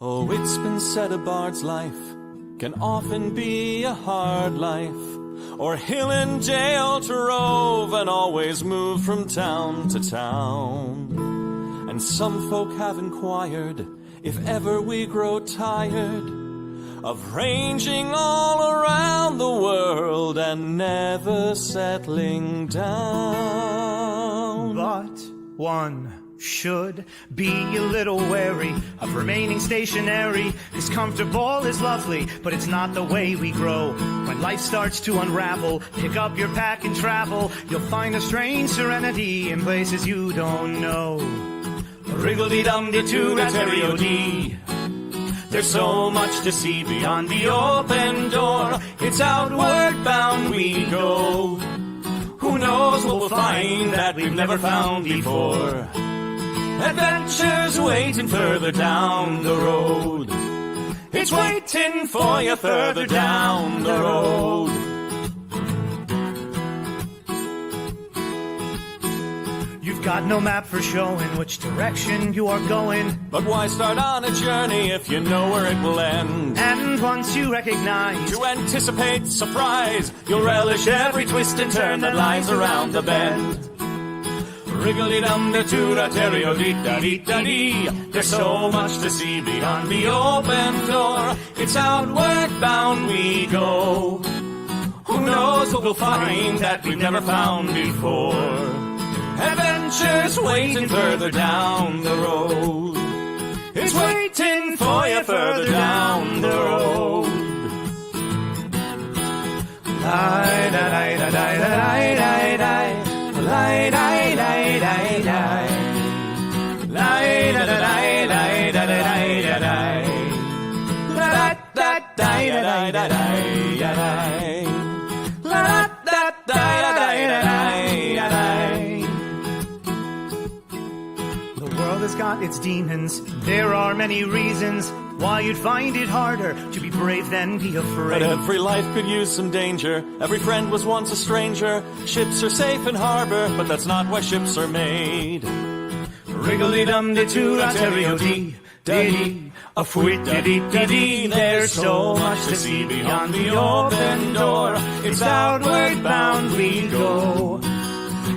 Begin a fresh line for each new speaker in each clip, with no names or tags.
Oh, it's been said a bard's life can often be a hard life, or hill and jail to rove and always move from town to town. And some folk have inquired if ever we grow tired of ranging all around the world and never settling down.
But one should be a little wary of remaining stationary, 'cause comfortable is lovely, but it's not the way we grow. When life starts to unravel, pick up your pack and travel. You'll find a strange serenity in places you don't know. Wriggle-dee-dum-dee-doo-rat-terry-o-dee. There's so much to see beyond the open door. It's outward bound we go. Who knows what we'll find that we've never found before. Adventures waiting further down the road. It's waiting for you further down the road. You've got no map for showing which direction you are going.
But why start on a journey if you know where it will end?
And once you recognize,
to anticipate surprise, you'll relish every twist and turn that lies around the bend. Wriggle-dee-dum-dee-doo-rat-terry-o-dee-da-dee-da-dee. There's so much to see beyond the open door. It's outward bound we go. Who knows what we'll find that we've never found before. Adventures waiting further down the road. It's waiting for you further down the road. Lie-da-lie-da-lie-da-lie-da-lie. Lie-da-lie-da-lie-da-lie. Lie-da-da-lie-da-lie-da-lie-da-lie. La-da-da-lie-da-lie-da-lie. La-da-da-lie-da-lie-da-lie. The world has got its demons. There are many reasons why you'd find it harder to be brave than be afraid. But every life could use some danger. Every friend was once a stranger. Ships are safe in harbor, but that's not why ships are made.
Wriggle-dee-dum-dee-doo-rat-terry-o-dee, da-dee, a fwit-da-dee-da-dee. There's so much to see beyond the open door. It's outward bound we go.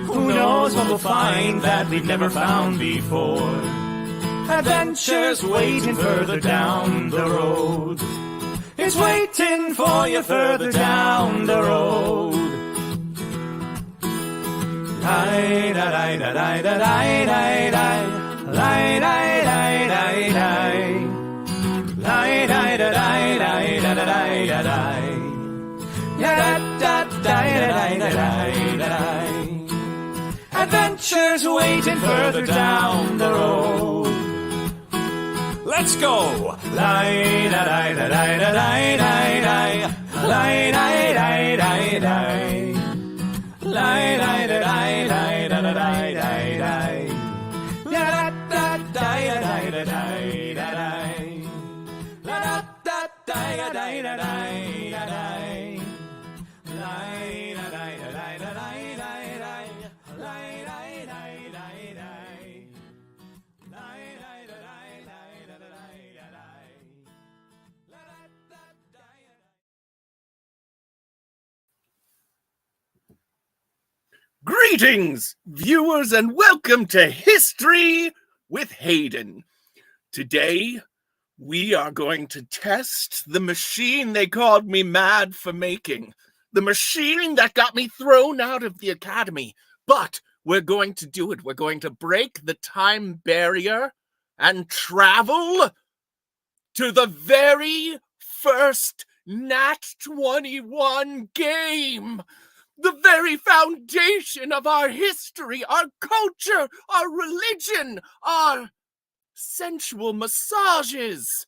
Who knows what we'll find that we've never found before. Adventures waiting further down the road. It's waiting for you further down the road. Lie-da-lie-da-lie-da-lie-da-lie. Lie-da-lie-da-lie-da-lie. Lie-da-da-lie-da-lie-da-lie. Ya-da-da-da-da-lie-da-lie. Adventures waiting further down the road. Let's go! Lie-da-lie-da-lie-da-lie-da-lie. Lie-da-lie-da-lie-da-lie. Lie-da-lie-da-lie-da-lie-da-lie. La-da-da-da-da-da-da-da-da-da. La-da-da-da-da-da-da-da-da.
Greetings, viewers, and welcome to History with Hayden. Today, we are going to test the machine they called me mad for making. The machine that got me thrown out of the academy. But we're going to do it. We're going to break the time barrier and travel to the very first Nat 21 game. The very foundation of our history, our culture, our religion, our sensual massages.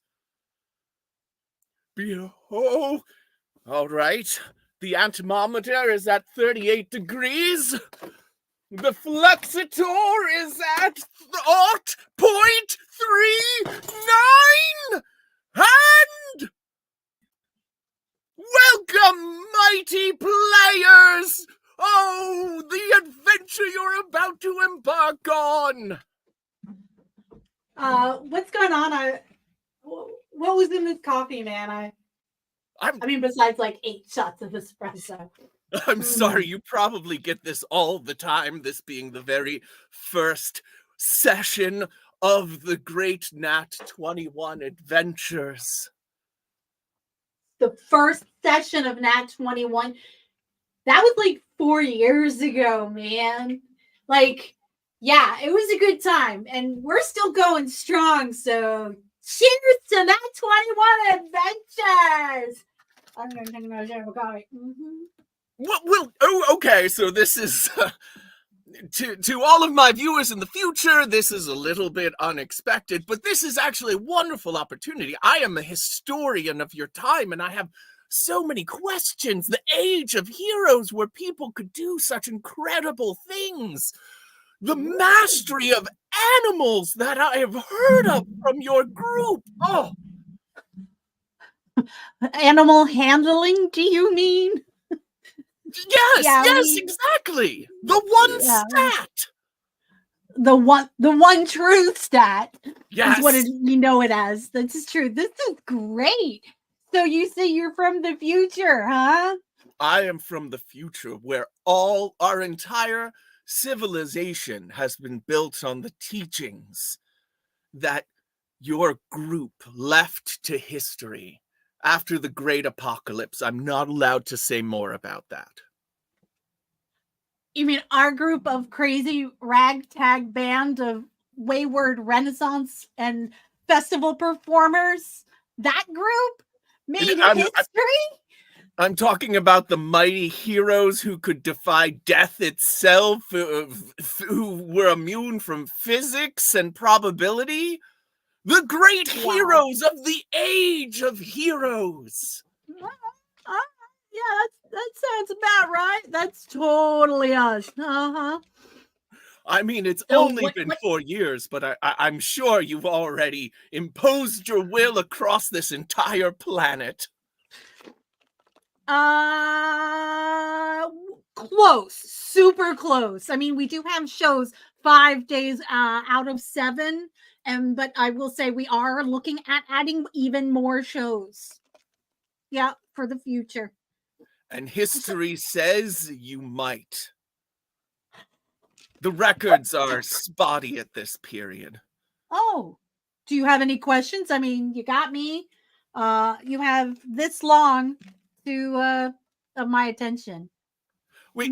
Behold, all right, the anemometer is at 38 degrees. The fluxator is at 0.39, and welcome, mighty players! Oh, the adventure you're about to embark on!
What's going on? What was in this coffee, man? I mean, besides like 8 shots of espresso.
I'm sorry, you probably get this all the time, this being the very first session of the great Nat 21 adventures.
The first session of Nat 21. That was like 4 years ago, man. Like, yeah, it was a good time. And we're still going strong. So cheers to Nat 21 adventures. I'm going to take another shot of coffee.
Well, okay, so this is... To all of my viewers in the future, this is a little bit unexpected, but this is actually a wonderful opportunity. I am a historian of your time, and I have so many questions. The age of heroes where people could do such incredible things. The mastery of animals that I have heard of from your group. Oh.
Animal handling, do you mean?
Yes, exactly. The one stat.
The one true stat.
Yes.
Is what we know it as. This is true. This is great. So you say you're from the future, huh?
I am from the future where our entire civilization has been built on the teachings that your group left to history. After the great apocalypse, I'm not allowed to say more about that.
You mean our group of crazy ragtag band of wayward Renaissance and festival performers? That group made history?
I'm talking about the mighty heroes who could defy death itself, who were immune from physics and probability. The great heroes of the age of heroes.
Yeah, that sounds about right. That's totally us.
I mean, it's only been 4 years, but I'm sure you've already imposed your will across this entire planet.
Close. Super close. I mean, we do have shows 5 days out of 7. But I will say we are looking at adding even more shows. Yeah, for the future.
And history says you might. The records are spotty at this period.
Oh, do you have any questions? I mean, you got me. You have this long to of my attention.
Wait,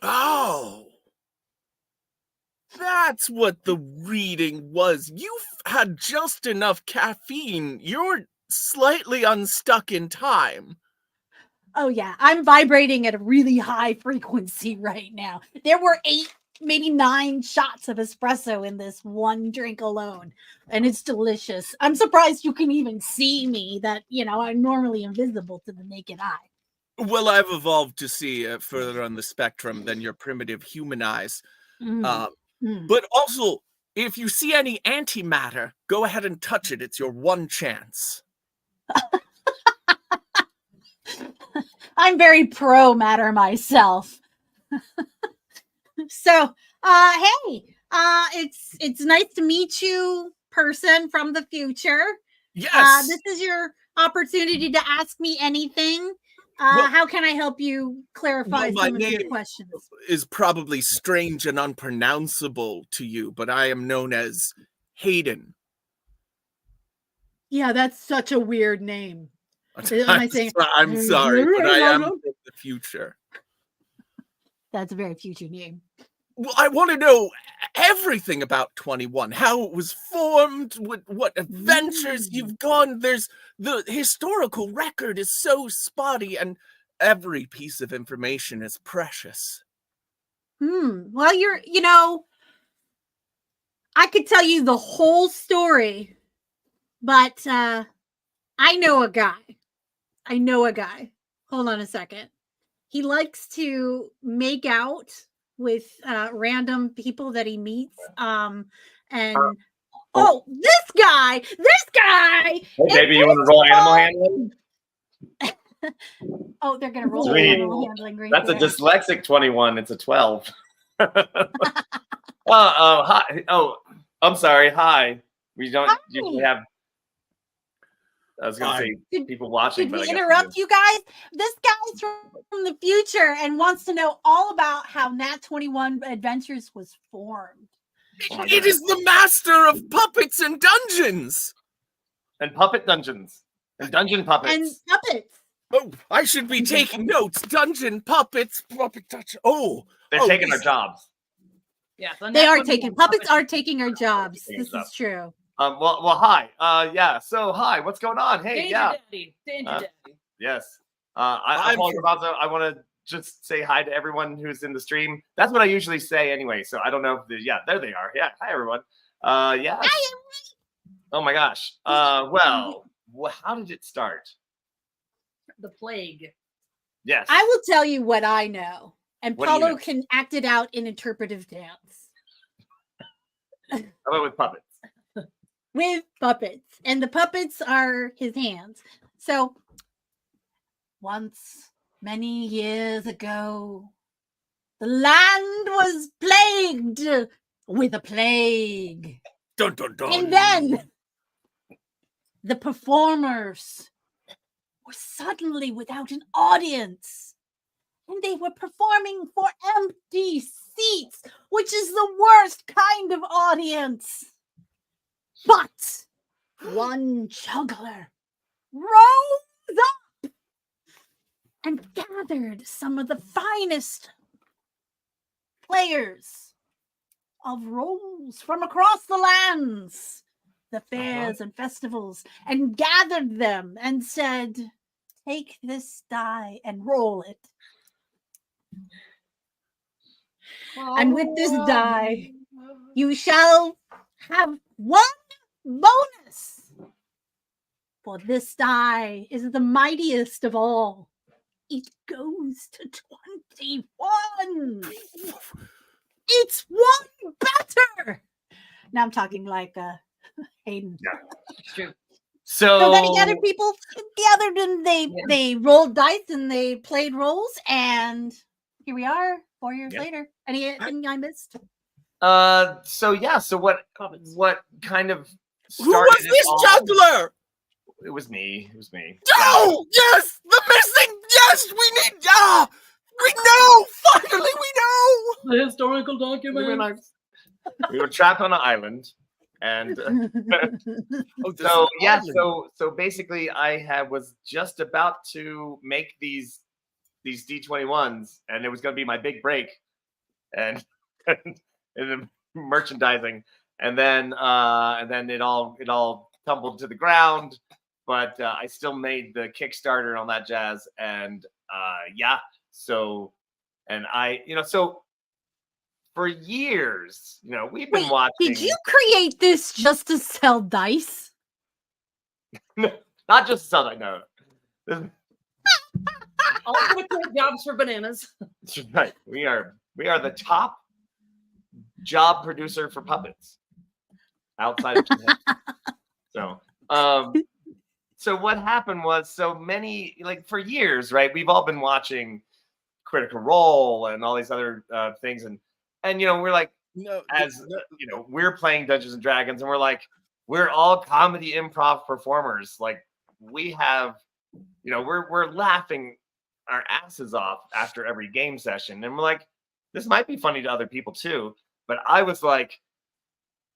Oh. That's what the reading was. You've had just enough caffeine. You're slightly unstuck in time.
Oh, yeah. I'm vibrating at a really high frequency right now. There were 8, maybe 9 shots of espresso in this one drink alone. And it's delicious. I'm surprised you can even see me that, I'm normally invisible to the naked eye.
Well, I've evolved to see further on the spectrum than your primitive human eyes. But also, if you see any antimatter, go ahead and touch it. It's your one chance.
I'm very pro matter myself. So, hey, it's nice to meet you, person from the future.
Yes.
This is your opportunity to ask me anything. How can I help you clarify some of your questions?
Is probably strange and unpronounceable to you, but I am known as Hayden.
Yeah, that's such a weird name.
I'm sorry, but I am from the future.
That's a very future name.
Well, I want to know everything about 21, how it was formed, what adventures you've gone. The historical record is so spotty, and every piece of information is precious.
Well, I could tell you the whole story, but I know a guy. Hold on a second. He likes to make out with random people that he meets. This guy.
Hey, baby, you want to roll animal handling?
Oh, they're gonna roll
Sweet.
animal handling. Right
That's
there.
a dyslexic 21. It's a 12. Hi. Oh, I'm sorry. Hi. We don't usually have I was going to say
Did-
people watching,
Should
but I
we
guess
interrupt you guys? This guy's from the future and wants to know all about how Nat 21 Adventures was formed.
Oh my
It
God.
is the master of puppets and dungeons.
And puppet dungeons and dungeon puppets.
And puppets.
Oh, I should be taking notes. Dungeon puppets, puppet touch. Oh,
They're taking our
this-
jobs.
Yeah, so
They
Nat
are
21
taking puppets are taking our jobs.
Taking
This
stuff.
is true.
Well, hi. Yeah. So, hi. What's going on? Hey,
Danger
yeah.
Daddy. Danger
Uh,
Daddy.
Yes. I want to just say hi to everyone who's in the stream. That's what I usually say anyway. So I don't know if yeah, there they are. Yeah. Hi, everyone. Yeah. Oh my gosh. Well, how did it start?
The plague.
Yes.
I will tell you what I know. And
What do you
Paulo
know?
can act it out in interpretive dance
How about with puppets?
with puppets. And the puppets are his hands. So once, many years ago, the land was plagued with a plague.
Dun dun dun.
And then the performers were suddenly without an audience. And they were performing for empty seats, which is the worst kind of audience. But one juggler rose up and gathered some of the finest players of roles from across the lands, the fairs and festivals, and gathered them and said, "Take this die and roll it. And with this die, you shall have one bonus. For this die is the mightiest of all. It goes to 21. It's one better." Now I'm talking like Hayden.
It's true.
So then he gathered people gathered and they rolled dice and they played roles, and here we are 4 years
Yeah.
later. Anything I missed?
So yeah. So what kind of
Who
started
was
it
this
all?
juggler?
It was me. It was me.
Oh, yes, the missing. Yes, we need. We know. Finally, we know.
The historical document.
We were trapped on an island, and
Oh, this
so
is
yeah.
Ireland.
So basically, I was just about to make these D21s, and it was going to be my big break, and in the merchandising, and then it all tumbled to the ground. But I still made the Kickstarter on that jazz, and yeah. So, and so for years, we've been
Wait,
watching.
did you create this just to sell dice?
Not just Southern, no.
All the quick jobs for bananas.
That's right. We are the top job producer for puppets outside of Japan. So what happened was, so many, like, for years, right? We've all been watching Critical Role and all these other things, and we're like,
No,
we're playing Dungeons and Dragons, and we're all comedy improv performers. Like, we have, we're laughing our asses off after every game session, and we're like, this might be funny to other people too. But I was like,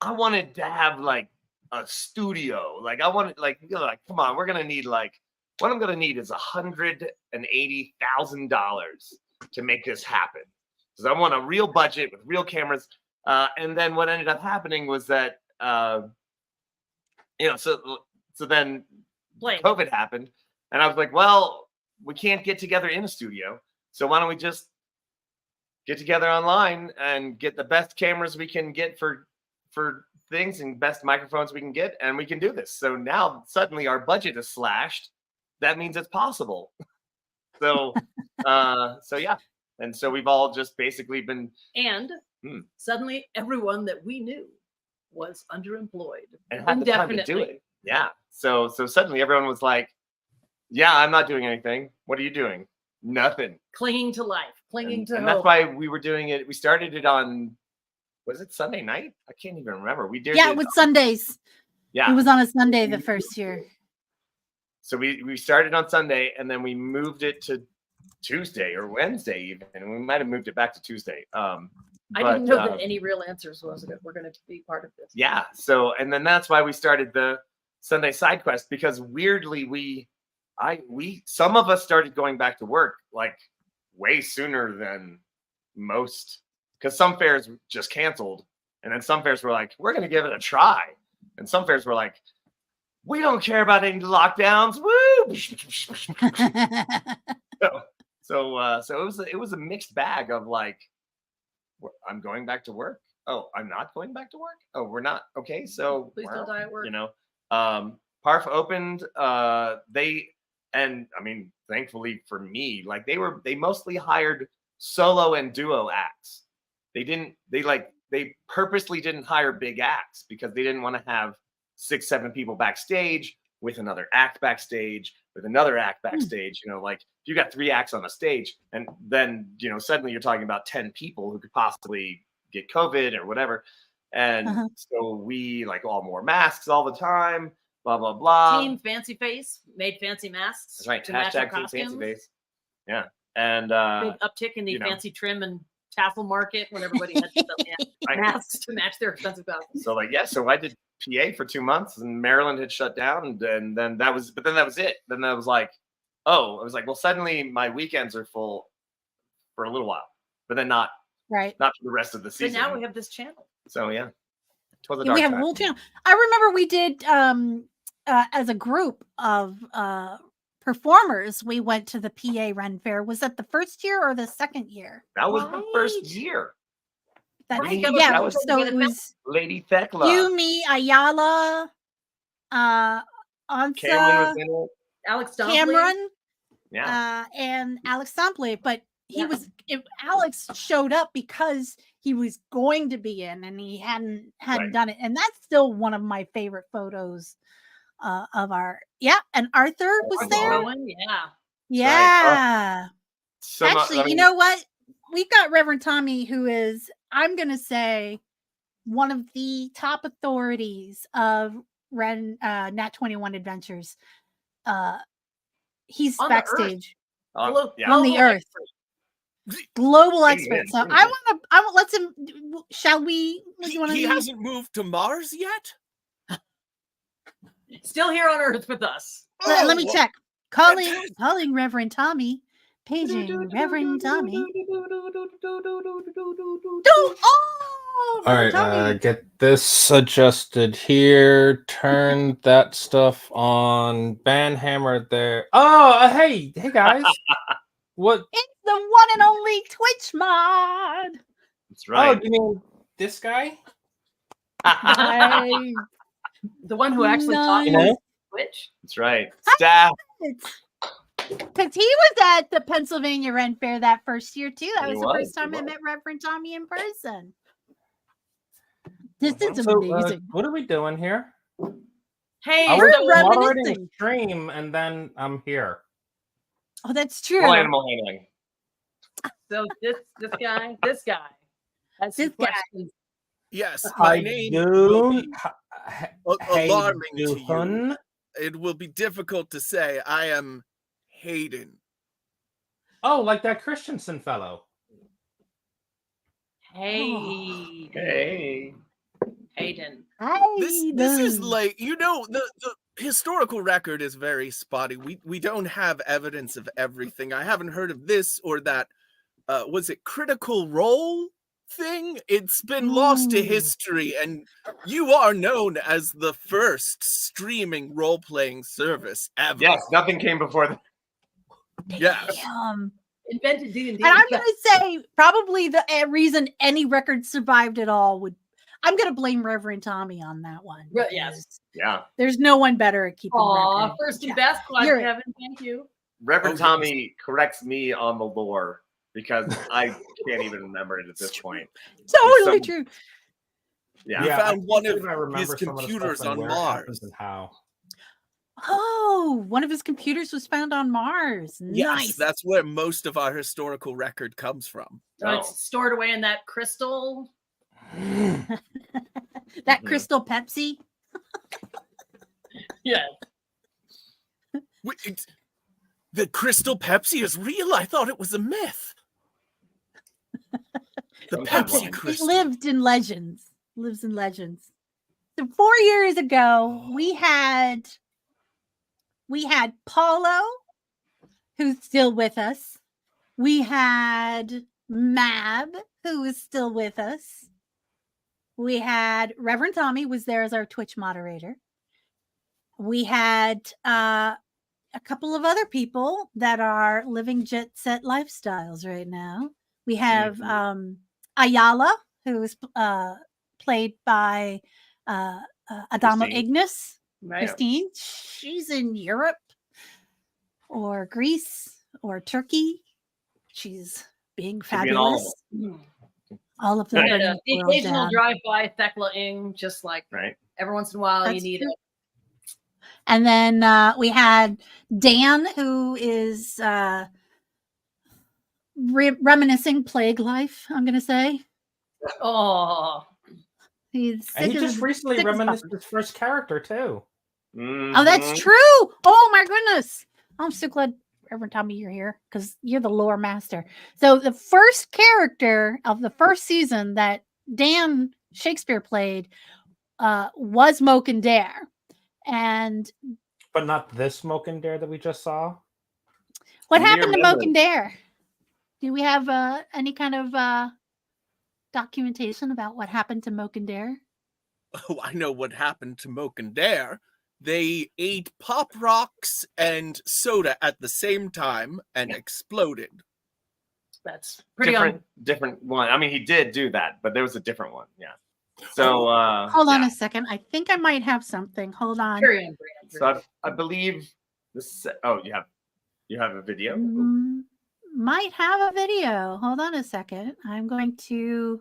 I wanted to have like a studio. Like, I wanted, like, come on, we're gonna need, like, what I'm gonna need is $180,000 to make this happen, because I want a real budget with real cameras. And then what ended up happening was that so then
Plague.
COVID happened, and I was like, well, we can't get together in a studio, so why don't we just get together online and get the best cameras we can get for things and best microphones we can get, and we can do this. So now suddenly our budget is slashed. That means it's possible. So yeah. And so we've all just basically been,
And suddenly everyone that we knew was underemployed.
and had the time to do
Indefinitely.
it. Yeah. So suddenly everyone was like, yeah, I'm not doing anything. What are you doing? Nothing.
Clinging to life, clinging
And
to
that's
hope.
why we were doing it. We started it on, was it Sunday night? I can't even remember. We did
Yeah,
it.
it was Sundays.
Yeah.
It was on a Sunday the first year.
So we started on Sunday, and then we moved it to Tuesday or Wednesday even, and we might have moved it back to Tuesday.
I
But,
didn't know that any real answers was that we're going to be part of this.
yeah. So, and then that's why we started the Sunday side quest, because weirdly some of us started going back to work like way sooner than most, because some fairs just canceled, and then some fairs were like, we're going to give it a try, and some fairs were like, we don't care about any lockdowns. Woo! So it was a mixed bag of like, I'm going back to work. Oh, I'm not going back to work. Oh, we're not. Okay, so
Please don't die at work.
You know, Parf opened. And I mean, thankfully for me, like they mostly hired solo and duo acts. They purposely didn't hire big acts because they didn't want to have 6-7 people backstage with another act backstage with another act backstage. You know, like if you got 3 acts on a stage, and then suddenly you're talking about 10 people who could possibly get COVID or whatever. And so we like all wore masks all the time. Blah blah blah.
Team Fancy Face made fancy masks.
That's right.
To match our
Hashtag Team Fancy
costumes.
Face. Yeah, and
Big uptick in the
you know.
fancy trim and tassel market when everybody had masks to match their expensive costumes.
So so I did PA for 2 months, and Maryland had shut down, and then that was it. Then that was like, I was like, well, suddenly my weekends are full for a little while, but then not
Right.
for the rest of the
So
season.
now we have this channel.
So yeah, it was a
Yeah,
dark
we have a
time.
whole channel. I remember we did as a group of performers, we went to the PA Ren Fair. Was that the first year or the second year?
That was the first
Right.
year.
Right,
Yeah,
that was-
so it was
Lady Thekla.
you, me, Ayala,
Cameron
Ansa,
was in it.
Alex Dombley.
Cameron,
Yeah.
and Alex Stompley. But
Yeah.
Alex showed up because he was going to be in, and he hadn't
Right.
done it. And that's still one of my favorite photos of our and Arthur was
Arthur
there.
Rowan, yeah.
Yeah.
Some,
Actually, you know what? We've got Reverend Tommy, who is, I'm going to say, one of the top authorities of Nat 21 Adventures. He's
On the earth.
backstage
yeah.
on the
Global
earth. Global
Bring him
expert.
in,
So
bring him
I
in.
want to, let's him, shall we? You wanna
He
do-
hasn't moved to Mars yet?
Still here on Earth with us.
Let me
Oh,
check. Calling Reverend Tommy. Paging Reverend Tommy. Oh,
All right,
Reverend Tommy.
get this adjusted here. Turn that stuff on. Banhammer there. Oh, hey guys. What?
It's the one and only Twitch mod.
That's
Oh,
right.
you mean this guy?
Nice.
The one who actually taught
You
me
know?
Twitch.
That's right. Staff.
Because he was at the Pennsylvania Ren Fair that first year too. That
He
was the
was,
first time
he
I
was.
met Reverend Tommy in person. This is
So,
amazing.
what are we doing here?
Hey,
I
We're
was moderating
reminiscing.
a stream, and then I'm here.
Oh, that's true.
Well, animal handling.
so this guy has some
This guy.
questions.
Yes, my
I
name will
do.
be
Hey,
alarming to you.
Duhan.
It will be difficult to say. I am Hayden.
Oh, like that Christensen fellow.
Hey,
Hey.
Hayden.
This is
Hayden.
like, the historical record is very spotty. We don't have evidence of everything. I haven't heard of this or that. Was it Critical Role thing? It's been lost to
Ooh.
history, and you are known as the first streaming role-playing service ever.
Yes, nothing came before that.
Yes.
Damn.
Invented D&D.
And I'm going to say probably the reason any record survived at all I'm going to blame Reverend Tommy on that one.
Yes.
because
Yeah.
There's no one better at keeping
Aw,
record.
first and
Yeah.
best, Claude
You're-
Kevin. Thank you.
Reverend
Oh,
Tommy corrects me on the lore because I can't even remember it at this point.
Totally
some-
true.
Yeah.
You found
I
one
think
of
I remember
his
some of the
computers
stuff and
on
where it happens
Mars.
and how.
Oh, one of his computers was found on Mars.
Yes,
Nice.
that's where most of our historical record comes from.
So
Oh.
it's stored away in that crystal.
That
Mhm.
Crystal Pepsi.
Yeah.
The Crystal Pepsi is real. I thought it was a myth. The
Sometimes
Pepsi
it
It
Crystal.
lived in legends. Lives in legends. So 4 years ago, we had Paulo, who's still with us. We had Mab, who is still with us. We had Reverend Tommy was there as our Twitch moderator. We had a couple of other people that are living jet set lifestyles right now. We have Ayala, who is played by Adamo
Christine.
Ignis.
Right.
Christine, she's in Europe or Greece or Turkey. She's being
She'll be in all of
fabulous.
them.
All of them
Right.
bringing
The
the world
occasional
down.
drive-by Thekla Ing, just like
Right.
every once in a while you
That's
need
true.
it.
And then we had Dan, who is reminiscing plague life, I'm going to say.
Oh,
He's
And he
sick as-
just recently
sick as
reminisced
fuck.
his first character too.
Oh, that's
Mhm.
true. Oh, my goodness. I'm so glad, Reverend Tommy, you're here because you're the lore master. So, the first character of the first season that Dan Shakespeare played was Moke and Dare. And
But not this Smoke and Dare that we just saw.
what
Mere
happened to Moke
memory.
and Dare? Do we have any kind of documentation about what happened to Moke and Dare?
Oh, I know what happened to Moke and Dare. They ate Pop Rocks and soda at the same time and exploded.
that's pretty
different one. I mean, he did do that, but there was a different one. Yeah. So
Hold on
yeah.
a second. I think I might have something. Hold on.
Carry on, Brand.
So I believe this. Oh, you have a video.
Might have a video. Hold on a second. I'm going to.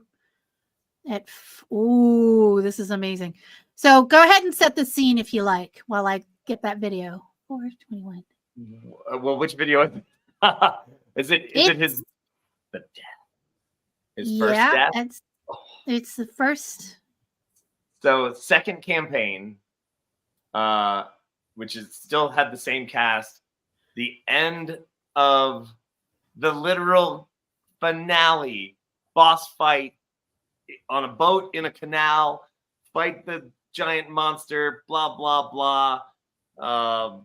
Ooh, this is amazing. So go ahead and set the scene if you like while I get that video. 421.
Well, which video is it? Is it his the death? His first
Yeah,
death?
it's the first.
So second campaign, which is still had the same cast. The end of the literal finale boss fight on a boat in a canal, fight the giant monster, blah blah blah.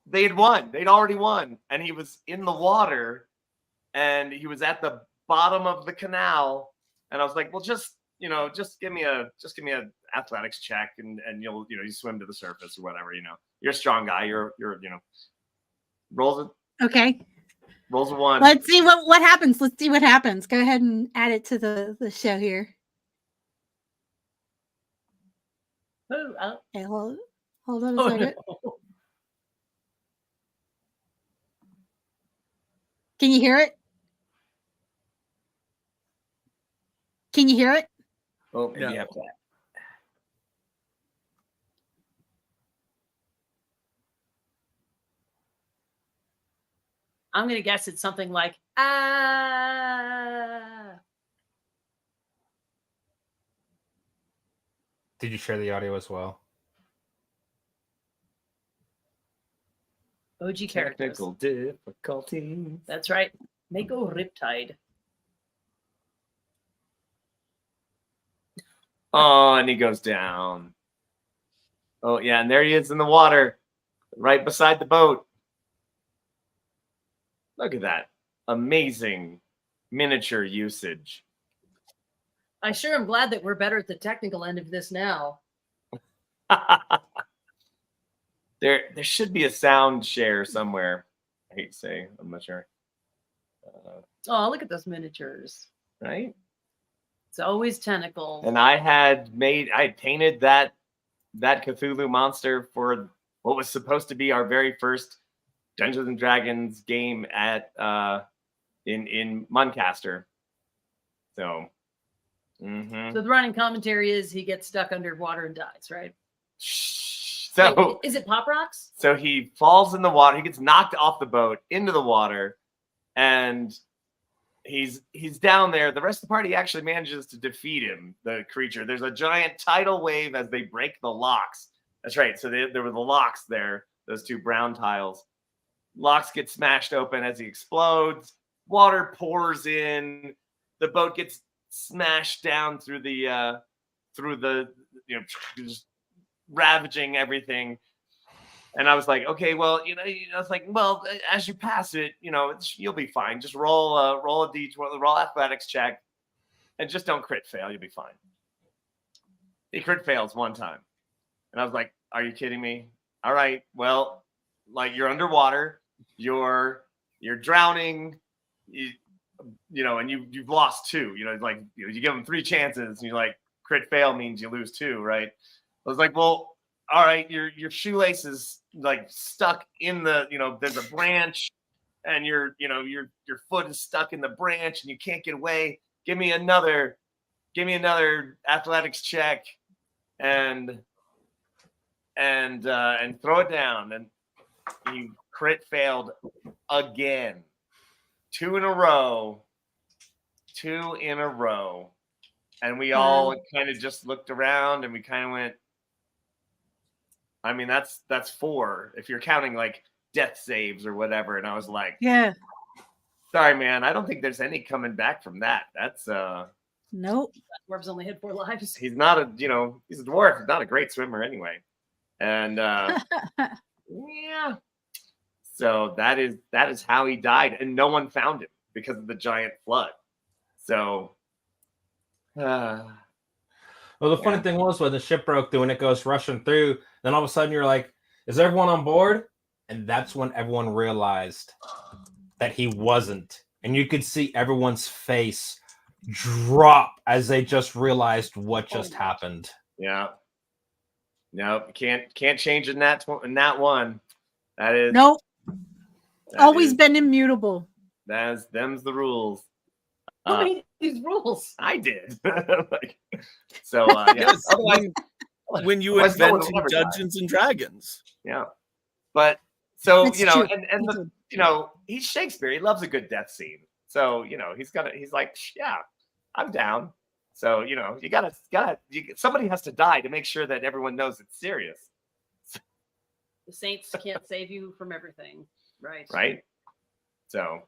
They had won. They'd already won, and he was in the water, and he was at the bottom of the canal, and I was like, well, just give me a athletics check, and you swim to the surface or whatever. You're a strong guy. You're rolls
Okay.
a one.
Let's see what happens. Let's see what happens. Go ahead and add it to the show here. Okay, hold on a
Oh,
second.
no.
Can you hear it? Can you hear it?
Oh, maybe
No.
you have to.
I'm gonna guess it's something like
Did you share the audio as well?
OG characters.
Technical difficulties.
That's right. Mako Riptide.
Oh, and he goes down. Oh, yeah, and there he is in the water, right beside the boat. Look at that. Amazing miniature usage.
I sure am glad that we're better at the technical end of this now.
There should be a sound share somewhere. I hate to say, I'm not sure.
Oh, look at those miniatures.
Right?
It's always tentacles.
And I had painted that Cthulhu monster for what was supposed to be our very first Dungeons and Dragons game at in Muncaster. So,
So the running commentary is he gets stuck underwater and dies, right?
so
Wait, is it Pop Rocks?
So he falls in the water. He gets knocked off the boat into the water, and he's down there. The rest of the party actually manages to defeat him, the creature. There's a giant tidal wave as they break the locks. That's right. So there were the locks there those two brown tiles. Locks get smashed open as he explodes. Water pours in. The boat gets smashed down through the just ravaging everything. And I was like, okay, well, it's like, well, as you pass it, you'll be fine. Just roll a roll athletics check, and just don't crit fail. You'll be fine. He crit fails one time, and I was like, are you kidding me? All right, well, like you're underwater, you're drowning, and you've lost two. You give them 3 chances, and you're like, crit fail means you lose 2, right? I was like, well, all right, your shoelace is like stuck in the, there's a branch, and your foot is stuck in the branch, and you can't get away. Give me another athletics check, and throw it down. And you crit failed again. 2 in a row. And we all kind of just looked around, and we kind of went, I mean, that's 4 if you're counting like death saves or whatever. And I was like,
Yeah.
Sorry, man. I don't think there's any coming back from that. That's
Nope.
Dwarves only had 4 lives.
he's not a he's a dwarf. He's not a great swimmer anyway. And yeah. So that is how he died, and no one found him because of the giant flood. So
Well, the funny thing was when the ship broke through and it goes rushing through, then all of a sudden you're like, is everyone on board? And that's when everyone realized that he wasn't. And you could see everyone's face drop as they just realized what just happened.
yeah. Nope. Can't change in that one. That is
Nope.
that
Always
is-
been immutable.
them's the rules.
Who made these rules?
I did. So yeah.
Yes,
Otherwise,
when you
otherwise no one
invented
will ever die.
Dungeons and Dragons.
Yeah. But so
That's
you know,
true.
and the, he's Shakespeare. He loves a good death scene. So he's like, yeah, I'm down. So you gotta somebody has to die to make sure that everyone knows it's serious,
The saints can't save you from everything, right?
right? So,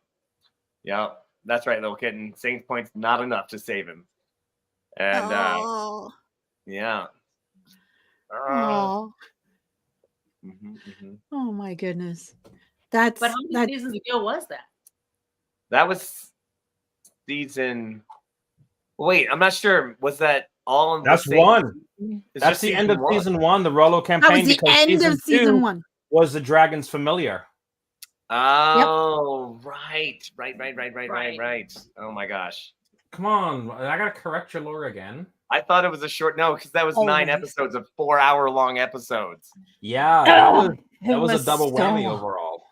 yeah, that's right, little kitten. Saint points not enough to save him, and
Oh.
yeah.
Oh. Oh my goodness. That's
But how many seasons ago was that?
That was season. Wait, I'm not sure. Was that all in
That's
the same
one.
season? It's
That's
just
the end of
one.
season 1, the Rollo
that
campaign.
was the
because
end of season
2
1.
was the Dragon's Familiar.
Oh, right. Oh my gosh.
Come on, I gotta correct your lore again.
I thought it was a short because that was 9
Always.
episodes of 4-hour-long episodes.
Yeah, that was a double whammy
so-
overall.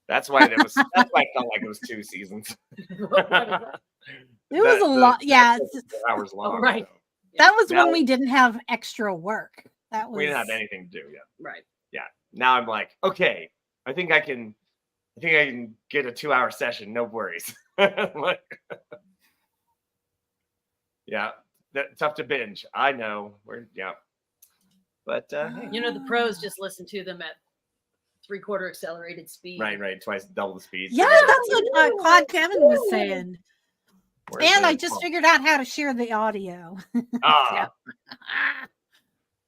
That's why it felt like it was 2 seasons.
It was a lot. Yeah,
episodes were 4 hours long.
right.
so
that was
Now-
when we didn't have extra work. That was
we didn't have anything to do yet.
Right.
Now I'm like, okay, I think I can get a 2-hour session, no worries. Like, yeah, tough to binge. I know. But hey,
The pros just listen to them at 3/4 accelerated speed.
right, twice double the speed.
Yeah, that's what Claude Kevin was saying.
Where's
And
the-
I just figured out how to share the audio.
Ah,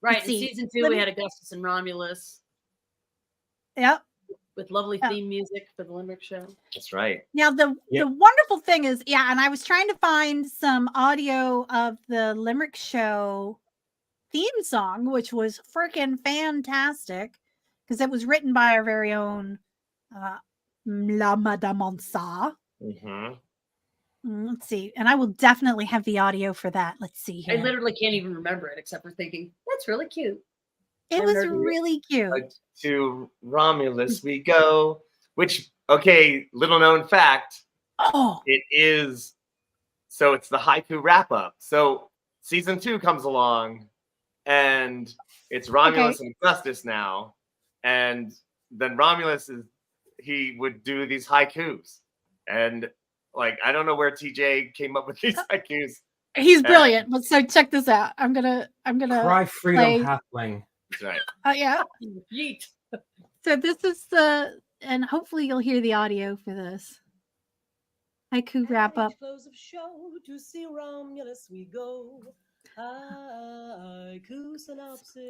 Right.
Let's
In
see.
season 2,
Let
we
me-
had Augustus and Romulus
Yep.
with lovely
Yeah.
theme music for the Limerick show.
that's right.
Now the wonderful thing is, and I was trying to find some audio of the Limerick Show theme song, which was freaking fantastic because it was written by our very own La Madame Onsa.
Mm-hmm.
Let's see, and I will definitely have the audio for that. Let's see
I
here.
literally can't even remember it except for thinking, that's really cute.
It
I
was
heard it.
really cute.
To Romulus we go. Which, okay, little known fact,
Oh,
it is. So it's the haiku wrap up. So season 2 comes along, and it's Romulus and Augustus now, and then Romulus he would do these haikus, and like I don't know where TJ came up with these haikus.
he's brilliant. But so check this out. I'm gonna
Cry freedom,
play-
halfling.
That's right.
yeah.
Yeet.
So this is and hopefully you'll hear the audio for this. Haiku wrap up.
Close of show to see Romulus we go. Haiku synopsis.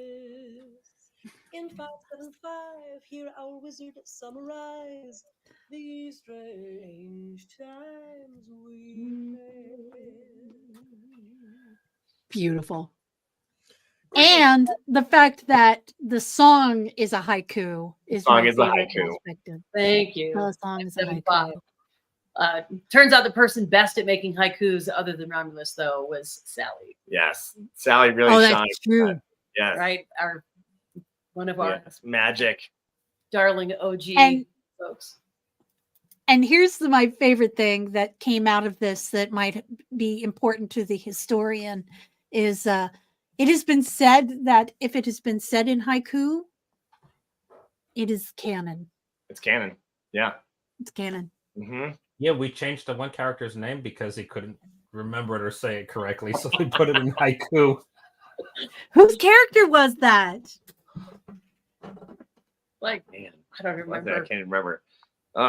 In 575, hear our wizard summarize these strange times we live.
Beautiful. And the fact that the song is a haiku is
Song
my
is a
favorite
haiku.
aspect of
Thank you.
the song is a
75.
haiku.
Turns out the person best at making haikus, other than Romulus, though, was Sally.
Yes, Sally really
Oh,
shined.
that's true.
Yes,
Right? One of our
yes. Magic.
darling OG
And-
folks.
And here's my favorite thing that came out of this that might be important to the historian is it has been said that if it has been said in haiku, it is canon.
It's canon. Yeah.
It's canon.
hmm
Yeah, we changed the one character's name because he couldn't remember it or say it correctly, so we put it in haiku.
Whose character was that?
Like,
Man,
I don't
I
remember.
can't even remember.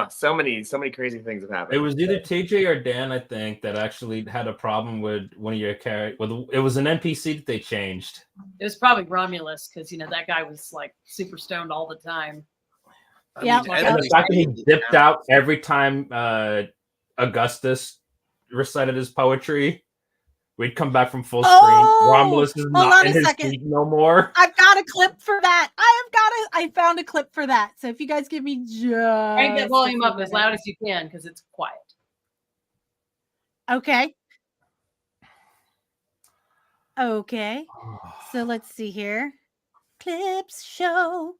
So many crazy things have happened.
It was either TJ or Dan, I think, that actually had a problem with one of your characters. It was an NPC that they changed.
It was probably Romulus because that guy was like super stoned all the time.
Yeah.
mean,
And
And the fact that he
everything-
dipped out every time Augustus recited his poetry, we'd come back from full screen.
Oh,
Romulus is
hold
not
on
in
a
his
second.
seat no more.
I've got a clip for that. I found a clip for that. So if you guys give me just
Crank that volume
a
up as loud as you can because it's quiet.
Okay. Okay. So let's see here. Clip show.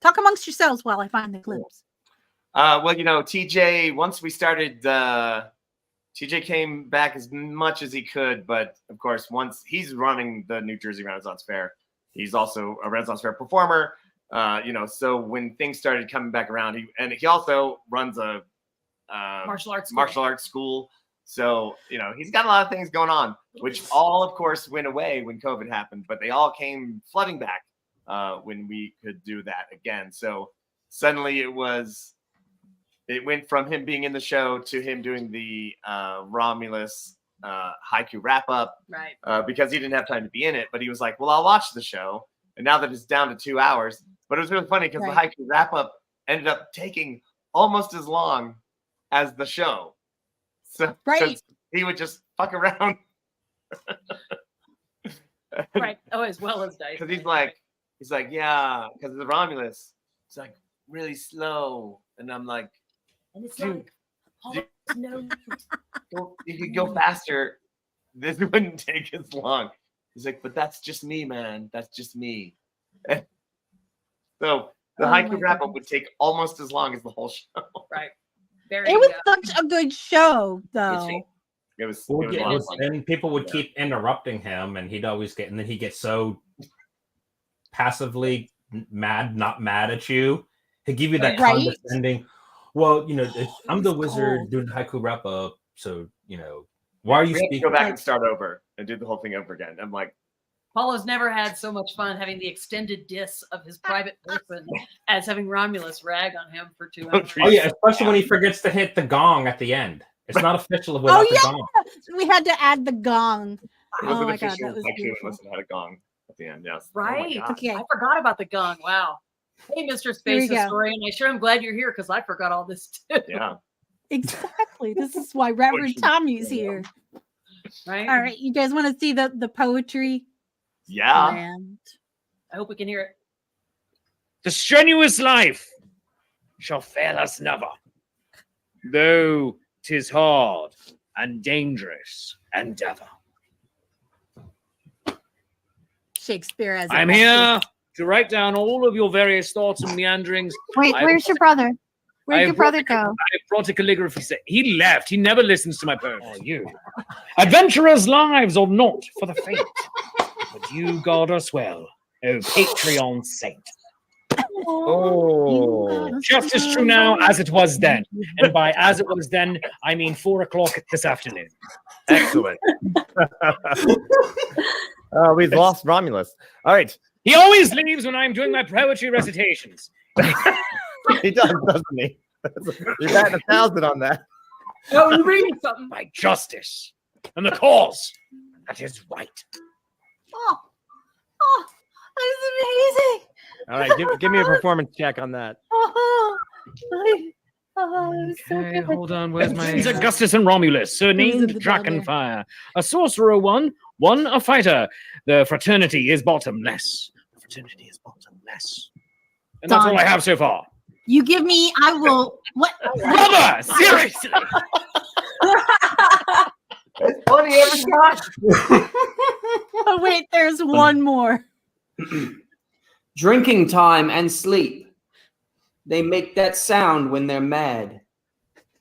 Talk amongst yourselves while I find the clips.
Well, TJ, once we started, TJ came back as much as he could, but of course, once he's running the New Jersey Renaissance Fair, he's also a Renaissance Fair performer. So when things started coming back around, he also runs a
Martial arts.
martial arts school. So, he's got a lot of things going on, which all, of course, went away when COVID happened, but they all came flooding back when we could do that again. So suddenly it went from him being in the show to him doing the Romulus haiku wrap up
Right.
because he didn't have time to be in it. But he was like, well, I'll watch the show. And now that it's down to 2 hours, but it was really funny because the haiku wrap up ended up taking almost as long as the show. So
Right.
he would just fuck around.
Right. Oh, as well as Dice.
Because he's like, yeah, because the Romulus, it's like really slow. And I'm like,
and it's
dude,
like, oh, no.
you could go faster. This wouldn't take as long. He's like, but that's just me, man. That's just me. So the haiku wrap up would take almost as long as the whole show.
Right. Very.
It was such a good show, though.
It was.
Well,
It was a
yeah,
lot of fun.
and people would keep interrupting him, and he'd always and then he'd get so passively not mad at you. He'd give you that
Right.
condescending. Well, I'm the
was
wizard
cold.
doing the haiku wrap up, so why are you
We have to
speaking?
go back and start over and do the whole thing over again. I'm like,
Paulo's never had so much fun having the extended diss of his private person as having Romulus rag on him for 2 hours.
Oh yeah, especially when he forgets to hit the gong at the end. It's not official without the
yeah.
gong.
We had to add the gong.
it
Oh
wasn't
my god,
official
that was
haiku
beautiful.
unless it had a gong at the end. Yes. Oh my
Right.
God.
Okay.
I forgot about the gong. Wow. Hey, Mr.
Here
Space
we go.
Historian. I sure am glad you're here because I forgot all this too.
Yeah.
Exactly. This is why Reverend Tommy's here.
Right.
All right, you guys want to see the poetry?
Yeah.
And
I hope we can hear it.
The strenuous life shall fail us never, though 'tis hard and dangerous endeavor.
Shakespeare as
I'm here to write down all of your various thoughts and meanderings.
Wait,
I-
where's your brother? Where'd
I
your
brought
brother go?
I brought a calligraphy set. He left. He never listens to my poems. Oh, you. Adventurers' lives are not for the faint, but you guard us well, oh Patreon saint.
Oh.
Just as true now as it was then. And by as it was then, I mean 4 o'clock this afternoon.
Excellent. We've lost Romulus. All right.
He always leaves when I'm doing my poetry recitations.
He does, doesn't he? You're batting 1,000 on that.
Oh, you're reading something.
My justice and the cause that is right.
Oh, that is amazing.
All right, give me a performance check on that.
Oh, it was so
Okay,
good.
hold on. Where's my Augustus and Romulus, surnamed
the down there?
Drakenfire? A sorcerer one a fighter. The fraternity is bottomless. The fraternity is bottomless. And that's
Done.
all I have so far.
You give me, I will. What?
Rubber! Seriously!
It's funny every time.
Oh, wait, there's one more.
Drinking time and sleep. They make that sound when they're mad.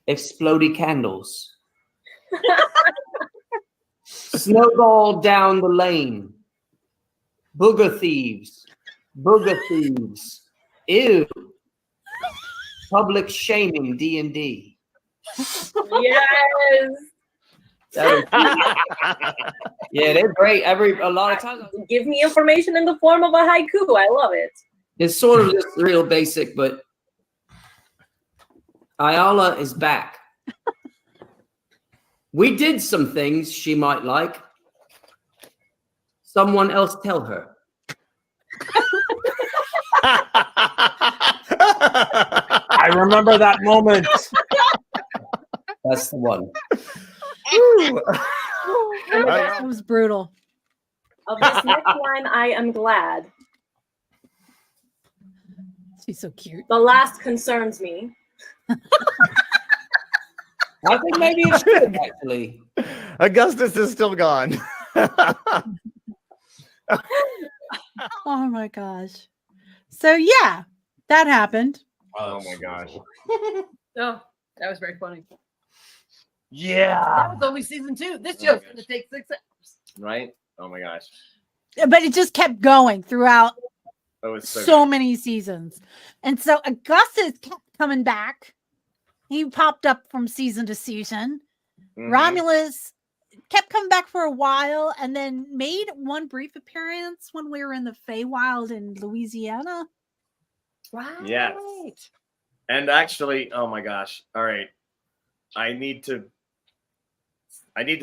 Explodey candles. Snowball down the lane. Booger thieves. Booger thieves. Ew. Public shaming D&D.
Yes.
Yeah, they're great. A lot of times
Give me information in the form of a haiku. I love it.
it's sort of just real basic, but Ayala is back. We did some things she might like. Someone else tell her.
I remember that moment.
That's the one.
That was brutal.
Of this next line, I am glad.
She's so cute.
The last concerns me.
I think maybe it should actually.
Augustus is still gone.
Oh my gosh. So yeah, that happened.
Oh my gosh.
Oh, that was very funny.
Yeah.
That was only season 2. This show's going to take 6 hours.
Right? Oh my gosh.
But it just kept going throughout
That was so,
so
good.
many seasons. And so Augustus kept coming back. He popped up from season to season.
Mhm.
Romulus kept coming back for a while and then made one brief appearance when we were in the Feywild in Louisiana.
Right.
Yes. And actually, oh my gosh. All right. I need to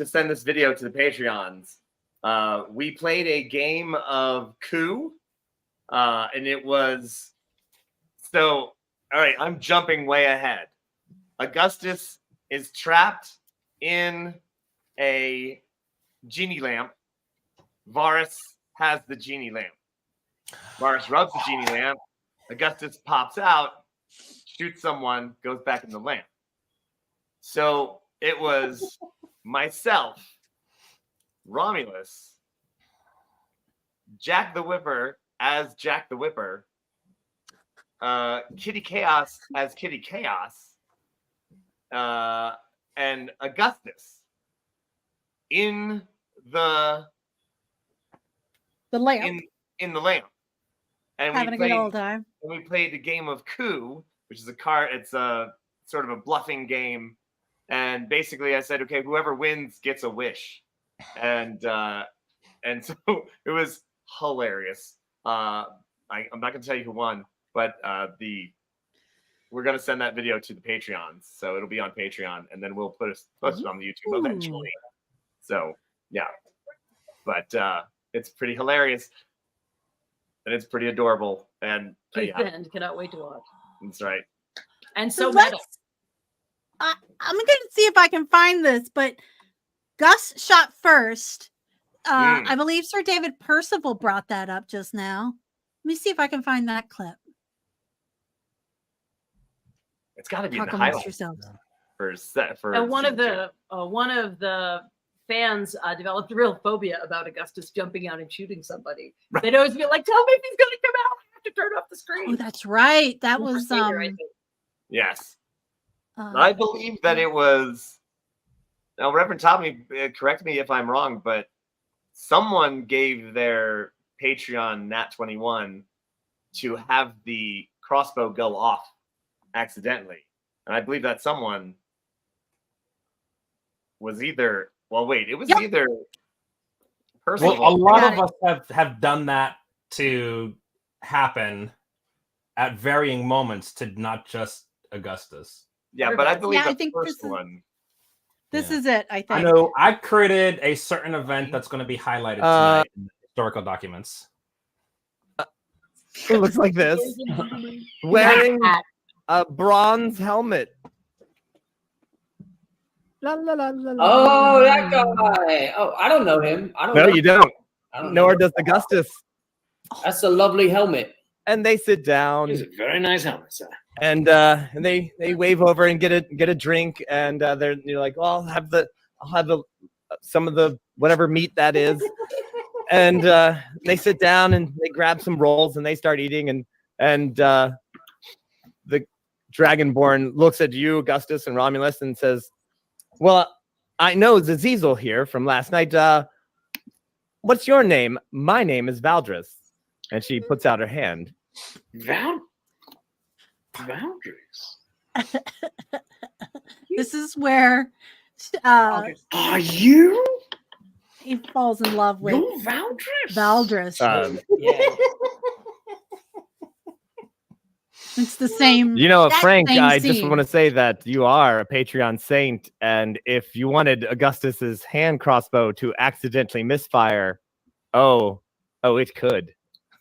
send this video to the Patreons. We played a game of Coup, and it was so. All right, I'm jumping way ahead. Augustus is trapped in a genie lamp. Varus has the genie lamp. Varus rubs the genie lamp. Augustus pops out, shoots someone, goes back in the lamp. So it was myself, Romulus, Jack the Whipper as Jack the Whipper, Kitty Chaos as Kitty Chaos, and Augustus in the
lamp.
in the lamp. And
Having a good old time.
and we played the game of Coup, which is a card. It's a sort of a bluffing game. And basically, I said, okay, whoever wins gets a wish, and so it was hilarious. I'm not going to tell you who won, but we're going to send that video to the Patreons, so it'll be on Patreon, and then we'll post it on the YouTube eventually. So yeah, but it's pretty hilarious, and it's pretty adorable, and
Keith
yeah,
Bend cannot wait to watch.
that's right.
And so
let's-
metal.
I'm going to see if I can find this, but Gus shot first. I believe Sir David Percival brought that up just now. Let me see if I can find that clip.
It's got to be in
Talk
the
amongst
highlights
yourselves.
for
And one of
season
the fans developed a real phobia about Augustus jumping out and shooting somebody. They'd always be like, "Tell me if he's going to come out. I have to turn off the screen."
Oh, that's right. That
Super
was
senior, I think.
Yes. I believe that it was. Now, Reverend Tommy, correct me if I'm wrong, but someone gave their Patreon Nat 21 to have the crossbow go off accidentally, and I believe that someone was either. Well, wait, it was either.
Well, a lot of us have done that to happen at varying moments to not just Augustus.
Yeah, but I believe
Yeah, I
the
think
first
this is-
one.
This
Yeah.
is it, I think.
I know I created a certain event that's going to be highlighted tonight in the historical documents.
It looks like this. Wearing a bronze helmet. La, la, la, la, la.
Oh, that guy. Oh, I don't know him. I don't
No,
know.
you don't.
I don't
Nor
know.
does Augustus.
That's a lovely helmet.
And they sit down.
It's a very nice helmet, sir.
And they wave over and get a drink, and you're like, well, I'll have some of the whatever meat that is, and they sit down and they grab some rolls and they start eating, and the Dragonborn looks at you, Augustus and Romulus, and says, well, I know Zazizel here from last night. What's your name? My name is Valdris, and she puts out her hand.
Valdris.
This is where
Are you?
he falls in love with
You're Valdris?
Valdris.
Yeah.
It's the same.
You know,
that
Frank,
same
I just
scene.
want to say that you are a Patreon saint, and if you wanted Augustus's hand crossbow to accidentally misfire, oh, it could.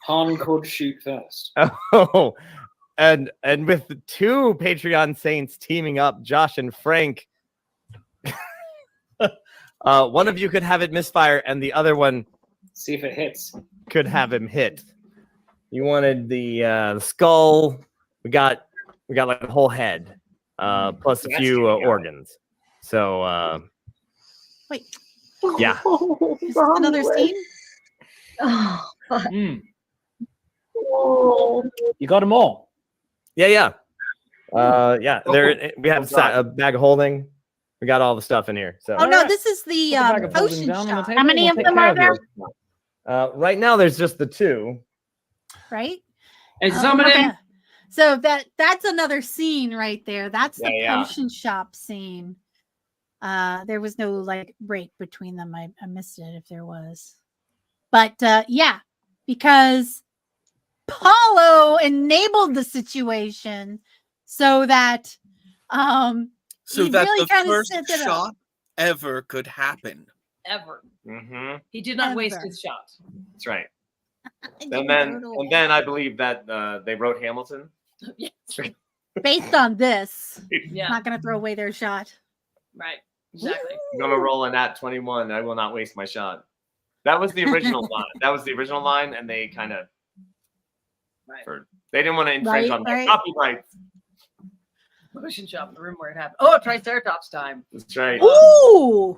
Han could shoot first.
Oh, and with the two Patreon saints teaming up, Josh and Frank, one of you could have it misfire, and the other one
See if it hits.
could have him hit. You wanted the skull. We got like the whole head, plus a
That's
few
gonna go.
organs. So
Wait,
yeah.
is this another scene?
Mm. You got them all.
Yeah. There we have a bag of holding. We got all the stuff in here. So
Oh no, this is the
Bag of holding
potion
down on the
shop,
table.
How many
We'll
of
take
them
care
are
of
there?
yours.
right now there's just the two.
right?
And some of them.
Okay. So that's another scene right there. That's the
Yeah.
potion shop scene. There was no like break between them. I missed it if there was. But yeah, because Paulo enabled the situation so that
So
he
that
really
the
kinda
first
set it up.
shot ever could happen.
Ever.
Mm-hmm.
He did not waste
Ever.
his shot.
That's right.
I
And
didn't
then
throw it away.
I believe that they wrote Hamilton.
Yes.
based on this,
Yeah.
not gonna throw away their shot.
Right. Exactly.
I'm gonna roll a nat 21. I will not waste my shot. That was the original line. That was the original line, and they kind of
Right.
they didn't want to infringe
Right,
on their
right.
copyrights.
Potion shop, the room where it happened. Oh, Triceratops time.
That's right.
Ooh.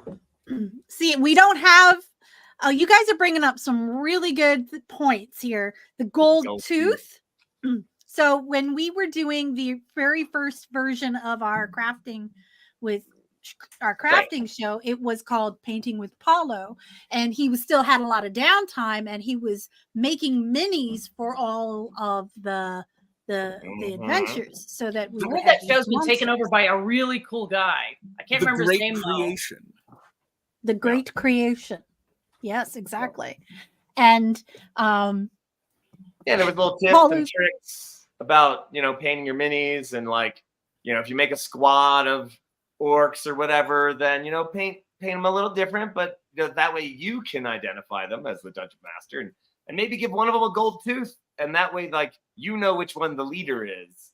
See, we don't have. Oh, you guys are bringing up some really good points here. The gold
Gold
tooth. So when we were doing the very first version of our crafting with our crafting show, it was called Painting with Paulo, and he was still had a lot of downtime, and he was making minis for all of the
Mhm.
adventures, so that we
I
would
heard that
have these
show's been taken over
monsters.
by a really cool guy. I can't
The
remember his
great
name though.
creation.
The Great Creation. Yes, exactly. And
Yeah, there was little tips
Well,
and tricks about painting your minis, and like if you make a squad of orcs or whatever, then paint them a little different, but that way you can identify them as the dungeon master, and maybe give one of them a gold tooth, and that way like which one the leader is,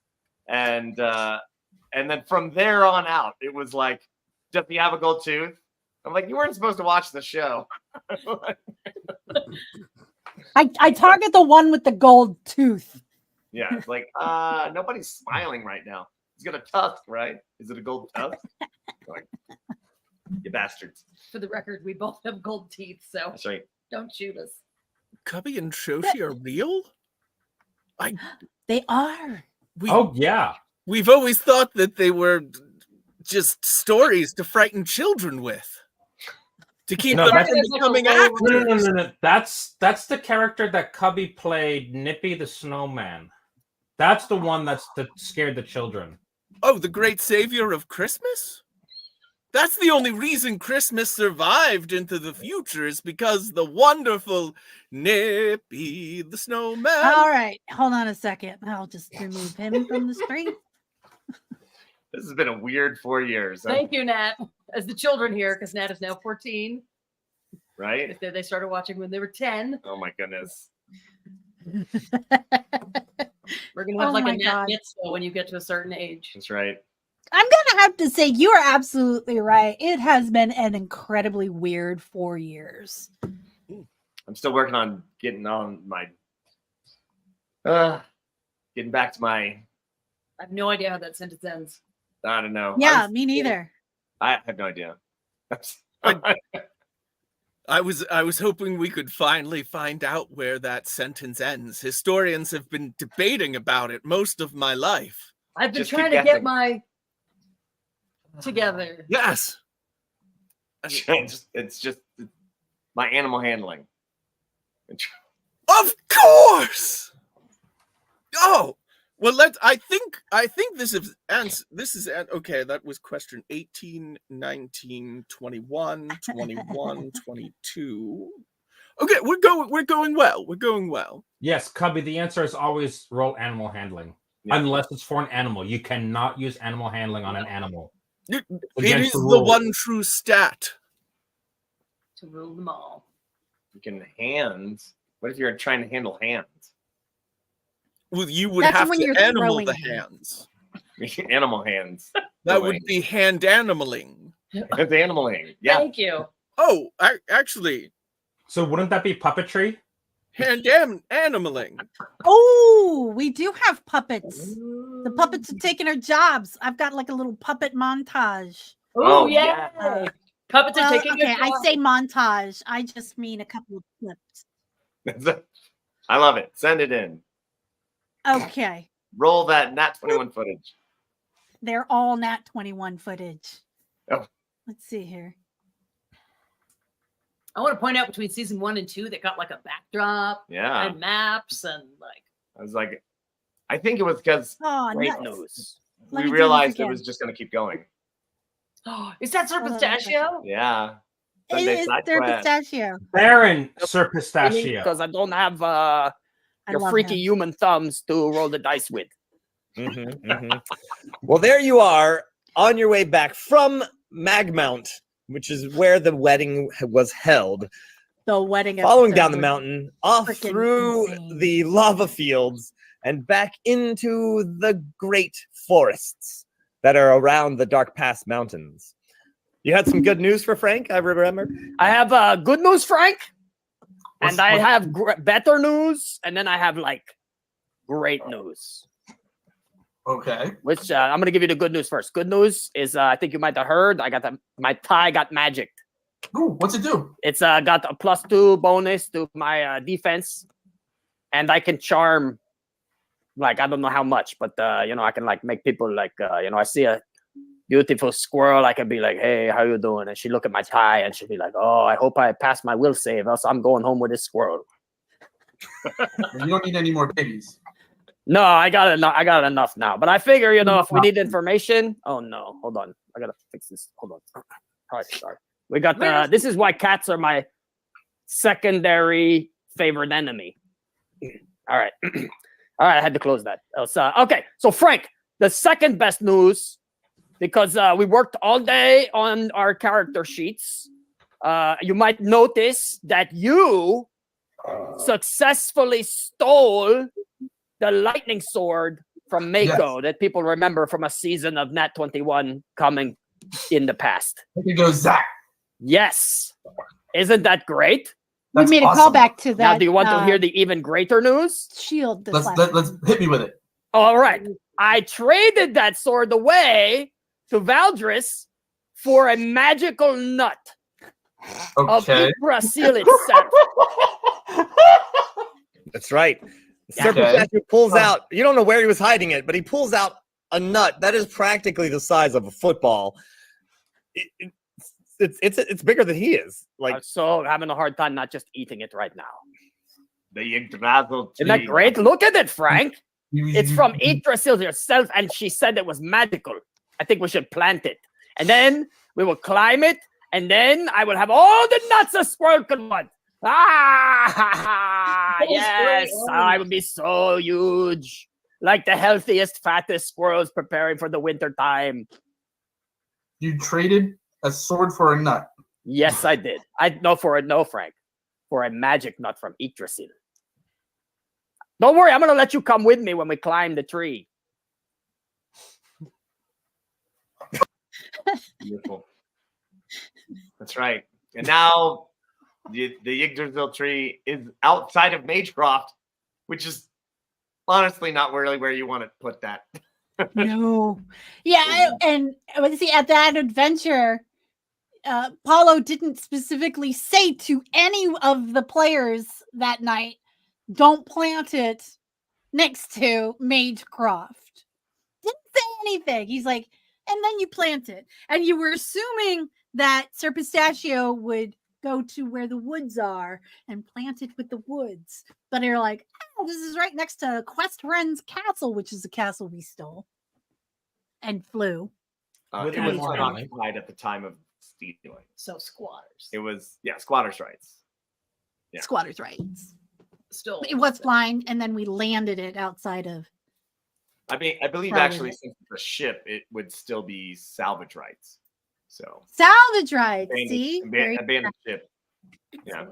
and then from there on out it was like, does he have a gold tooth? I'm like, you weren't supposed to watch the show.
I target the one with the gold tooth.
Yeah, it's like, nobody's smiling right now. He's got a tusk, right? Is it a gold tusk? Like, you bastards.
For the record, we both have gold teeth, so
That's right.
don't shoot us.
Cubby and Shoshi are real?
They are.
Yeah.
We've always thought that they were just stories to frighten children with. To keep
No,
them
that's-
from becoming actors.
No. That's the character that Cubby played, Nippy the Snowman. That's the one that scared the children.
Oh, the great savior of Christmas? That's the only reason Christmas survived into the future is because the wonderful Nippy the snowman.
All right, hold on a second. I'll just remove him from the screen.
This has been a weird 4 years. Huh?
Thank you, Nat. As the children here, because Nat is now 14.
Right?
They started watching when they were 10.
Oh my goodness.
We're gonna have
Oh
like
my
a Nat
God.
mitzvah when you get to a certain age.
That's right.
I'm gonna have to say you are absolutely right. It has been an incredibly weird 4 years.
I'm still working on getting on my getting back to my
I have no idea how that sentence ends.
I don't know.
Yeah, me neither.
I have no idea.
I was hoping we could finally find out where that sentence ends. Historians have been debating about it most of my life.
I've been
Just keep
trying to get
guessing.
my together.
Yes.
It's just my animal handling.
Of course. Oh, well, I think this is okay. That was question 18, 19, 21, 21, 22. Okay, we're going well. We're going well.
Yes, Cubby, the answer is always roll animal handling.
Yeah.
Unless it's for an animal. You cannot use animal handling on an animal.
It
Against
is
the
the
rules.
one true stat.
To rule them all.
You can hands. What if you're trying to handle hands?
Well, you would
That's
have
when
to
you're
animal
throwing
the
hands.
hands.
Animal hands.
That would be hand animaling.
It's animaling. Yeah.
Thank you.
Oh, actually,
So wouldn't that be puppetry?
hand animaling.
Oh, we do have puppets. The puppets are taking our jobs. I've got like a little puppet montage.
Oh,
Oh, yeah.
yeah.
Puppets are
Well,
taking
okay,
a
I say montage. I just mean a couple of clips.
I love it. Send it in.
Okay,
Roll that Nat 21 footage.
they're all Nat 21 footage.
Oh.
Let's see here.
I want to point out between season 1 and 2, they got like a backdrop
Yeah.
and maps and like.
I was like, I think it was because
Oh,
Great
nuts.
news.
Let
we
me do this
realized it
again.
was just going to keep going.
Is that Sir
Hold on a
Pistachio?
Yeah.
It
Sunday
is
side
their
quest.
pistachio.
Baron Sir Pistachio.
Because I don't have
I
your
love
freaky
him.
human thumbs to roll the dice with.
Well, there you are on your way back from Magmount, which is where the wedding was held.
The wedding.
Following
episode
down the
was
mountain, off
frickin'
through
insane.
the lava fields, and back into the great forests that are around the Dark Pass Mountains. You had some good news for Frank, I remember.
I have good news, Frank,
What's-
and I
what-
have better news, and then I have like great news.
Okay.
Which I'm gonna give you the good news first. Good news is I think you might have heard my tie got magicked.
Ooh, what's it do?
It's got a +2 bonus to my defense, and I can charm. Like I don't know how much, but I can like make people like I see a beautiful squirrel, I can be like, "Hey, how you doing?" And she look at my tie and she'll be like, "Oh, I hope I pass my will save, else I'm going home with this squirrel."
You don't need any more babies.
No, I got enough now. But I figure, if we need information. Oh no, hold on, I gotta fix this. Hold on. All right, sorry. We got this is why cats are my secondary favorite enemy. All right. All right, I had to close that. Okay, so Frank, the second best news, because we worked all day on our character sheets. You might notice that you successfully stole the lightning sword from Mako that people remember from a season of Nat 21 coming in the past.
It goes zap.
Yes. Isn't that great?
We made a callback to that.
Now, do you want to hear the even greater news?
Shield? This
Let's hit me with it.
All right. I traded that sword away to Valdris for a magical nut of
Okay.
Yggdrasil itself.
That's right.
Yeah.
Serpent
Okay.
Statue pulls out, you don't know where he was hiding it, but he pulls out a nut that is practically the size of a football. It's bigger than he is. Like,
So having a hard time not just eating it right now.
The Yggdrasil
Isn't that
tree.
great? Look at it, Frank. It's from
it.
Yggdrasil herself, and she said it was magical. I think we should plant it. And then We will climb it, and then I will have all the nuts a squirrel could want. Ah, yes, I will be so huge, like the healthiest, fattest squirrels preparing for the winter time.
You traded a sword for a nut.
Yes, I did. Frank, for a magic nut from Yggdrasil. Don't worry, I'm gonna let you come with me when we climb the tree.
Beautiful. That's right. And now the Yggdrasil tree is outside of Magecroft, which is honestly not really where you want to put that.
No. Yeah, and see, at that adventure, Paulo didn't specifically say to any of the players that night, don't plant it next to Magecroft. Didn't say anything. He's like, and then you plant it. And you were assuming that Sir Pistachio would go to where the woods are and plant it with the woods. But you're like, oh, this is right next to Quest Wren's castle, which is a castle we stole and flew.
It was occupied at the time of stealing.
So squatters.
It was, squatters' rights. Yeah.
Squatters' rights.
Still.
It was flying, and then we landed it outside of.
I believe
Probably.
actually, since it's a ship, it would still be salvage rights. So
Salvage rights, see?
abandoned ship. Yeah.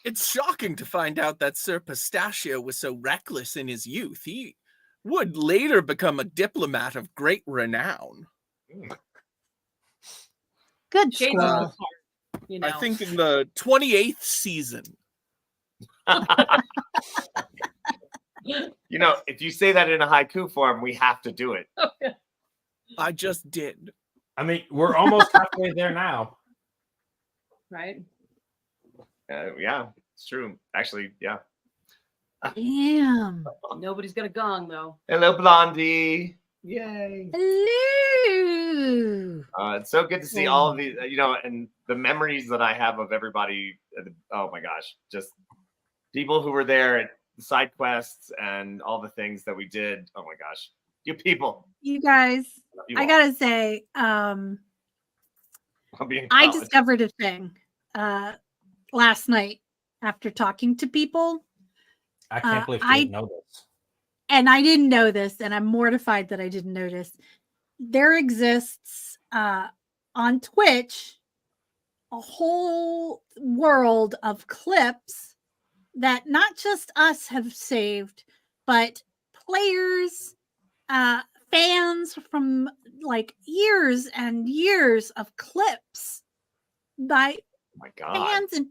It's shocking to find out that Sir Pistachio was so reckless in his youth. He would later become a diplomat of great renown.
Good
Shades
squirrel.
of the heart, you know.
I think in the 28th season.
You know, if you say that in a haiku form, we have to do it.
I just did.
I mean, we're almost halfway there now.
Right?
Yeah, it's true. Actually, yeah.
Damn.
Nobody's got a gong, though.
Hello, Blondie. Yay.
Hello.
It's so good to see all of these, and the memories that I have of everybody. Oh my gosh, just people who were there at the side quests and all the things that we did. Oh my gosh, you people.
You guys, I gotta say, I discovered a thing last night after talking to people.
I can't believe you didn't know this.
And I didn't know this, and I'm mortified that I didn't notice. There exists on Twitch a whole world of clips that not just us have saved, but players, fans from like years and years of clips by fans, and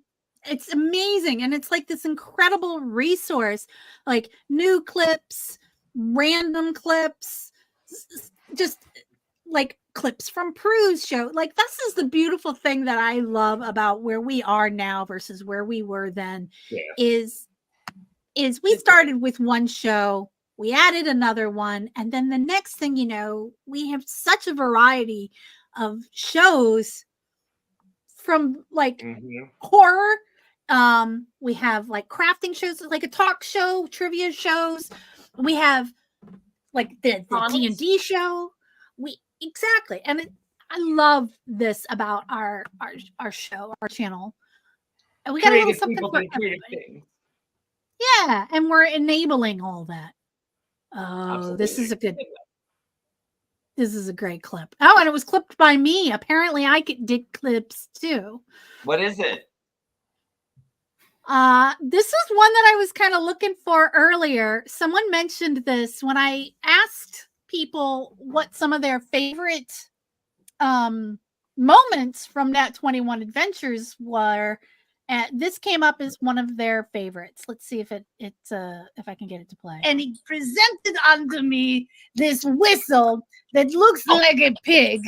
it's amazing. And it's like this incredible resource, like new clips, random clips, just like clips from Prue's show. Like, this is the beautiful thing that I love about where we are now versus where we were then. Is we started with one show, we added another one, and then the next thing you know, we have such a variety of shows from like horror. We have like crafting shows, like a talk show, trivia shows. We have like the D&D show. Exactly. And I love this about our show, our channel. And we got a little something for everybody. Yeah, and we're enabling all that. Oh, this is a great clip. Oh, and it was clipped by me. Apparently I did clips too.
What is it?
This is one that I was kind of looking for earlier. Someone mentioned this when I asked people what some of their favorite moments from Nat 21 Adventures were. This came up as one of their favorites. Let's see if if I can get it to play. And he presented unto me this whistle that looks like a pig.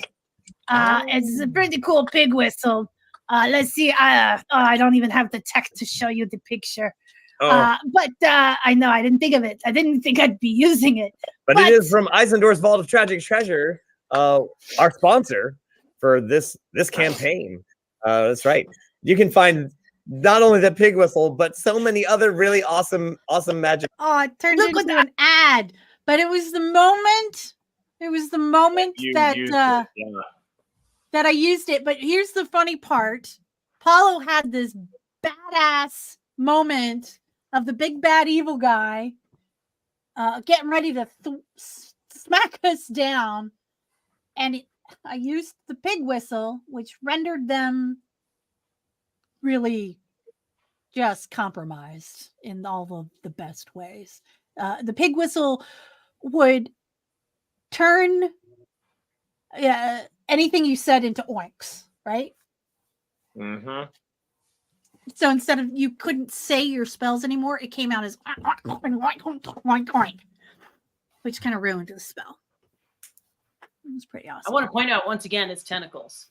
It's a pretty cool pig whistle. Let's see. I don't even have the tech to show you the picture. But I know I didn't think of it. I didn't think I'd be using it.
But it is from Eisendorf's Vault of Tragic Treasure, our sponsor for this campaign. That's right. You can find not only the pig whistle, but so many other really awesome magic.
Oh, it turned into an ad, but it was the moment. It was the moment that I used it. But here's the funny part. Paulo had this badass moment of the big bad evil guy getting ready to smack us down. And I used the pig whistle, which rendered them really just compromised in all of the best ways. The pig whistle would turn anything you said into oinks, right?
Mm-hmm.
So instead of you couldn't say your spells anymore, it came out as which kind of ruined the spell. It was pretty awesome.
I want to point out once again, it's tentacles.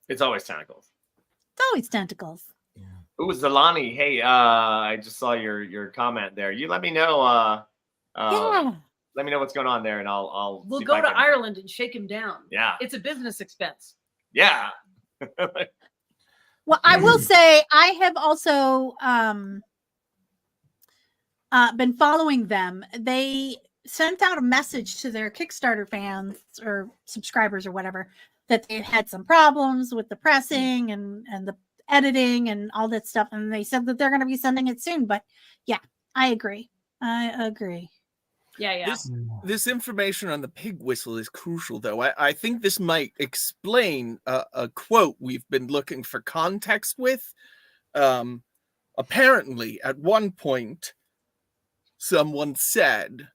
It's always tentacles.
It's always tentacles.
Ooh, Zalani, hey, I just saw your comment there. You let me know.
Yeah.
Let me know what's going on there, and I'll.
We'll
see if
go
I
to
can-
Ireland and shake him down.
Yeah.
It's a business expense.
Yeah.
Well, I will say I have also been following them. They sent out a message to their Kickstarter fans or subscribers or whatever that they had some problems with the pressing and the editing and all that stuff. And they said that they're going to be sending it soon. But yeah, I agree.
Yeah.
This information on the pig whistle is crucial, though. I think this might explain a quote we've been looking for context with. Apparently, at one point, someone said,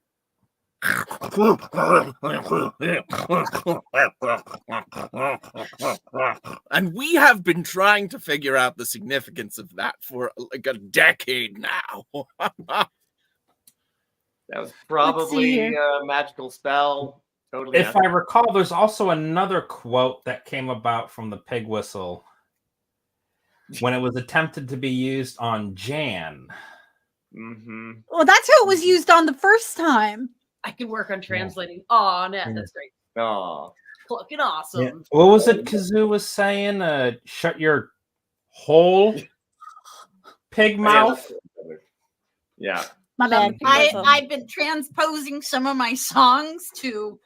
and we have been trying to figure out the significance of that for like a decade now.
That was probably a magical spell. Totally.
If I recall, there's also another quote that came about from the pig whistle when it was attempted to be used on Jan.
Mm-hmm.
Well, that's how it was used on the first time.
I can work on translating. Oh, no, that's great.
Oh,
fucking awesome.
Yeah. What was it Kazoo was saying? Shut your whole pig mouth.
Yeah.
My bad.
I've been transposing some of my songs to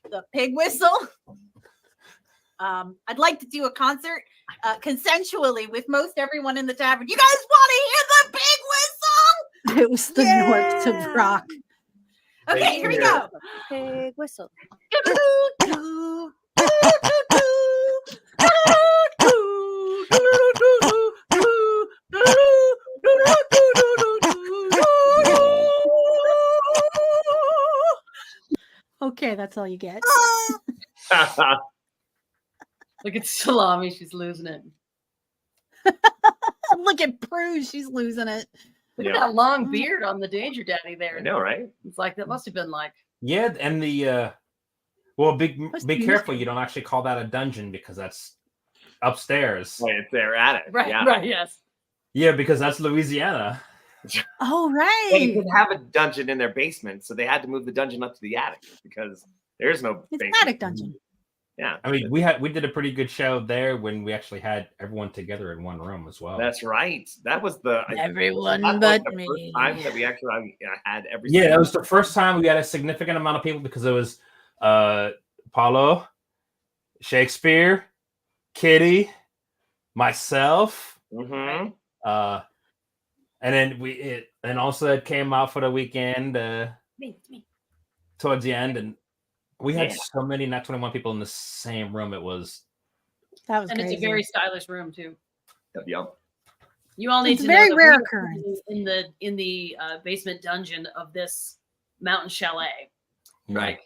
the pig whistle. I'd like to do a concert consensually with most everyone in the tavern. You guys want to hear the pig whistle?
It was the North to rock.
Okay, here we go.
Pig whistle.
Okay, that's all you get.
Look at Salami. She's losing it.
Look at Prue. She's losing it.
Look at that long beard on the Danger Daddy there.
I know, right?
It's like that must have been like.
Yeah, and the well, be careful. You don't actually call that a dungeon because that's upstairs.
Right, it's their attic.
Right,
yeah.
right, yes.
Yeah, because that's Louisiana.
Oh,
They
right.
didn't have a dungeon in their basement, so they had to move the dungeon up to the attic because there's no
It's
basement.
an attic dungeon.
Yeah,
I mean, we did a pretty good show there when we actually had everyone together in one room as well.
that's right. That was the
Everyone
that was
but
the
me.
first time that we actually had every.
Yeah, that was the first time we had a significant amount of people because it was Paulo, Shakespeare, Kitty, myself,
Mm-hmm.
and then and also it came out for the weekend
Me.
towards the end, and we had
Yeah.
so many Nat 21 people in the same room. It was
That was
And
crazy.
it's a very stylish room too.
Yep.
You all need
It's
to
a very
know that
rare
we were
occurrence.
in the basement dungeon of this mountain chalet.
right.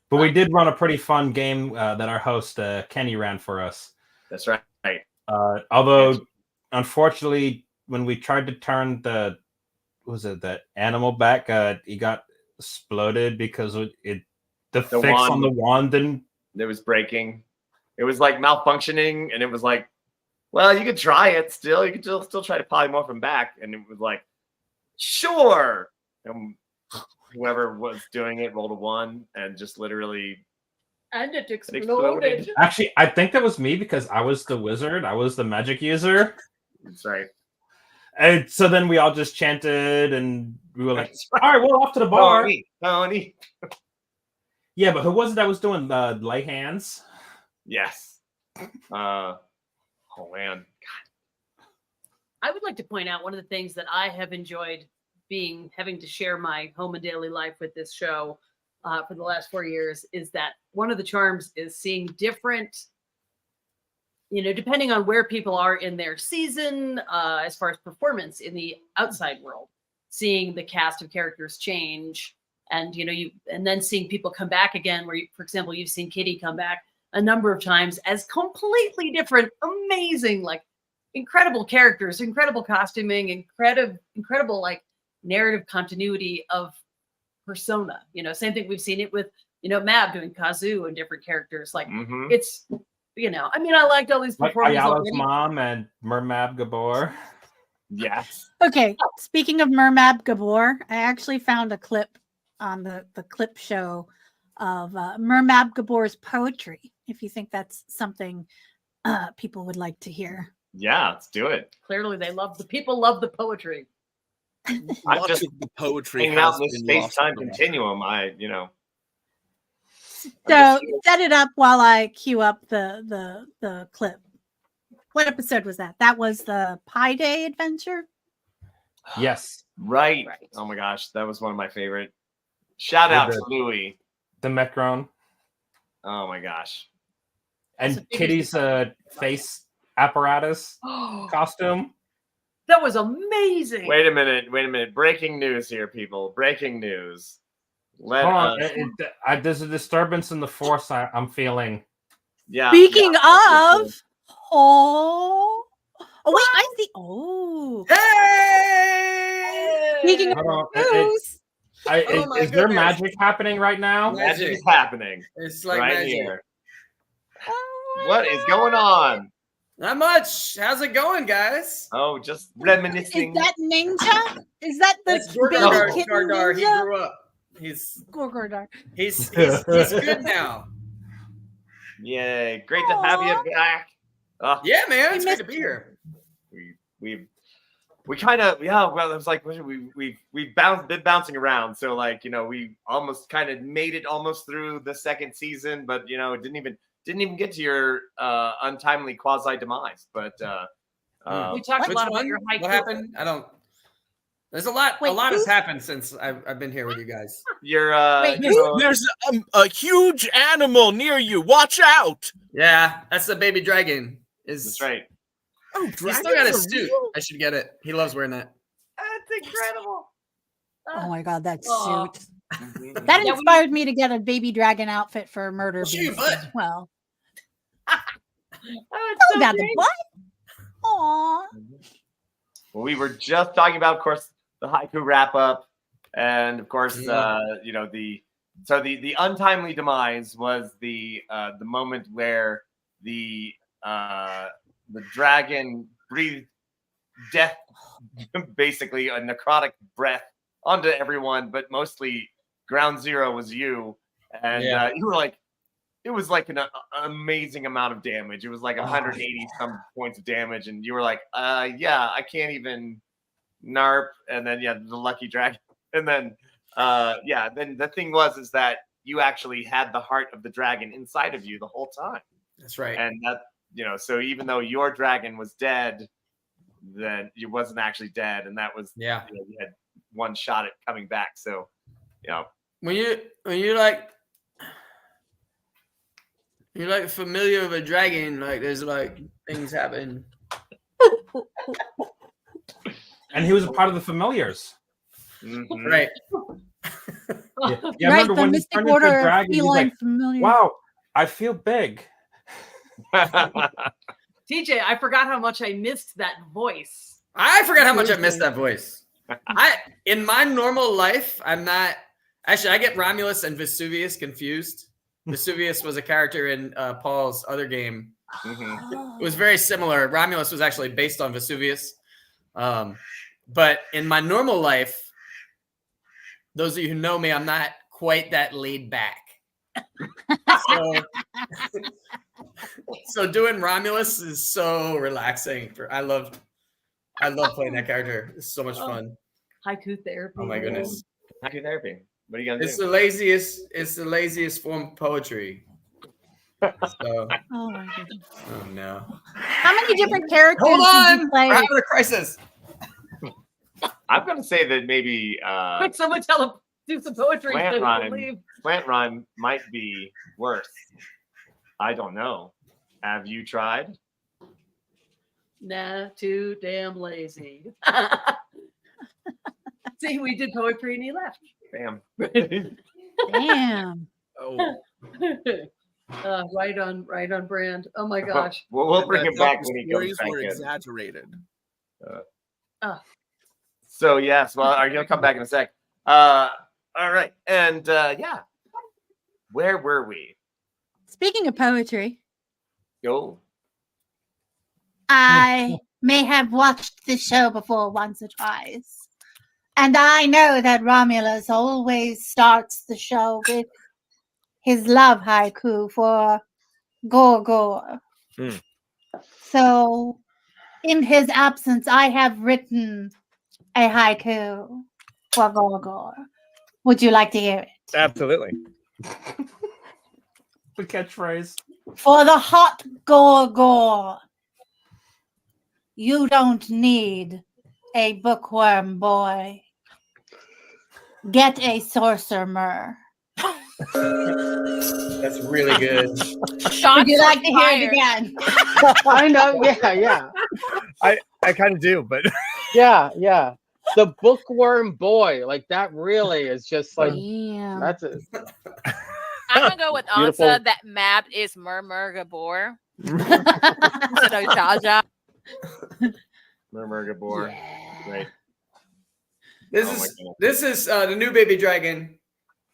But we did run a pretty fun game that our host Kenny ran for us.
That's right.
Although, unfortunately, when we tried to turn the animal back, he got exploded because the fix
wand.
on the wand didn't.
It was breaking. It was like malfunctioning, and it was like, well, you could try it still. You could still try to polymorph him back, and it was like, sure. And whoever was doing it rolled a 1 and just literally
And it
exploded.
Actually, I think that was me because I was the wizard. I was the magic user.
That's right.
And so then we all just chanted, and we were like,
That's right.
"All right, we're off to the bar."
Tony.
Yeah, but who was it that was doing the lay hands?
Yes. Oh man.
I would like to point out one of the things that I have enjoyed having to share my home and daily life with this show for the last 4 years is that one of the charms is seeing different, depending on where people are in their season, as far as performance in the outside world, seeing the cast of characters change, and and then seeing people come back again. Where, for example, you've seen Kitty come back a number of times as completely different, amazing, like incredible characters, incredible costuming, incredible like narrative continuity of persona. Same thing, we've seen it with Mab doing Kazu and different characters. Like it's I liked all these
Like
performances
Ayala's
already.
mom and Mermab Gabor.
Yes.
Okay, speaking of Mermab Gabor, I actually found a clip on the clip show of Mermab Gabor's poetry, if you think that's something people would like to hear.
Yeah, let's do it.
Clearly, the people love the poetry.
I'm just
the poetry
hanging out
has
in this
been lost
space-time
forever.
continuum.
So set it up while I queue up the clip. What episode was that? That was the Pi Day adventure.
Yes.
Right. Oh my gosh, that was one of my favorite. Shout out to Louis.
The Metron.
Oh my gosh.
And Kitty's face apparatus costume.
That was amazing.
Wait a minute. Breaking news here, people. Breaking news.
Hold on. There's a disturbance in the force I'm feeling.
Yeah.
Speaking of, oh wait, I see. Oh,
hey!
Speaking of
Hold on.
news,
Is there magic happening right now?
Magic is happening.
It's like
right
magic.
here. What is going on?
Not much. How's it going, guys?
Oh, just
is
reminiscing.
that Ninja? Is that the
That's
baby
Gorgardar.
kitten
Gardar. He
ninja?
grew up. He's
Gorgardar.
he's good now.
Yay! Great to have you back.
Yeah, man. It's
We
great to
missed
be
you.
here.
We kind of well, it was like we've been bouncing around. So like we almost kind of made it almost through the second season, but it didn't even get to your untimely quasi demise. But
We talked a
Which
lot about
one?
your haiku.
What happened? I don't. There's a lot.
Wait,
a lot has
who's-
happened since I've been here with you guys.
your
Wait,
There's a huge animal near you. Watch out!
Yeah, that's the baby dragon.
that's right.
Oh,
He's still got
dragons
his
are
suit.
real?
I should get it. He loves wearing that.
That's incredible.
Oh my god, that
Aw.
suit.
Mhm.
That
Yeah, we-
inspired me to get a baby dragon outfit for Murder
Shoot,
Beast
bud.
as well.
Oh, it's
Tell
so
about the
great.
butt. Aw.
Well, we were just talking about, of course, the haiku wrap up, and of course,
Yeah.
the untimely demise was the moment where the dragon breathed death, basically a necrotic breath onto everyone, but mostly ground zero was you, and
Yeah.
you were like, it was like an amazing amount of damage. It was like 180 some points of damage, and you were like, yeah, I can't even narp, and then the lucky dragon, and then then the thing is that you actually had the heart of the dragon inside of you the whole time,
That's right.
and that so even though your dragon was dead, then you wasn't actually dead, and that was
Yeah.
you had one shot at coming back. So
When you're like familiar with a dragon, like there's like things happen.
And he was a part of the familiars.
mhm.
Right.
Yeah,
Right,
remember
the
when he
Mystic
turned into
Order
a
of
dragon, he's
Feline
like,
Familiar.
wow, I feel big.
TJ, I forgot how much I missed that voice.
I forgot how much I missed that voice. In my normal life, I'm not actually. I get Romulus and Vesuvius confused. Vesuvius was a character in Paul's other game.
Mhm.
It was very similar. Romulus was actually based on Vesuvius. But in my normal life, those of you who know me, I'm not quite that laid back. So doing Romulus is so relaxing. I love playing that character. It's so much fun.
Haiku therapy.
Oh my goodness.
Haiku therapy. What are you gonna
It's
do?
the laziest form of poetry. So,
Oh my goodness.
oh no.
How many different characters
Hold
did
on,
you
we're
play?
having a crisis.
I'm gonna say that maybe
Quick, someone tell him do some poetry.
Plant
so we can
Rhyme.
leave.
Plant Rhyme might be worse. I don't know. Have you tried?
Nah, too damn lazy. See, we did poetry and he left.
Bam.
Damn.
Oh,
Right on brand. Oh my gosh.
We'll bring
I
him
thought
back
the
when he
stories
comes back
were
in.
exaggerated.
So yes, well, are you gonna come back in a sec? All right, and yeah, where were we?
Speaking of poetry,
Go.
I may have watched this show before once or twice. And I know that Romulus always starts the show with his love haiku for Gorgor.
Hmm.
So, in his absence, I have written a haiku for Gorgor. Would you like to hear it?
Absolutely.
The catchphrase.
For the hot Gorgor, you don't need a bookworm boy. Get a sorcerer.
That's really good.
Would you like to hear it again?
Kind of, yeah. I kind of do, but yeah. The bookworm boy, like that really is just like
Damn.
that's it.
I'm gonna go with
Beautiful.
Ansa that Mab is Murmur Gabor. Instead of Jaja.
Murmur Gabor. Right.
This
Oh my
is
goodness.
this is the new baby dragon.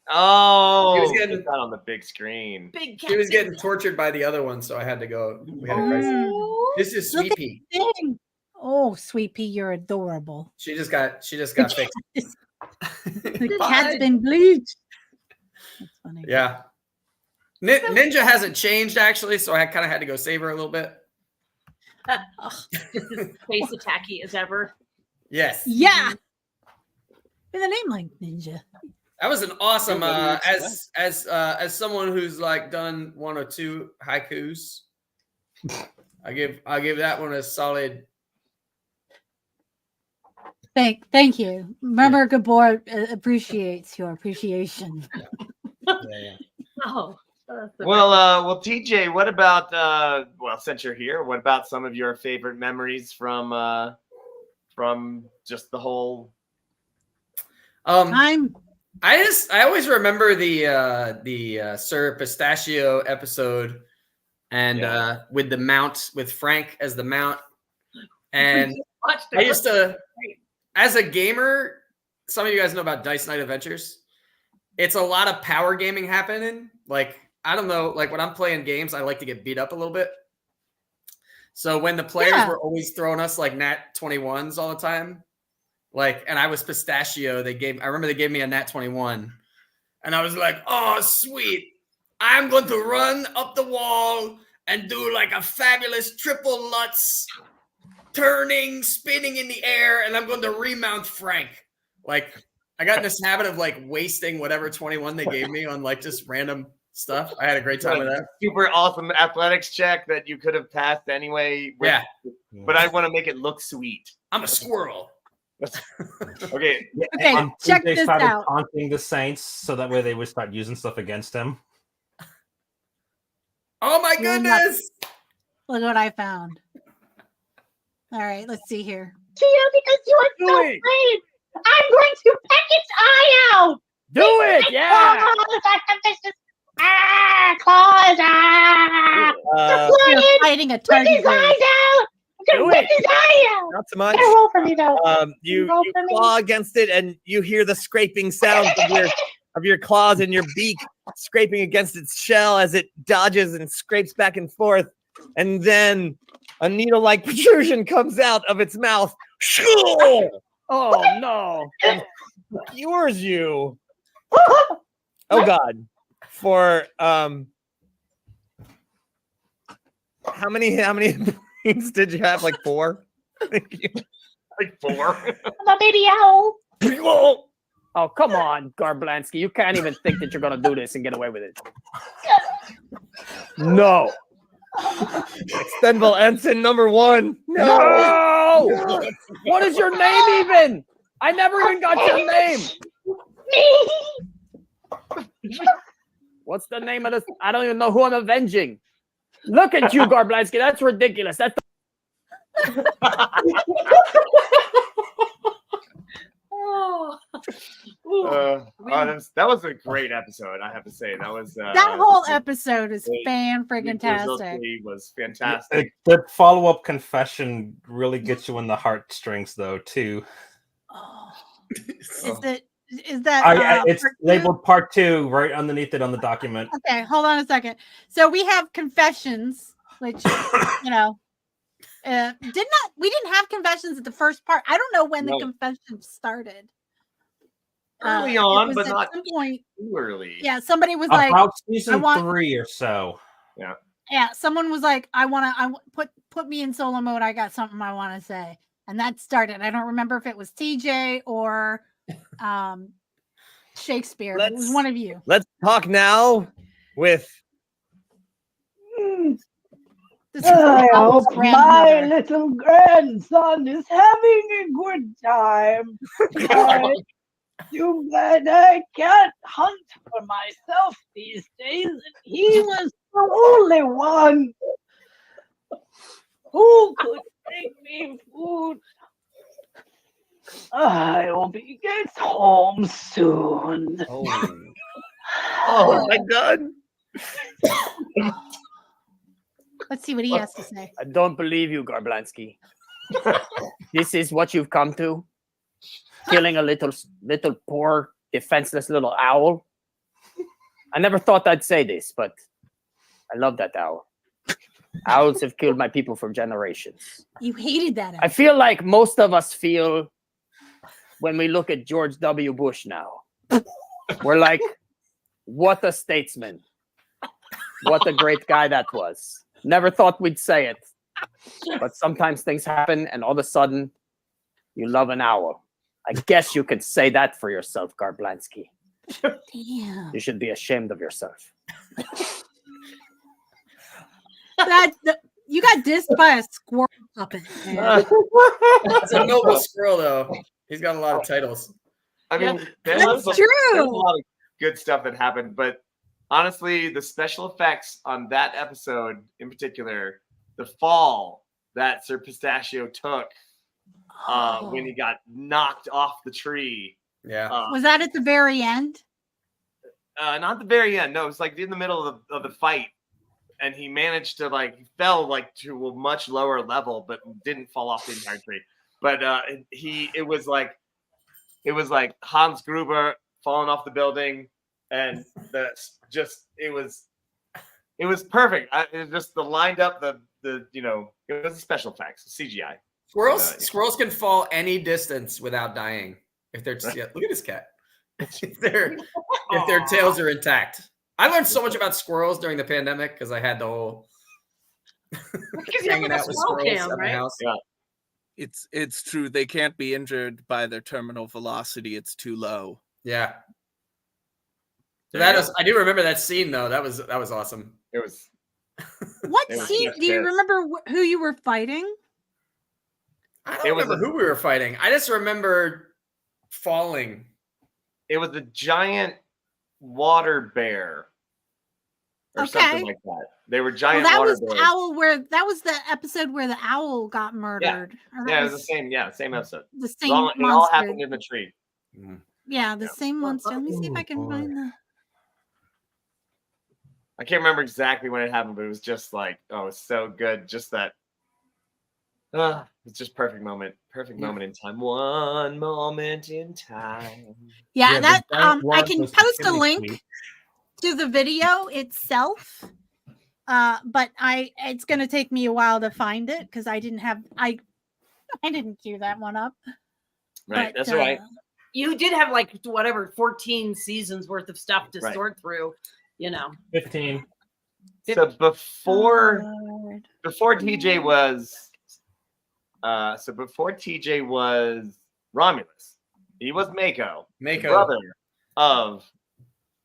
Oh,
He was getting-
get that on the big screen.
Big
He was getting tortured by the other one, so I had to go. We had a crisis. This is
Look
Sweet
at
Pea.
the thing. Oh, Sweet Pea, you're adorable.
She just got fixed.
The cat's been bleached. That's funny.
Yeah. Ninja hasn't changed actually, so I kind of had to go save her a little bit.
Just as face attacky as ever.
Yes.
Yeah. With a name like Ninja.
That was an awesome
Yeah,
as someone who's like done one or two haikus. I give that one a solid.
Thank you. Murmur Gabor appreciates your appreciation.
Yeah.
Oh. That's so
Well, TJ, what about well, since you're here, what about some of your favorite memories from just the whole?
I always remember the Sir Pistachio episode, and with the mount with Frank as the mount, and I used to, as a gamer, some of you guys know about Dice Night Adventures. It's a lot of power gaming happening. Like, I don't know, like when I'm playing games, I like to get beat up a little bit. So when the players were always throwing us like nat 21s all the time, like, and I was Pistachio, I remember they gave me a nat 21, and I was like, oh, sweet. I'm going to run up the wall and do like a fabulous triple Lutz, turning, spinning in the air, and I'm going to remount Frank. Like, I got in this habit of like wasting whatever 21 they gave me on like just random stuff. I had a great time with that.
Super awesome athletics check that you could have passed anyway.
Yeah.
But I want to make it look sweet.
I'm a squirrel.
Okay.
Okay,
And
check
TJ
this
started
out.
taunting the Saints so that way they would start using stuff against him.
Oh my
You're
goodness.
Look what I found. All right, let's see here.
Gio, because you are so
it.
brave. I'm going to peck its eye out.
Do it, yeah.
Claws, I have vicious claws.
You're fighting a
Rip
target.
his eyes out. I'm
Do
gonna rip
it.
his eye out.
Not so much.
Better roll for me though.
You
Roll for me.
claw against it, and you hear the scraping sound of your claws and your beak scraping against its shell as it dodges and scrapes back and forth, and then a needle-like protrusion comes out of its mouth.
Oh no.
And cures you. Oh God. For how many brains did you have? Like 4? Thank you.
Like 4.
I'm a baby owl.
Oh, come on, Garblansky. You can't even think that you're going to do this and get away with it. No.
Extendable ensign number 1.
No! What is your name even? I never even got your name. What's the name of this? I don't even know who I'm avenging. Look at you, Garblansky. That's ridiculous. That's
that was a great episode. I have to say that was
That whole episode is fan-friggin-tastic.
tastic. Was fantastic.
The follow-up confession really gets you in the heartstrings, though, too.
Is that
It's
part two?
labeled part 2 right underneath it on the document.
Okay, hold on a second. So we have confessions, which you know, we didn't have confessions at the first part. I don't know when the confessions started.
Early
It
on,
was
but
at
not
some point.
too early.
Yeah, somebody was like,
About season
I want-
3 or so.
Yeah.
Yeah, someone was like, put me in solo mode. I got something I want to say, and that started. I don't remember if it was TJ or Shakespeare. But it was one of you.
Let's talk now with.
This
I hope my
grandmother.
little grandson is having a good time. Too bad I can't hunt for myself these days. And he was the only one who could bring me food. I hope he gets home soon.
Oh my God.
Let's see what he has to say.
I don't believe you, Garblansky. This is what you've come to? Killing a little poor, defenseless little owl? I never thought I'd say this, but I love that owl. Owls have killed my people for generations.
You hated that.
I feel like most of us feel when we look at George W. Bush now. We're like, what a statesman. What a great guy that was. Never thought we'd say it. But sometimes things happen and all of a sudden you love an owl. I guess you could say that for yourself, Garblansky.
Damn.
You should be ashamed of yourself.
You got dissed by a squirrel puppet. man.
It's a noble squirrel, though. He's got a lot of titles.
I mean,
That's
there's a
true.
lot of good stuff that happened, but honestly, the special effects on that episode in particular, the fall that Sir Pistachio took when he got knocked off the tree.
Yeah.
Was that at the very end?
Not the very end. No, it was like in the middle of the fight. And he managed to he fell to a much lower level, but didn't fall off the entire tree. But it was like Hans Gruber falling off the building, and it was perfect. It was just the lined up it was special effects, CGI.
Squirrels can fall any distance without dying if they're look at this cat. if their tails are intact. I learned so much about squirrels during the pandemic because I had the whole hanging out with squirrels at my house.
Yeah.
It's true. They can't be injured by their terminal velocity. It's too low.
Yeah. I do remember that scene though. That was awesome.
It was.
What
It was
scene?
just
Do you
this.
remember who you were fighting?
I don't remember who we were fighting. I just remember falling.
It was a giant water bear or something like that. They were
Well,
giant
that
water
was the
bears.
owl that was the episode where the owl got murdered. Or that
Yeah, it was the same. Yeah, same episode.
the
It
same
all
monster.
happened in the tree.
Yeah, the same monster. Let me see if I can find the.
I can't remember exactly when it happened, but it was just it's so good. Just that. It's just perfect moment. Perfect moment in time. One moment in time.
Yeah, that
the giant
I
wasp
can
was
post a
really
link
sweet.
to the video itself. But it's gonna take me a while to find it because I didn't queue that one up.
Right,
But,
that's right.
You did have 14 seasons worth of stuff to
Right.
sort through,
15.
So before
Lord.
TJ was Romulus, He was Mako,
Mako.
brother of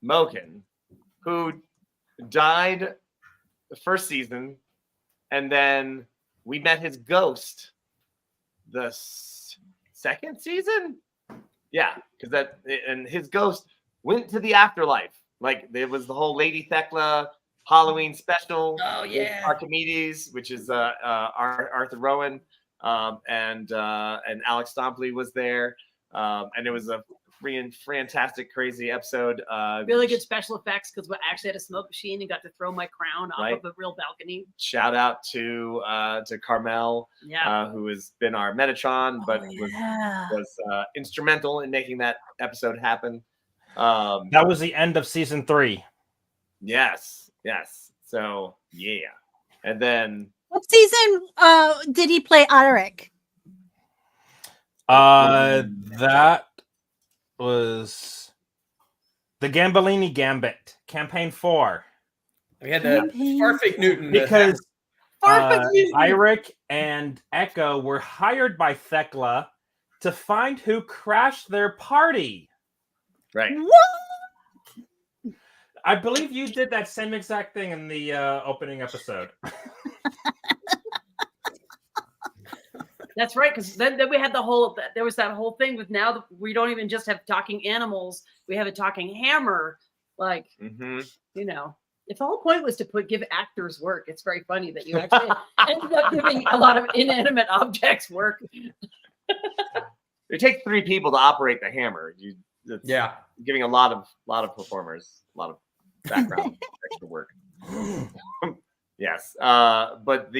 Moken, who died the first season, and then we met his ghost the second season. Yeah, because his ghost went to the afterlife. Like there was the whole Lady Thekla Halloween special.
Oh,
with
yeah.
Archimedes, which is Arthur Rowan, and Alex Stompley was there, and it was a fantastic, crazy episode.
Really good special effects because we actually had a smoke machine and got to throw my crown off of a real balcony.
Shout out to Carmel,
Yeah.
who has been our Metatron, but was instrumental in making that episode happen.
That was the end of season 3.
Yes. So yeah, and then
What season did he play Alaric?
That was the Gambolini Gambit, campaign 4.
We had the Farfig Newton
Because
Newton.
Eirik and Echo were hired by Thekla to find who crashed their party.
Right.
What?
I believe you did that same exact thing in the opening episode.
That's right, because then we had there was that whole thing with now we don't even just have talking animals, we have a talking hammer. Like, you know, if the whole point was to give actors work, it's very funny that you actually ended up giving a lot of inanimate objects work.
It takes 3 people to operate the hammer. Giving a lot of performers a lot of background extra work. Yes, but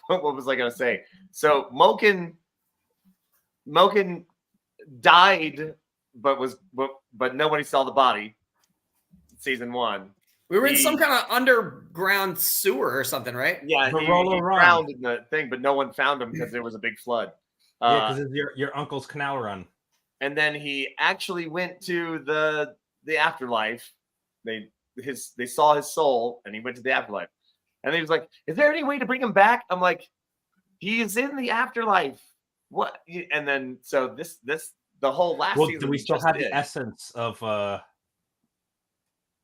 what was I going to say? So Moken died, but nobody saw the body. Season 1.
We were in some kind of underground sewer or something, right?
Yeah, he drowned in the thing, but no one found him because there was a big flood.
Yeah, because it's your uncle's canal run.
And then he actually went to the afterlife. They saw his soul, and he went to the afterlife. And he was like, "Is there any way to bring him back?" I'm like, "He is in the afterlife." What? And then so the whole last season.
Do we still have the essence of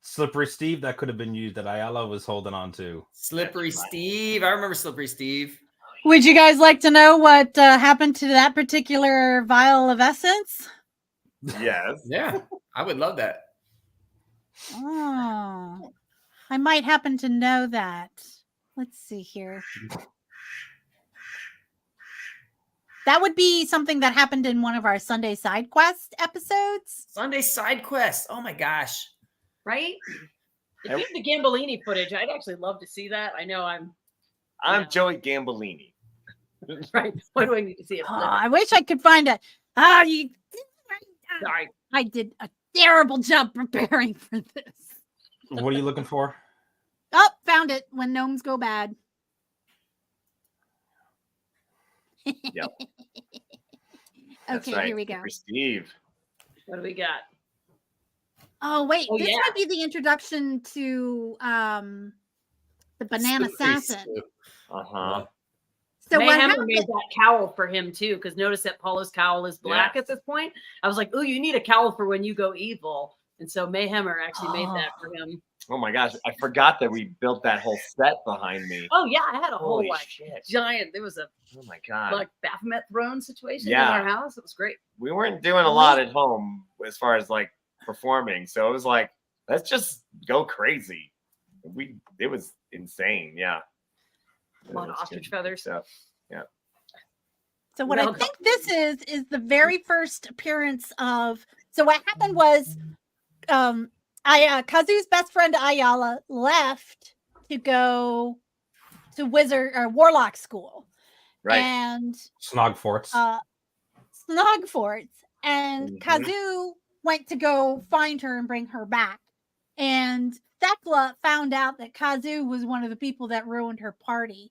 Slippery Steve that could have been used that Ayala was holding on to?
Slippery Steve. I remember Slippery Steve.
Would you guys like to know what happened to that particular vial of essence?
Yes.
Yeah, I would love that.
Oh, I might happen to know that. Let's see here. That would be something that happened in one of our Sunday Side Quest episodes.
Sunday Side Quest. Oh my gosh.
Right? If you have the Gambolini footage, I'd actually love to see that. I know
I'm Joey Gambolini.
Right. What do I need to see?
I wish I could find it.
Sorry.
I did a terrible job preparing for this.
What are you looking for?
Oh, found it. When gnomes go bad.
Yep.
Okay,
right.
here we go.
For Steve.
What do we got?
Oh, wait.
Oh,
this
yeah.
might be the introduction to the Banana Assassin.
Uh-huh.
So what
Mayhem
happened?
made that cowl for him too, because notice that Paulo's cowl is black at this point. I was like, "Oh, you need a cowl for when you go evil," and so Mayhemmer actually made that for him.
Oh my gosh, I forgot that we built that whole set behind me.
Oh yeah, I had a whole
Holy
like
shit.
giant. There was a
Oh my god.
like Baphomet throne situation
Yeah.
in our house. It was great.
We weren't doing a lot at home as far as like performing, so it was like, let's just go crazy. It was insane, yeah.
A lot of ostrich feathers.
Stuff. Yeah.
So what
Well
I think this is the very first appearance of. So what happened was, Kazu's best friend Ayala left to go to wizard or warlock school,
Right.
and
Snogforts.
Snogforts, and
Mhm.
Kazu went to go find her and bring her back, and Thekla found out that Kazu was one of the people that ruined her party.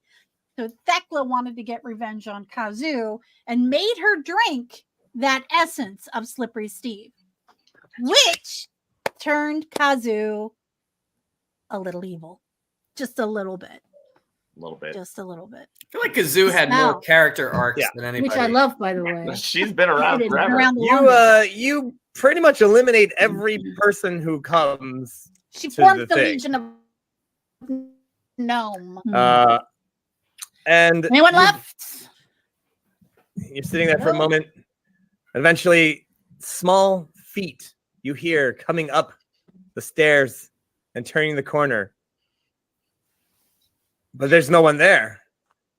So Thekla wanted to get revenge on Kazu and made her drink that essence of Slippery Steve, which turned Kazu a little evil, just a little bit.
A little bit.
Just a little bit.
I feel like Kazoo had more
Smell.
character arcs than anybody.
Which I love, by the way.
She's been around
Been
forever.
around the
You
longest.
you pretty much eliminate every person who comes
She
to
formed
the
the
thing.
Legion of Gnome.
And
Anyone left?
you're sitting there for a moment. Eventually, small feet you hear coming up the stairs and turning the corner. But there's no one there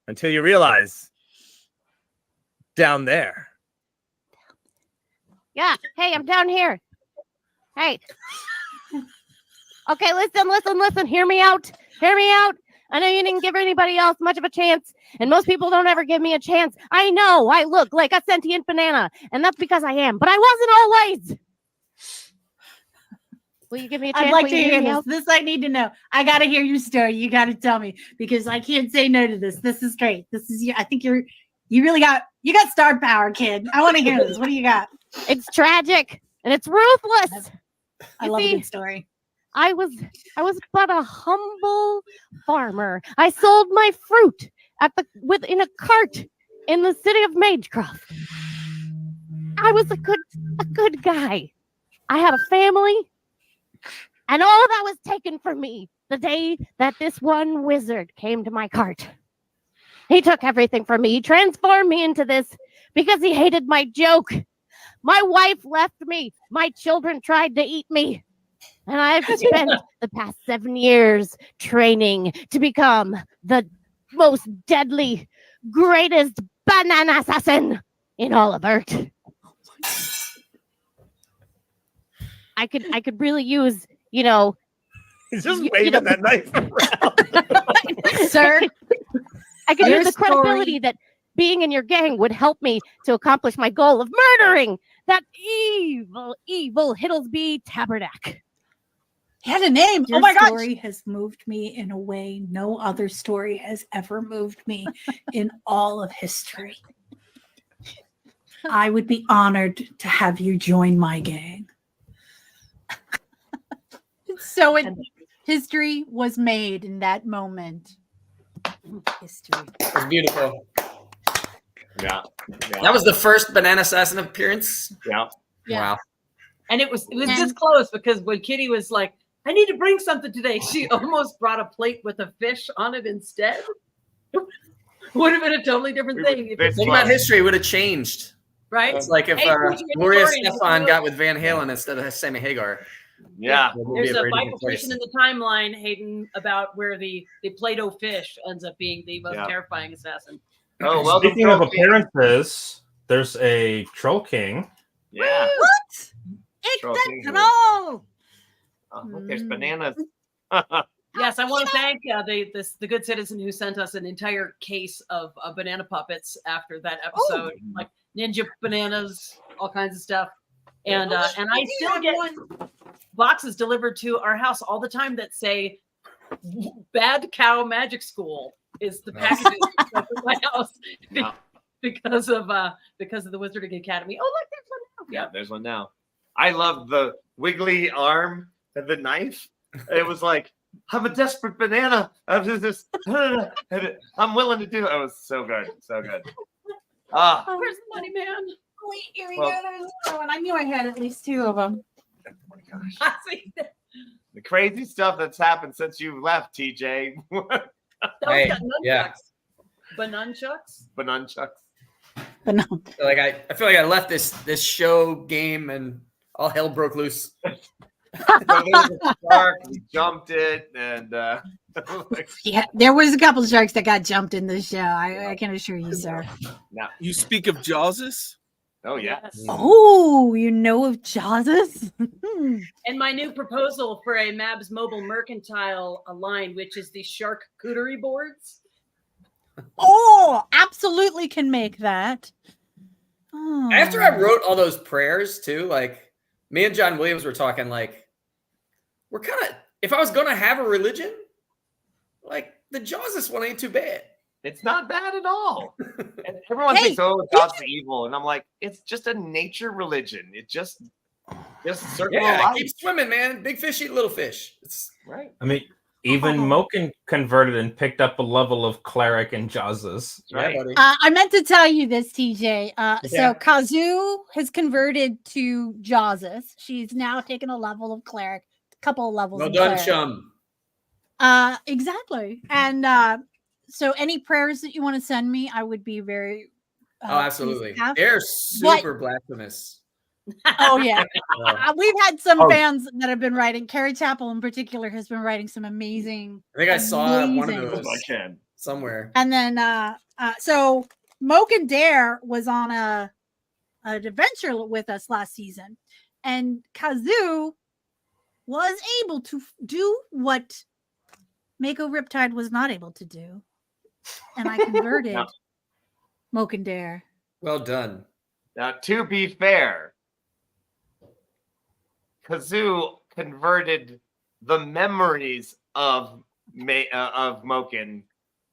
until you realize down there.
Yeah. Hey, I'm down here. Hey. Okay, listen. Hear me out. I know you didn't give anybody else much of a chance, and most people don't ever give me a chance. I know I look like a sentient banana, and that's because I am, but I wasn't always. Will you give me a chance?
I'd like
Will
to
you
hear
me
this.
out?
This I need to know. I got to hear your story. You got to tell me because I can't say no to this. This is great. This is you. I think you really got star power, kid. I want to hear this. What do you got?
It's tragic and it's ruthless.
I
You
love
see,
a good story.
I was but a humble farmer. I sold my fruit in a cart in the city of Magecroft. I was a good guy. I had a family, and all that was taken from me the day that this one wizard came to my cart. He took everything from me. He transformed me into this because he hated my joke. My wife left me. My children tried to eat me. And I've spent the past 7 years training to become the most deadly, greatest banana assassin in all of Earth. I could really use,
He's just waving that knife around.
Sir,
I could
Your
use the credibility that being in your gang would help me to accomplish my goal of murdering that evil Hiddlesby Tabernacle.
he had a name.
Your
Oh my god.
story has moved me in a way no other story has ever moved me in all of history. I would be honored to have you join my gang. So history was made in that moment. History.
It was beautiful.
Yeah.
That was the first Banana Assassin appearance.
Yeah.
Wow.
And it was this close because when Kitty was like, I need to bring something today, she almost brought a plate with a fish on it instead. Would have been a totally different thing.
Think about history, it would have changed.
Right?
It's like if
Hey,
Gloria
historian,
Stefan got with Van Halen instead of Sammy Hagar.
Yeah.
There's a
very different
bifurcation in the timeline, Hayden, about where the Play-Doh fish ends up being the most terrifying assassin.
Oh, well.
Speaking of appearances, there's a Troll King.
Yeah.
What?
Troll
It's
King.
the troll.
Oh, look, there's bananas.
Yes, I want to thank the good citizen who sent us an entire case of banana puppets after that episode, like ninja bananas, all kinds of stuff. And I still get boxes delivered to our house all the time that say "Bad Cow Magic School" is the packaging of my house because of the Wizarding Academy. Oh, look, there's one now.
Yeah, there's one now. I love the wiggly arm and the knife. It was like, I'm a desperate banana. I'm willing to do it. It was so good. So good.
Where's the money, man?
Wait, here we
Well-
go. There's another one. I knew I had at least two of them.
The crazy stuff that's happened since you left, TJ.
Hey, yeah.
Banunchucks?
Banunchucks.
But no.
Like I feel like I left this show game and all hell broke loose.
So there was a shark, we jumped it, and
Yeah, there was a couple of sharks that got jumped in the show. I can assure you, sir.
now,
You speak of Jawses?
oh yeah.
Oh, you know of Jawses?
And my new proposal for a Mabs Mobile Mercantile line, which is the charcuterie boards.
Oh, absolutely can make that. Oh.
After I wrote all those prayers too, like me and John Williams were talking, like we're kind of, if I was gonna have a religion, like the Jawses one ain't too bad.
It's not bad at all. And everyone thinks, oh, God's evil. And I'm like, it's just a nature religion. It just circle of
Yeah,
life.
keep swimming, man. Big fish eat little fish. It's
right.
I mean, Even Moken converted and picked up a level of cleric in Jaws's.
Right.
I meant to tell you this, TJ.
Yeah.
So Kazu has converted to Jaws's. She's now taken a level of cleric, a couple of levels.
Well
of
done,
cleric.
chum.
Exactly. And so any prayers that you want to send me, I would be very.
Oh, absolutely.
pleased to have.
They're
But-
super blasphemous.
Oh yeah,
Yeah.
we've had some
Oh.
fans that have been writing. Carrie Chapel in particular has been writing some amazing.
I think I saw one of
amazing-
those somewhere.
And then so Moke and Dare was on an adventure with us last season, and Kazu was able to do what Mako Riptide was not able to do, and I converted
Now-
Moke and Dare.
Well done.
Now, to be fair, Kazoo converted the memories of Moken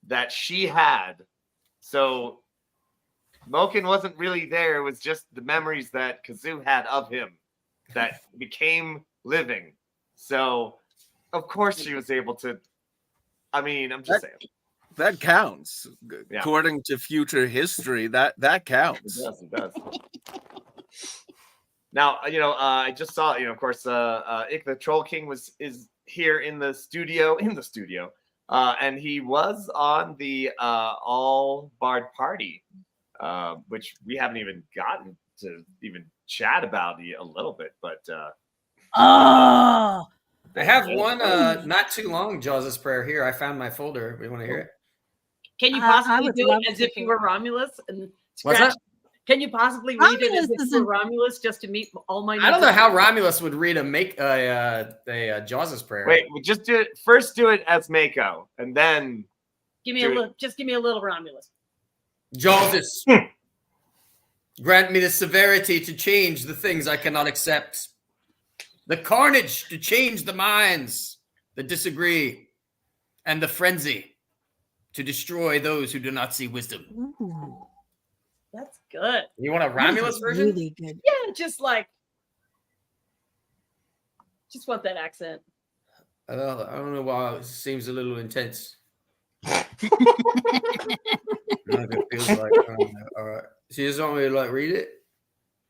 that she had. So Moken wasn't really there. It was just the memories that Kazoo had of him that became living. So, of course, she was able to. I mean, I'm just saying.
That counts.
Yeah.
According to future history, that counts.
It does. Now, I just saw, of course, Ick the Troll King is here in the studio, and he was on the All Bard Party, which we haven't even gotten to even chat about a little bit, but
Oh,
I have one not too long Jaws' prayer here. I found my folder. We want to hear it?
Can you
I
possibly
would
do
love
it as
to
if you were Romulus and
What's
scratch?
that?
Can you possibly read it as
Romulus
if you
isn't-
were Romulus just to meet all my?
I don't know how Romulus would read a Jaws' prayer.
wait, we'll just do it. First, do it as Mako, and then
Give me a little. Just give me a little Romulus.
Jaws, grant me the severity to change the things I cannot accept, the carnage to change the minds that disagree, and the frenzy to destroy those who do not see wisdom.
Ooh,
That's good.
You want a
that
Romulus
is
version?
Really good.
Yeah, just want that accent.
I don't know why it seems a little intense. It feels like, all right. So you just want me to read it?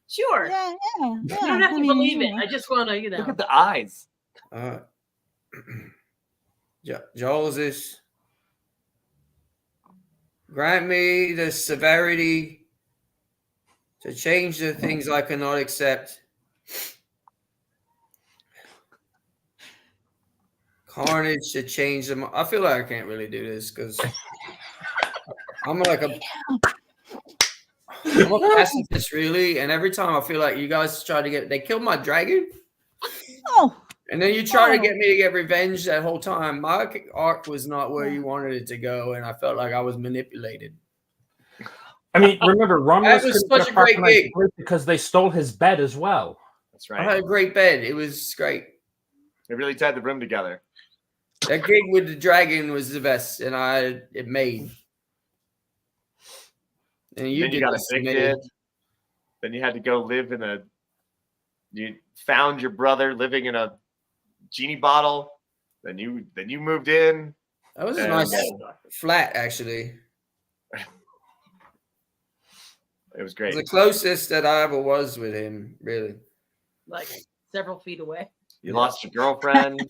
Sure.
Yeah.
You don't have to believe it. I just want to,
look at the eyes.
Jaws, grant me the severity to change the things I cannot accept. Carnage to change them. I feel like I can't really do this because I'm a pacifist, really. And every time I feel like you guys try to they killed my dragon.
Oh.
And then you try to get me to get revenge that whole time. My arc was not where you wanted it to go, and I felt like I was manipulated.
I mean, remember, Romulus
That was
couldn't
such a
get
great
Arcanite
gig.
Blade because they stole his bed as well.
That's
I had a great bed. It was great.
They really tied the room together.
That gig with the dragon was the best, and it made. And you
Then you
did
got
this to me.
evicted. Then you had to go live in you found your brother living in a genie bottle. Then you moved in.
That was a
and-
nice flat, actually.
It was
It
great.
was the closest that I ever was with him, really.
Like several feet away.
You lost your girlfriend.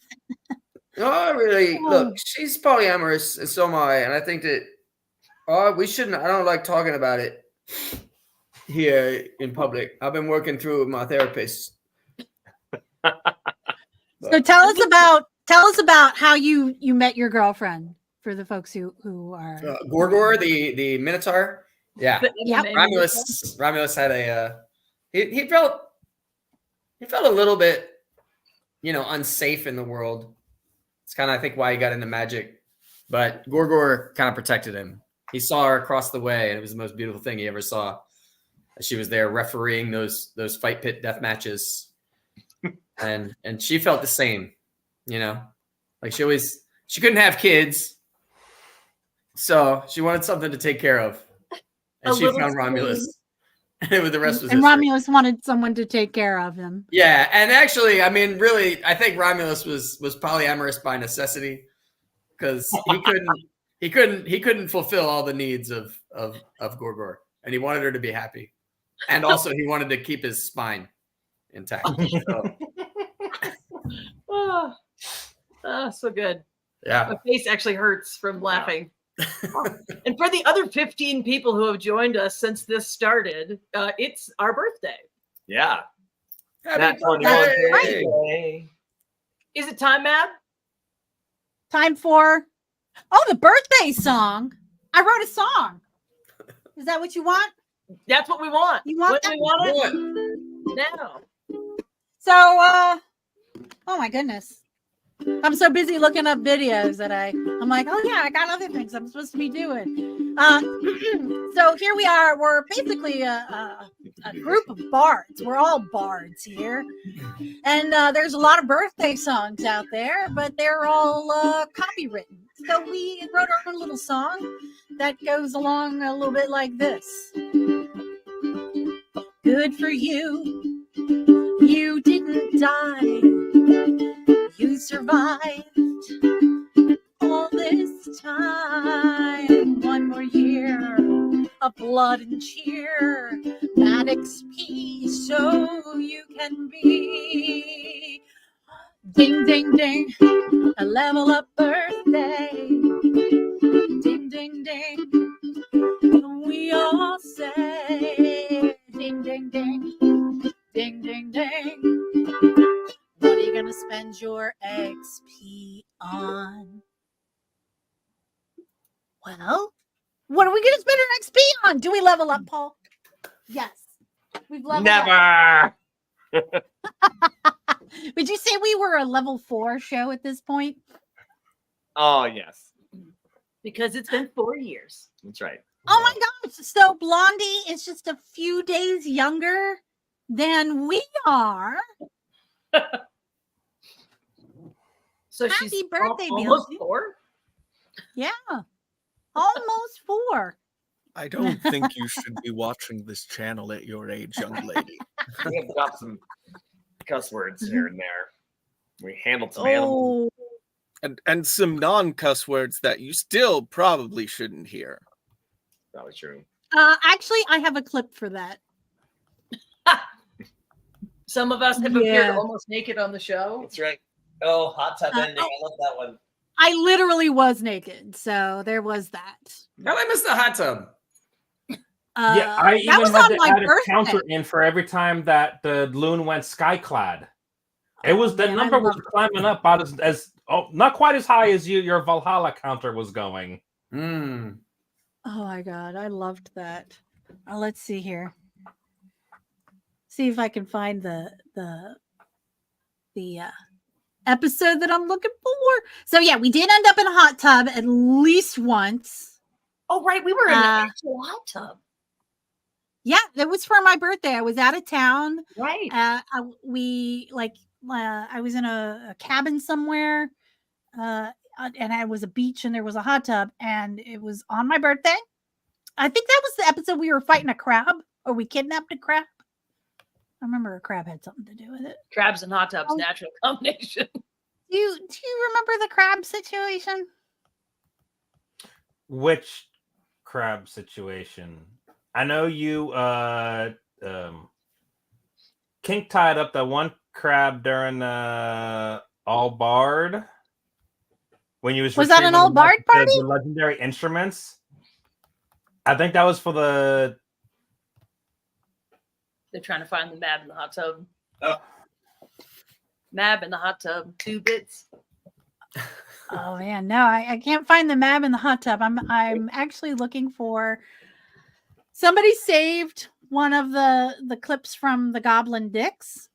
No, I really look. She's polyamorous, and so am I. And I think that we shouldn't. I don't like talking about it here in public. I've been working through it with my therapist.
So tell us about how you met your girlfriend for the folks who are
Gorgor, the Minotaur. Yeah,
Yep.
Romulus had he felt a little bit, unsafe in the world. It's kind of, I think, why he got into magic. But Gorgor kind of protected him. He saw her across the way, and it was the most beautiful thing he ever saw. She was there refereeing those fight pit death matches, and she felt the same. Like she couldn't have kids, so she wanted something to take care of, and
A
she
little
found
spoon.
Romulus. And the rest was
and
history.
Romulus wanted someone to take care of him.
Yeah, and actually, I mean, really, I think Romulus was polyamorous by necessity. because he couldn't fulfill all the needs of Gorgor, and he wanted her to be happy, and also he wanted to keep his spine intact. So,
So good.
yeah.
My face actually hurts from laughing. And for the other 15 people who have joined us since this started, it's our birthday.
Yeah.
Happy
birthday. Is it time, Mab?
Time for the birthday song. I wrote a song. Is that what you want?
That's what we want.
You want
what
that?
we want it now.
So, oh my goodness. I'm so busy looking up videos that I'm like, oh yeah, I got other things I'm supposed to be doing. So here we are. We're basically a group of bards. We're all bards here. And there's a lot of birthday songs out there, but they're all copywritten. So we wrote our own little song that goes along a little bit like this. Good for you. You didn't die. You survived all this time. One more year of blood and cheer. That XP so you can be. Ding, ding, ding. A level up birthday. Ding, ding, ding. We all say ding, ding, ding. Ding, ding, ding. What are you going to spend your XP on? Well, what are we going to spend our XP on? Do we level up, Paul? Yes. We've leveled up.
Never.
Would you say we were a level 4 show at this point?
Oh, yes.
Because it's been 4 years.
That's right.
Oh my gosh. So Blondie is just a few days younger than we are.
So
happy
she's
birthday,
almost
Bill.
4?
Yeah. Almost 4.
I don't think you should be watching this channel at your age, young lady.
We have got some cuss words here and there. We handled some animals.
And some non-cuss words that you still probably shouldn't hear.
Probably true.
Actually, I have a clip for that.
Some of us have appeared almost naked on the show.
That's right. Oh, hot tub ending. I love that one.
I literally was naked, so there was that.
How did I miss the hot tub?
Yeah, I
that
even
was
had
on
to
my
add a
birthday.
counter in for every time that the loon went skyclad. It was the
man,
number
I
was
love
climbing up about as not quite as high as your Valhalla counter was going.
Mm.
Oh my god, I loved that. Let's see here. See if I can find the episode that I'm looking for. So yeah, we did end up in a hot tub at least once.
Oh right, we were in an actual hot tub.
Yeah, it was for my birthday. I was out of town.
Right.
I was in a cabin somewhere, and it was a beach, and there was a hot tub, and it was on my birthday. I think that was the episode we were fighting a crab, or we kidnapped a crab. I remember a crab had something to do with it.
Crabs and hot tubs, natural combination.
Do you remember the crab situation?
Which crab situation? I know you kink tied up that one crab during All Bard when you was
that an All Bard party?
The legendary instruments. I think that was for the.
They're trying to find the Mab in the hot tub.
Oh.
Mab in the hot tub, 2 bits.
Oh man, no, I can't find the Mab in the hot tub. I'm actually looking for. Somebody saved one of the clips from the Goblin Dicks.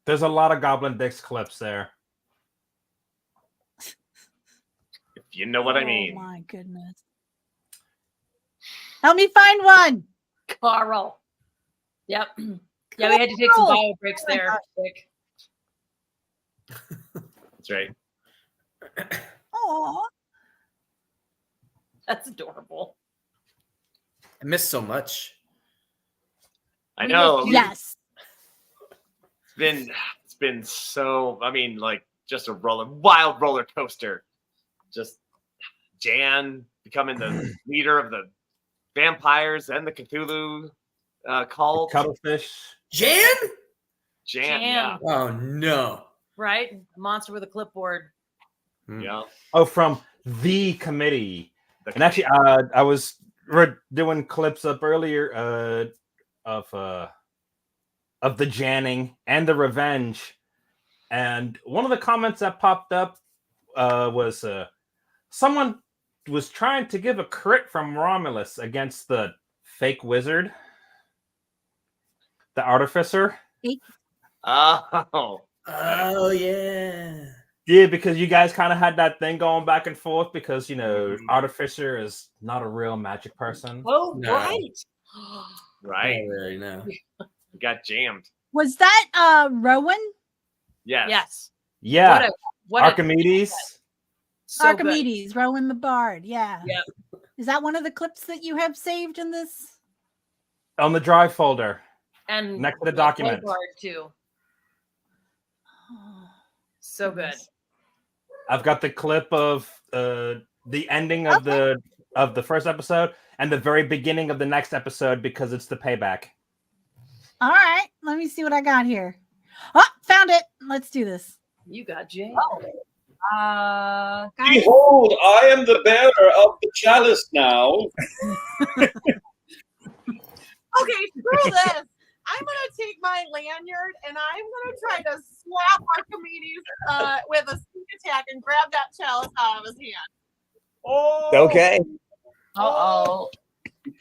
There's a lot of Goblin Dicks clips there.
If you know what I mean.
Oh my goodness. Help me find one.
Carl. Yep. Yeah, we had to take some bio breaks there. Quick.
That's right.
Oh,
that's adorable.
I missed so much.
I know.
Yes.
It's been so. I mean, like just a wild roller coaster just Jan becoming the leader of the vampires and the Cthulhu cult.
Cuttlefish.
Jan?
Yeah.
Oh no.
Right? Monster with a clipboard.
Yeah.
Oh, from the committee. And actually, I was doing clips up earlier of the Janning and the Revenge, and one of the comments that popped up was someone was trying to give a crit from Romulus against the fake wizard, the artificer.
Oh
yeah.
Yeah, because you guys kind of had that thing going back and forth because, you know, Artificer is not a real magic person.
Oh,
No.
right.
Right.
Not really, no.
We got jammed.
Was that Rowan?
Yes.
Yes.
Yeah.
What a-
Archimedes.
So good.
Archimedes, Rowan the Bard. Yeah.
Yep.
Is that one of the clips that you have saved in this?
On the drive folder.
And
next to the document.
Vanguard, too. So good.
I've got the clip of the ending of the first episode and the very beginning of the next episode because it's the payback.
All right. Let me see what I got here. Oh, found it. Let's do this.
You got Jay.
Guys?
Behold, I am the bearer of the chalice now.
Okay, screw this. I'm gonna take my lanyard and I'm gonna try to slap Archimedes with a sneak attack and grab that chalice out of his hand. Oh.
Okay.
Uh-oh.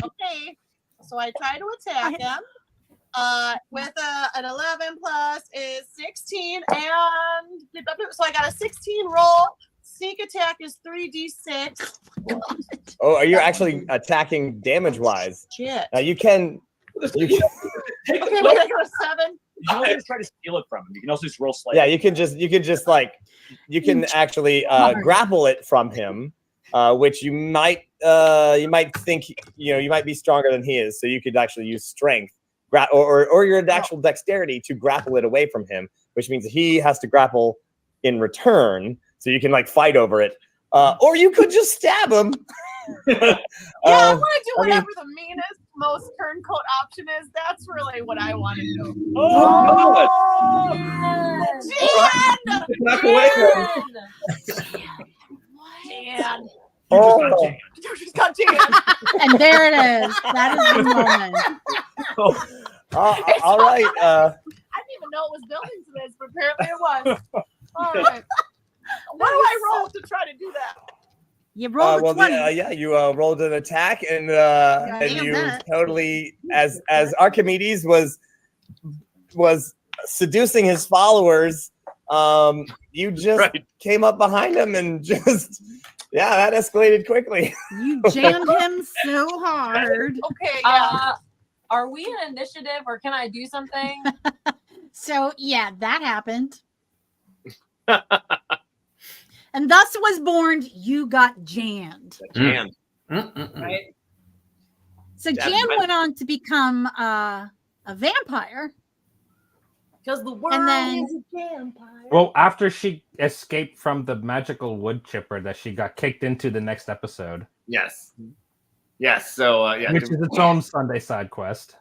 Okay. So I try to attack him. With an 11 plus is 16, and so I got a 16 roll. Sneak attack is 3d6.
Oh, are you actually attacking damage-wise?
Shit.
Now you can.
Okay, wait, I got a 7.
You can always try to steal it from him. You can also just roll slightly.
Yeah, you can actually grapple it from him, which you might think you might be stronger than he is, so you could actually use strength, or your actual dexterity to grapple it away from him, which means he has to grapple in return, so you can fight over it, or you could just stab him.
Yeah, I want to do whatever the meanest, most turncoat option is. That's really what I want to do.
Oh,
Jan!
Back away
Jan!
Oh.
You just got Jan.
And there it is. That is the moment.
All right.
I didn't even know it was building to this, but apparently it was. All right. What do I roll to try to do that?
You rolled a 20.
You rolled an attack, and you
that.
totally, as Archimedes was seducing his followers, you just came up behind him and just, that escalated quickly.
You jammed him so hard.
Okay, yeah. Are we in initiative or can I do something?
So, yeah, that happened. And thus was born, you got jammed.
Jammed.
Right?
So Jan went on to become a vampire.
Because the world
And then-
is a vampire.
Well, after she escaped from the magical wood chipper that she got kicked into the next episode.
Yes. Yes. So
Which is its own Sunday side quest.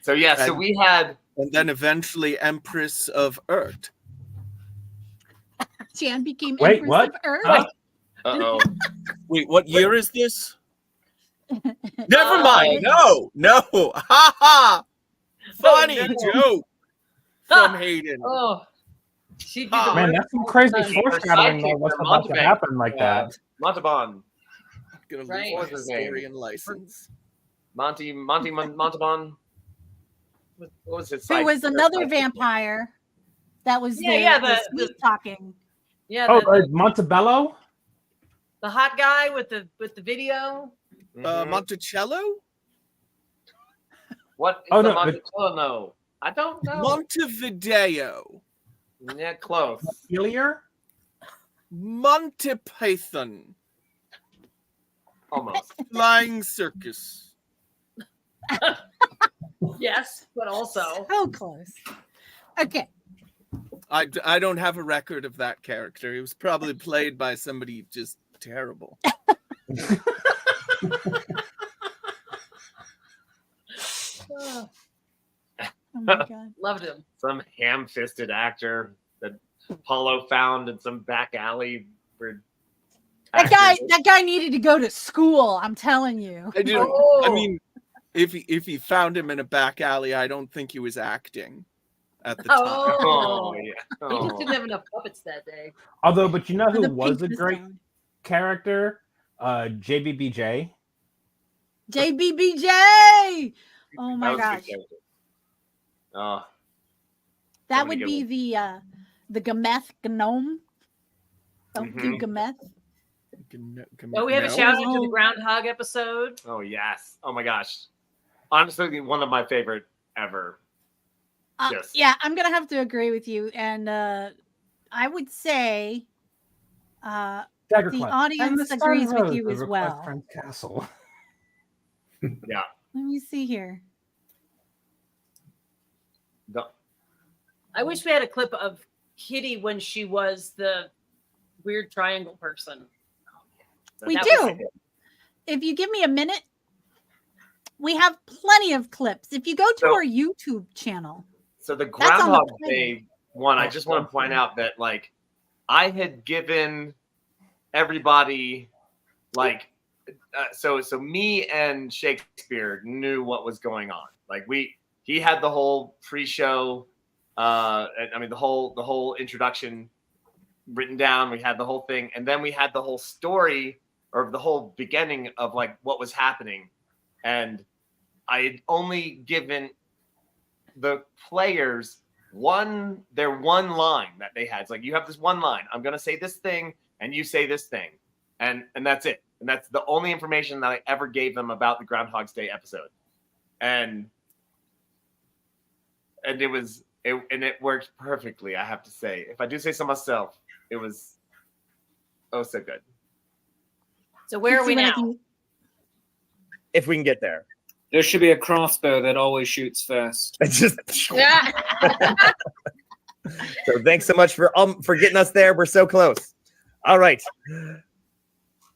So so we had,
and then eventually Empress of Earth.
Jan became
Wait,
Empress
what?
of Earth.
Huh?
Uh-oh.
Wait, what year is this? Never mind. No. Ha ha. Funny joke from Hayden.
Oh. She did
Oh,
the
Man,
work.
that's some crazy
Her
foreshadowing
sidekick,
of what's
her
about to
Montebank,
happen like that.
Montalban.
Gonna lose
Right.
my
What was his name?
historian license.
Montalban. What was his
Who
sidekick?
was another vampire that was
the
sweet talking.
Yeah,
Oh,
the
Montebello?
the hot guy with the video.
Monticello?
What is
Oh,
the
no,
Monticello? I don't know.
Montevideo.
Yeah, close.
Montpelier?
Monty Python.
Almost.
Flying Circus.
Yes, but also
So close. Okay.
I don't have a record of that character. He was probably played by somebody just terrible.
Oh my God.
Loved him.
Some ham-fisted actor that Paulo found in some back alley. Where
That guy needed to go to school. I'm telling you.
I do.
Oh.
I mean, if he found him in a back alley, I don't think he was acting at the time.
Oh,
yeah.
He just didn't have enough puppets that day.
Although, but you know who
The
was a
pink
great
sound.
character? JBBJ.
JBBJ. Oh my
That was a good
gosh.
character. Oh,
That
many
would
good
be the Gameth Gnome. Don't do
Mhm.
Gameth.
Oh, we have a
No.
shout out to the Groundhog episode.
oh yes. Oh my gosh. Honestly, one of my favorite ever. Yes.
Yeah, I'm gonna have to agree with you, and I would say the
Daggerclaw.
audience agrees with you as well.
Friend's Castle.
Yeah.
Let me see here.
I wish we had a clip of Kitty when she was the weird triangle person.
We
That
do.
was-
If you give me a minute, we have plenty of clips. If you go to
So-
our YouTube channel,
So the
That's on the
Groundhog Day one, I just want to point out that like I had given everybody like so me and Shakespeare knew what was going on. Like he had the whole pre-show I mean the whole introduction written down. We had the whole thing, and then we had the whole story or the whole beginning of like what was happening. And I had only given the players their one line that they had. It's like, you have this one line. I'm gonna say this thing and you say this thing. And that's it. And that's the only information that I ever gave them about the Groundhog's Day episode. And it worked perfectly, I have to say. If I do say so myself, it was so good.
So where are we now?
If we can get there.
There should be a crossbow that always shoots first.
It's just
Yeah.
so thanks so much for getting us there. We're so close. All right.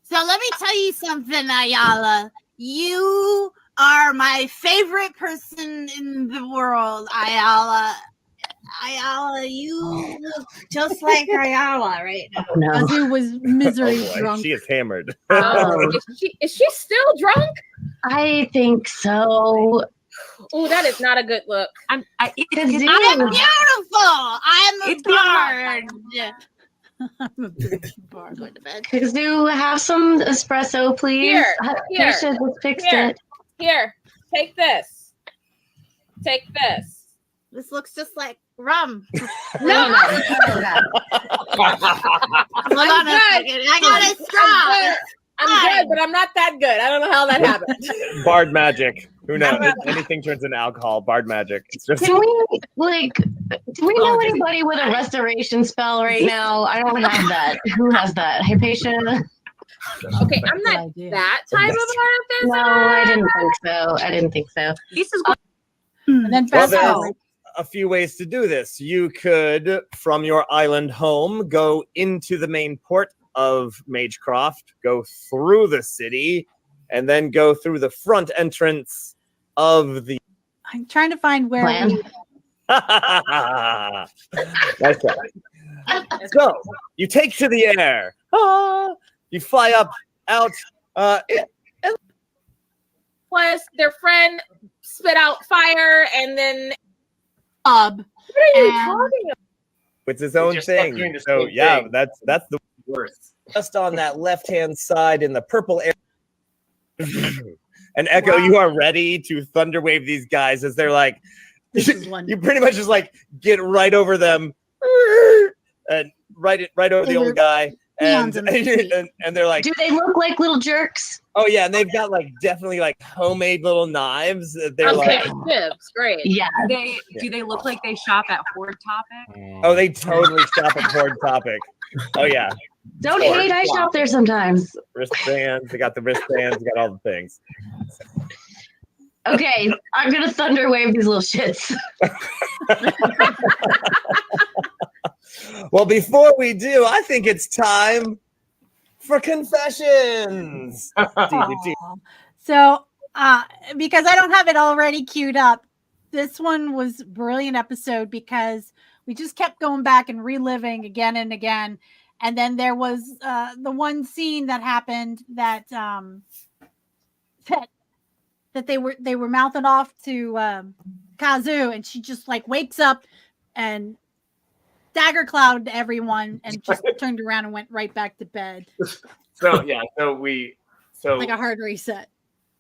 So let me tell you something, Ayala. You are my favorite person in the world, Ayala. Ayala, you look just like Ayala right now.
Azu was misery
Oh boy,
drunk.
she is hammered.
Is she still drunk?
I think so.
Oh, that is not a good look.
I'm beautiful. I'm a bard.
I'm a big bar.
Go to bed.
Kazoo, have some espresso, please.
Here, here,
Patience has fixed
here.
it.
Here, take this. Take this.
This looks just like rum.
No.
Hold on a second. I got a straw.
I'm good, but I'm not that good. I don't know how that happened.
Bard magic. Who knows? Anything turns into alcohol. Bard magic. It's just
Can we do we know anybody with a restoration spell right now? I don't have that. Who has that? Hey, patient.
Okay, I'm not that type of artist.
No, I didn't think so.
This is
And then
Well,
fast
there's
forward.
a few ways to do this. You could, from your island home, go into the main port of Magecroft, go through the city, and then go through the front entrance of the.
I'm trying to find where.
Plan.
Nice try. So you take to the air. You fly up, out.
Plus, their friend spit out fire, and then
What
are you talking about?
It's his own
just kept
thing.
doing the
So
same
yeah,
thing.
that's the
Worse.
just on that left-hand side in the purple air. And Echo, you are ready to thunder wave these guys as they're like, you pretty much just like get right over them and right over the old guy. And, and they're like,
Do they look like little jerks?
oh yeah, and they've got like definitely like homemade little knives. That They're
Okay,
like,
Bibs, great.
Yeah.
Do they look like they shop at Ford Topic?
oh, they totally shop at Horde Topic. Oh yeah,
Don't hate, I shop there sometimes.
wristbands. They got the wristbands. They got all the things.
Okay, I'm gonna thunder wave these little shits.
Well, before we do, I think it's time for confessions.
So, because I don't have it already queued up, this one was a brilliant episode because we just kept going back and reliving again and again. And then there was the one scene that happened that that they were mouthing off to Kazu, and she just like wakes up and dagger cloud everyone and just turned around and went right back to bed.
So
like a hard reset.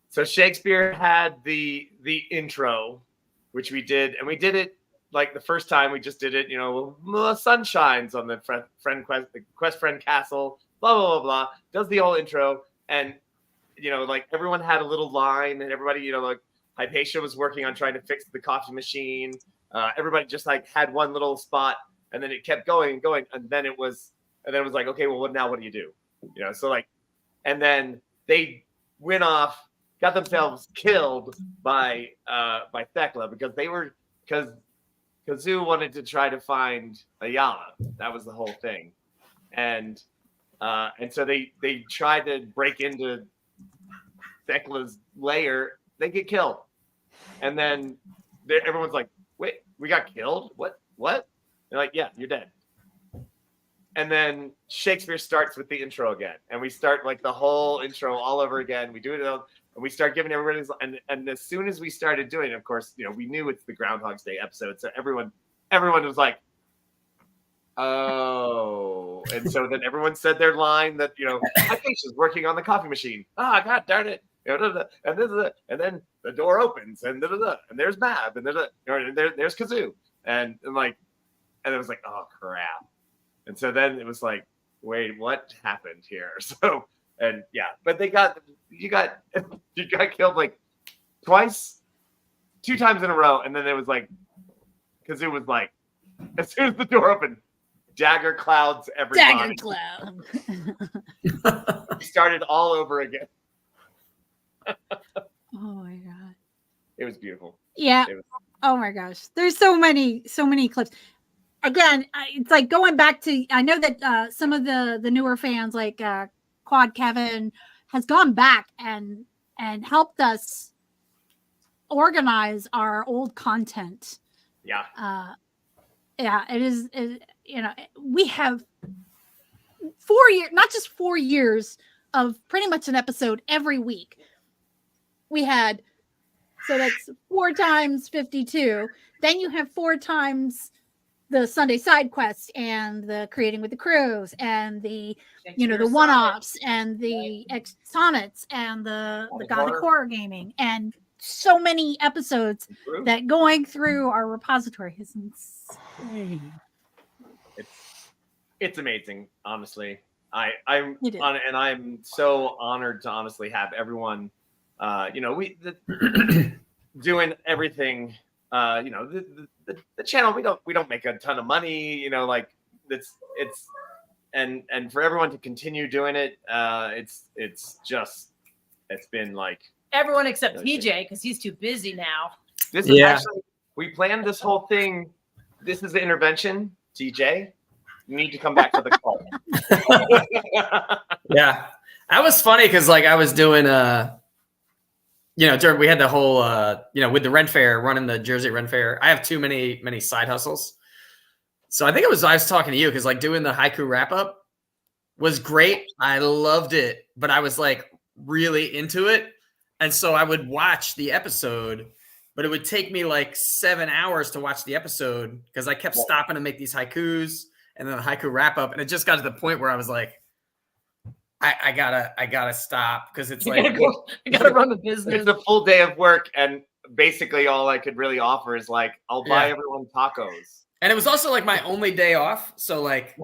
So Shakespeare had the intro, which we did, and we did it like the first time we just did it, the sun shines on the Quest Friend Castle, blah, blah, blah, blah, does the whole intro. And, like everyone had a little line and everybody, like Hypatia was working on trying to fix the coffee machine. Everybody just like had one little spot and then it kept going and going. And then it was like, okay, well, what do you do? So like, and then they went off, got themselves killed by Thekla because Kazu wanted to try to find Ayala. That was the whole thing. And so they tried to break into Thekla's lair. They get killed. And then everyone's like, wait, we got killed? What? They're like, yeah, you're dead. And then Shakespeare starts with the intro again. And we start like the whole intro all over again. We do it all. And we start giving everybody, and as soon as we started doing it, of course, we knew it's the Groundhog's Day episode. So everyone was like, oh. And so then everyone said their line that, Hypatia's working on the coffee machine. Ah, God darn it. And then the door opens and there's Mab and there's Kazu. And it was like, oh, crap. And so then it was like, wait, what happened here? So, and yeah, but you got killed like twice, 2 times in a row. And then it was like, Kazu was like, as soon as the door opened, dagger clouds everybody.
Dagger cloud.
We started all over again.
Oh my God.
It was beautiful.
Yeah. Oh my gosh. There's so many clips. Again, it's like going back to, I know that some of the newer fans like Quad Kevin has gone back and helped us organize our old content.
Yeah.
Yeah, it is, we have 4 years, not just 4 years of pretty much an episode every week. We had, so that's 4 times 52. Then you have 4 times the Sunday side quests and the creating with the crews and the the one-offs and the sonnets and the gothic horror gaming and so many episodes that going through our repository is insane.
It's amazing, honestly. I'm so honored to honestly have everyone doing everything. The channel, we don't make a ton of money, it's and for everyone to continue doing it, it's been like
Everyone except TJ because he's too busy now.
this is actually, we planned this whole thing. This is the intervention. TJ, you need to come back to the call.
Yeah, that was funny because like I was doing during we had the whole with the Ren Fair, running the Jersey Ren Fair. I have too many side hustles, so I think I was talking to you because like doing the haiku wrap up was great. I loved it, but I was like really into it, and so I would watch the episode, but it would take me like 7 hours to watch the episode because I kept stopping to make these haikus and then the haiku wrap up, and it just got to the point where I was like, I gotta stop because it's like
I gotta run the business.
It's a full day of work, and basically all I could really offer is like, I'll buy everyone tacos.
And it was also like my only day off, so like,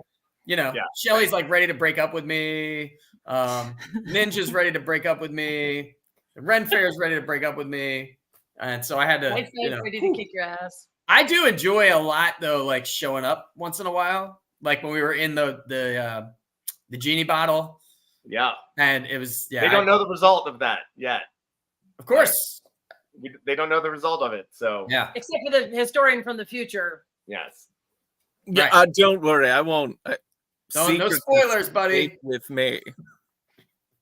Shelly's like ready to break up with me. Ninja's ready to break up with me. The Ren Fair's ready to break up with me, and so I had to.
Ready to kick your ass.
I do enjoy a lot though, like showing up once in a while, like when we were in the genie bottle.
Yeah.
And it was,
They don't know the result of that yet.
Of course.
They don't know the result of it. So,
yeah.
Except for the historian from the future.
Yes.
Yeah,
Right.
don't worry, I won't.
No
Secrets
spoilers, buddy.
stay with me.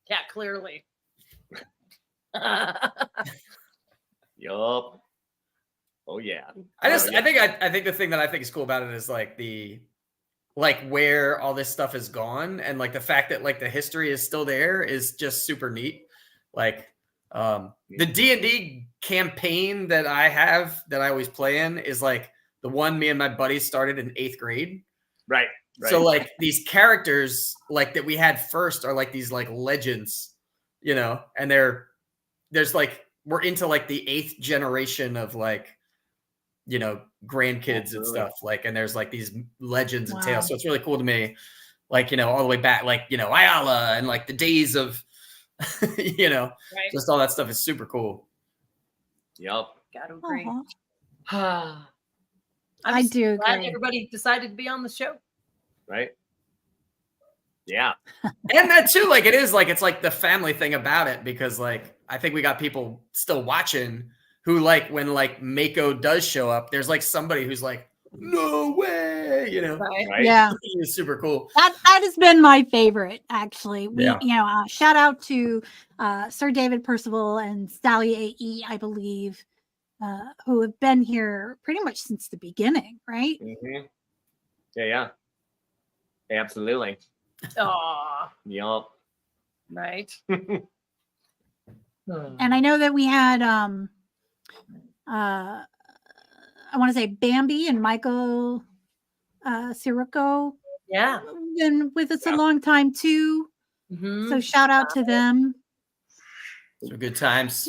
Yeah, clearly.
Yup. Oh yeah.
I think the thing that I think is cool about it is like where all this stuff is gone, and like the fact that like the history is still there is just super neat. Like the D&D campaign that I always play in is like the one me and my buddies started in 8th grade.
Right.
So like these characters like that we had first are like these like legends, you know, and there's like we're into like the 8th generation of like, you know, grandkids and stuff, like, and there's like these legends and tales. So it's really cool to me, like, you know, all the way back, like, you know, Ayala and like the days of you know, just all that stuff is super cool.
Yep.
Gotta agree.
I do
glad
agree.
everybody decided to be on the show.
Right. Yeah.
And that too, like, it is like, it's like the family thing about it, because like I think we got people still watching who like when like Mako does show up, there's like somebody who's like, no way, you know.
Right. Yeah.
It's super cool.
That has been my favorite, actually. We,
Yeah.
you know, shout out to Sir David Percival and Sally AE, I believe, who have been here pretty much since the beginning, right?
Mm-hmm. Yeah. Absolutely.
Aw.
Yup.
Right.
And I know that we had I want to say Bambi and Michael Sirocco.
Yeah.
Been with us a long time too.
Mm-hmm.
So shout out to them.
So good times.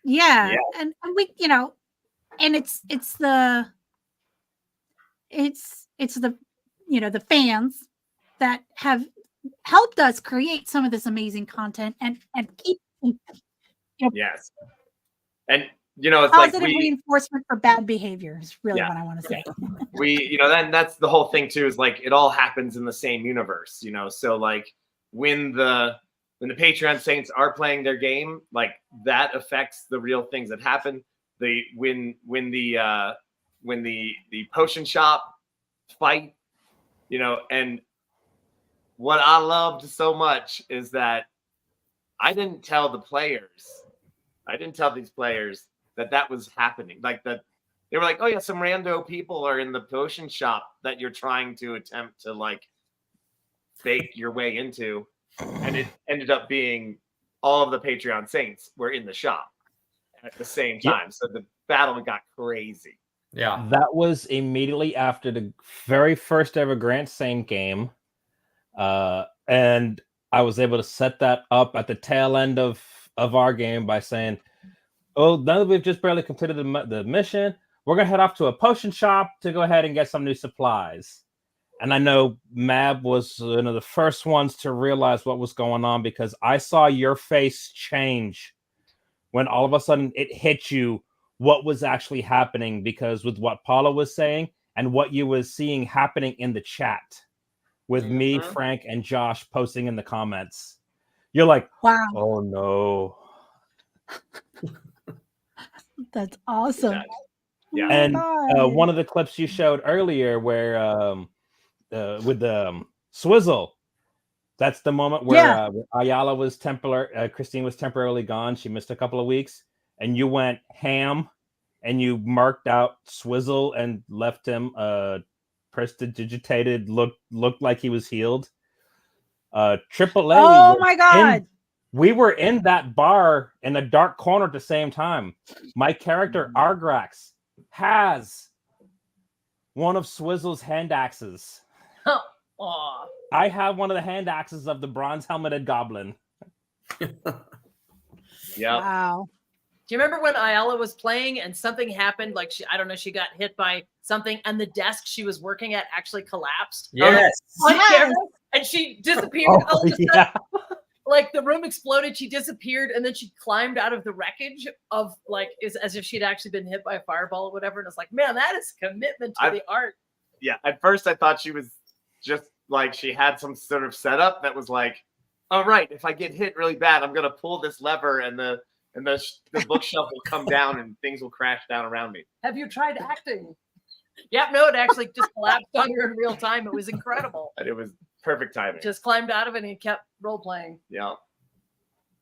Yeah. And we, you know, and it's the you know, the fans that have helped us create some of this amazing content and keep, you know,
Yes. And you know, it's
positive
like
reinforcement for bad behavior is really what I want to say.
you know, then that's the whole thing too, is like it all happens in the same universe, you know. So like when the Patreon Saints are playing their game, like that affects the real things that happen. When the potion shop fight, you know, and what I loved so much is that I didn't tell these players that was happening. Like that, they were like, "Oh yeah, some rando people are in the potion shop that you're trying to attempt to like fake your way into," and it ended up being all of the Patreon Saints were in the shop at the same time. So the battle got crazy.
Yeah,
that was immediately after the very first ever Grant Saint game, and I was able to set that up at the tail end of our game by saying, "Oh, now that we've just barely completed the mission, we're gonna head off to a potion shop to go ahead and get some new supplies." And I know Mab was one of the first ones to realize what was going on, because I saw your face change when all of a sudden it hit you what was actually happening, because with what Paula was saying and what you were seeing happening in the chat with me, Frank, and Josh posting in the comments, you're like,
wow,
oh no.
That's awesome.
Yeah.
And
God.
one of the clips you showed earlier where with the Swizzle, that's the moment where Ayala was Christine was temporarily gone. She missed a couple of weeks, and you went ham and you marked out Swizzle and left him prestidigitated, looked like he was healed. Triple A.
Oh my God.
We were in that bar in a dark corner at the same time. My character, Argrax, has one of Swizzle's hand axes.
Aw.
I have one of the hand axes of the bronze helmeted goblin.
Yeah.
Wow.
Do you remember when Ayala was playing and something happened? Like she got hit by something, and the desk she was working at actually collapsed.
Yes.
On camera, and she disappeared. All of a sudden,
Yeah.
like the room exploded, she disappeared, and then she climbed out of the wreckage of like as if she'd actually been hit by a fireball or whatever. And it's like, man, that is commitment to the art.
Yeah. At first I thought she was just like, she had some sort of setup that was like, all right, if I get hit really bad, I'm gonna pull this lever and the bookshelf will come down and things will crash down around me.
Have you tried acting? Yep, no, it actually just collapsed on her in real time. It was incredible.
And it was perfect timing.
Just climbed out of it and he kept role playing.
Yeah.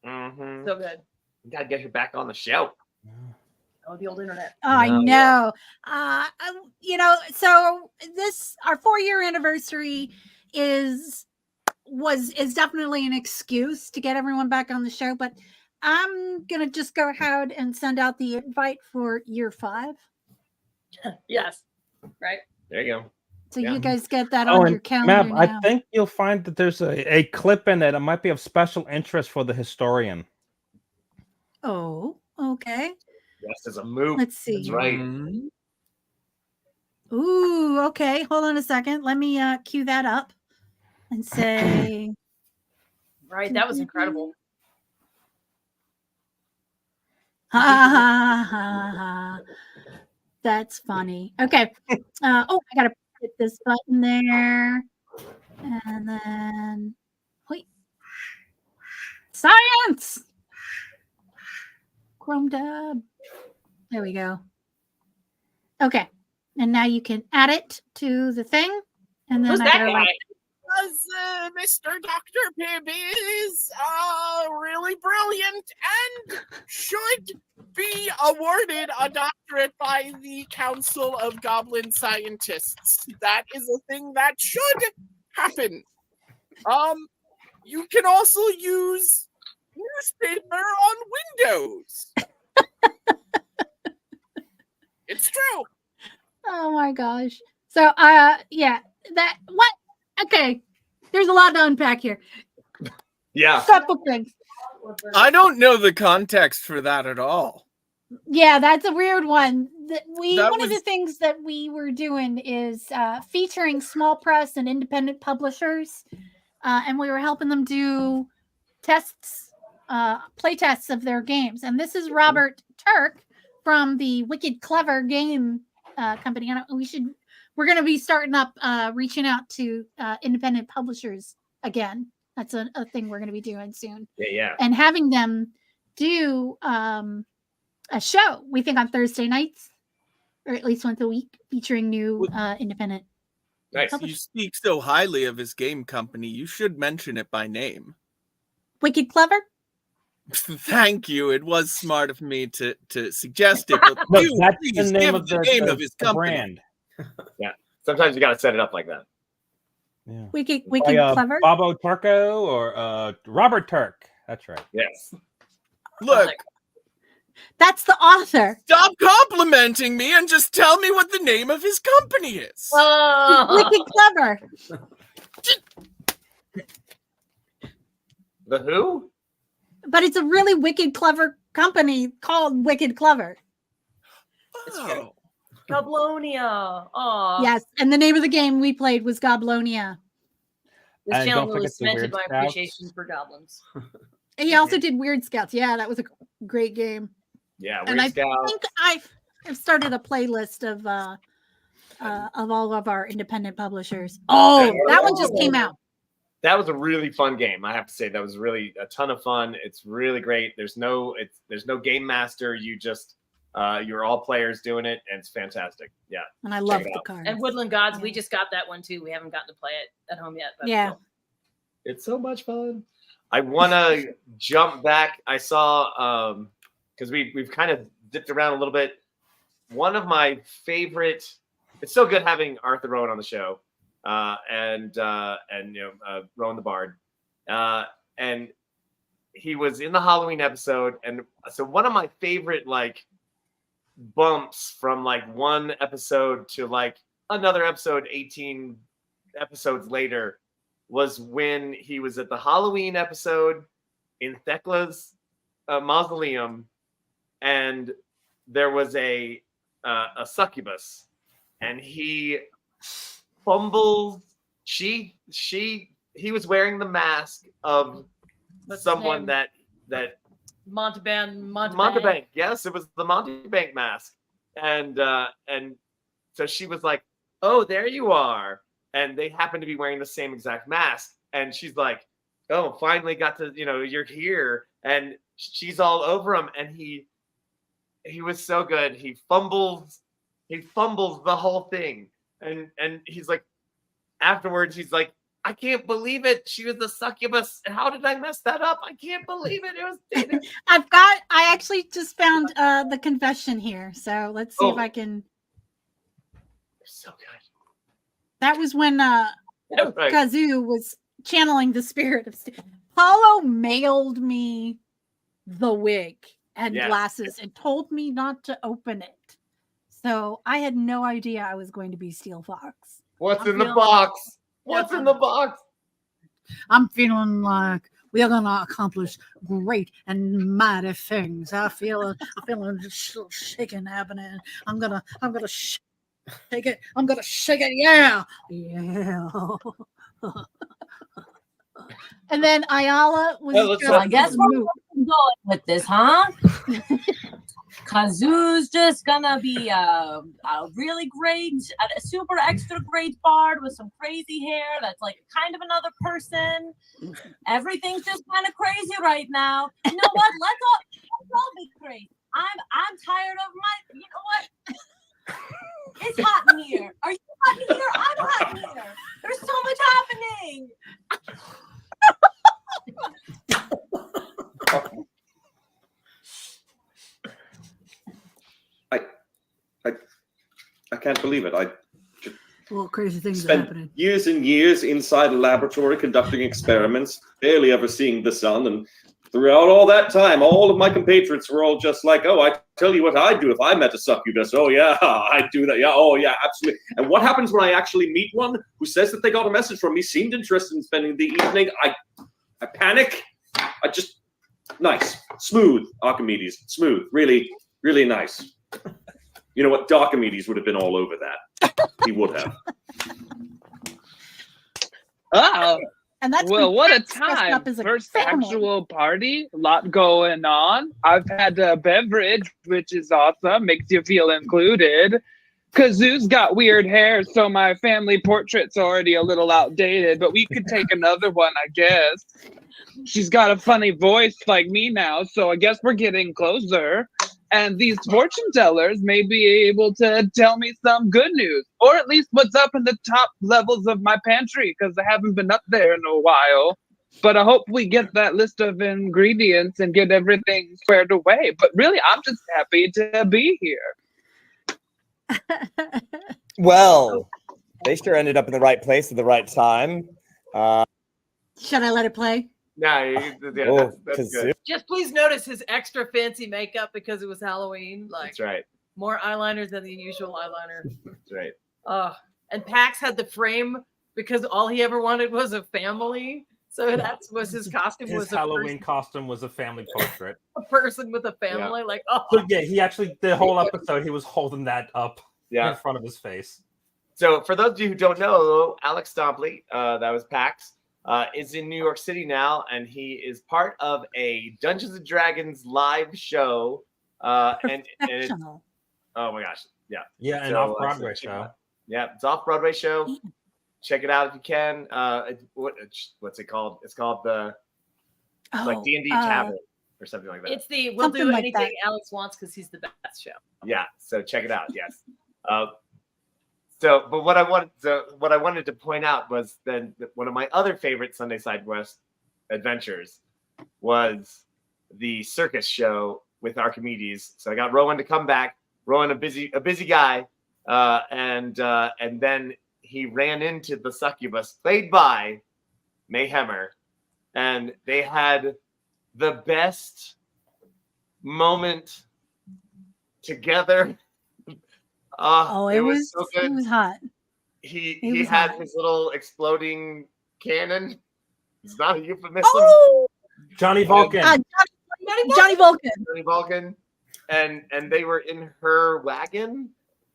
Mm-hmm.
So good.
You gotta get her back on the show.
Oh, the old internet.
Oh, I
Yeah.
know. So our 4-year anniversary is definitely an excuse to get everyone back on the show, but I'm gonna just go ahead and send out the invite for year 5.
Yes. Right.
There you go.
So
Yeah.
you guys get that
Oh,
on your
and
calendar
Mav,
now.
I think you'll find that there's a clip in it that might be of special interest for the historian.
Oh, okay.
Yes, as a move.
Let's see.
That's right.
Ooh, okay. Hold on a second. Let me cue that up and say.
Right. That was incredible.
Ha ha ha ha. That's funny. Okay. I gotta hit this button there. And then wait. Science! Chrome Dub. There we go. Okay. And now you can add it to the thing. And then
Who's
I
that
gotta
guy?
like
Because Mr. Dr. Pibb is really brilliant and should be awarded a doctorate by the Council of Goblin Scientists. That is a thing that should happen. You can also use newspaper on Windows. It's true.
oh my gosh. So yeah, that what okay. There's a lot to unpack here.
Yeah.
Couple things.
I don't know the context for that at all.
Yeah, that's a weird one.
That
One of the
was-
things that we were doing is featuring small press and independent publishers, and we were helping them do tests, play tests of their games. And this is Robert Turk from the Wicked Clever Game company. And we're going to be starting up reaching out to independent publishers again. That's a thing we're going to be doing soon.
Yeah.
And having them do a show, we think on Thursday nights, or at least once a week, featuring new independent.
Nice. You speak so highly of his game company. You should mention it by name.
Wicked Clever?
Thank you. It was smart of me to suggest it. But
No,
you,
that's
please
the name
give
of
the
the,
name
the-
of his
the
company.
brand.
Yeah. Sometimes you gotta set it up like that.
Wicked
By,
Clever?
Bobo Turco or Robert Turk. That's right.
Yes.
Look,
That's the author.
stop complimenting me and just tell me what the name of his company is.
Wicked Clever.
The who?
But it's a really wicked clever company called Wicked Clever.
Oh.
Goblonia. Oh.
Yes. And the name of the game we played was Goblonia.
This
And
channel
don't
really
forget the
cemented
Weird
my
Scouts.
appreciation for goblins.
He also did Weird Scouts. Yeah, that was a great game.
Yeah,
And
Weird
I
Scouts.
think I've started a playlist of all of our independent publishers. Oh, that one just came out.
That was a really fun game. I have to say that was really a ton of fun. It's really great. There's no game master. You just you're all players doing it, and it's fantastic. Yeah.
And I
Check
love
it
the
out.
cards.
And Woodland Gods, we just got that one too. We haven't gotten to play it at home yet. But
Yeah.
It's so much fun. I want to jump back. I saw because we've kind of dipped around a little bit. One of my favorite. It's so good having Arthur Rowan on the show, and Rowan the Bard, and he was in the Halloween episode, and so one of my favorite like bumps from like one episode to like another episode 18 episodes later was when he was at the Halloween episode in Thekla's mausoleum, and there was a succubus, and he fumbles. He was wearing the mask of
What's his
someone
name?
that
Montebank.
Yes, it was the Montebank mask, and so she was like, "Oh, there you are," and they happen to be wearing the same exact mask, and she's like, "Oh, finally got to, you're here," and she's all over him, and he was so good. He fumbles he fumbles the whole thing, and he's like, afterwards he's like, I can't believe it. She was the succubus. How did I mess that up? I can't believe it. It was.
I actually just found the confession here. So let's see if I can.
So good.
That was when
right.
Kazoo was channeling the spirit of Paulo mailed me the wig and glasses and told me not to open it. So I had no idea I was going to be Steel Fox.
What's in the box? What's in the box?
I'm feeling like we are gonna accomplish great and mighty things. I feel a shaking happening. I'm gonna shake it. I'm gonna shake it. Yeah.
And then Ayala was.
So I guess we're going with this, huh? Kazoo's just gonna be a really great, a super extra great bard with some crazy hair that's like kind of another person. Everything's just kind of crazy right now. You know what? Let's all be crazy. I'm tired of my. You know what? It's hot in here. Are you hot in here? I'm hot in here. There's so much happening.
I can't believe it. I
Well, crazy things are
spent
happening.
years and years inside a laboratory conducting experiments, barely ever seeing the sun. And throughout all that time, all of my compatriots were all just like, oh, I tell you what I'd do if I met a succubus. Oh, yeah, I'd do that. Yeah, oh, yeah, absolutely. And what happens when I actually meet one who says that they got a message from me, seemed interested in spending the evening? I panic. I just, nice, smooth, Archimedes, smooth, really, really nice. You know what? Darkimedes would have been all over that. He would have.
Oh,
and that's
well, what a
dressed
time!
up as a
First
family.
actual party, a lot going on. I've had a beverage, which is awesome, makes you feel included. Kazoo's got weird hair, so my family portrait's already a little outdated, but we could take another one, I guess. She's got a funny voice like me now, so I guess we're getting closer. And these fortune tellers may be able to tell me some good news, or at least what's up in the top levels of my pantry, because I haven't been up there in a while. But I hope we get that list of ingredients and get everything squared away. But really, I'm just happy to be here.
Well, they sure ended up in the right place at the right time.
Should I let it play?
That's good.
Just please notice his extra fancy makeup because it was Halloween. Like
That's right.
more eyeliners than the usual eyeliner.
That's right.
And Pax had the frame because all he ever wanted was a family. So that was his costume.
His
was
Halloween costume was a family portrait.
a person with a family. Like, oh,
So yeah, he actually the whole episode he was holding that up in front of his face.
So for those of you who don't know, Alex Stompley, that was Pax, is in New York City now, and he is part of a Dungeons and Dragons live show. And it's, oh my gosh,
Yeah, an off-Broadway show.
Yeah, it's off-Broadway show. Check it out if you can. What's it called? It's called the like D&D Tavern or something like that.
it's the we'll do
Something like
anything
that.
Alex wants because he's the best show.
Yeah, so check it out. Yes. But what I wanted to point out was then one of my other favorite Sunday Side West adventures was the circus show with Archimedes. So I got Rowan to come back. Rowan, a busy guy, and then he ran into the succubus played by May Hemmer, and they had the best moment together.
It was
so good.
It was hot.
He had his little exploding cannon. It's not a euphemism.
Oh,
Johnny Vulcan.
Johnny Vulcan.
Johnny Vulcan. And they were in her wagon.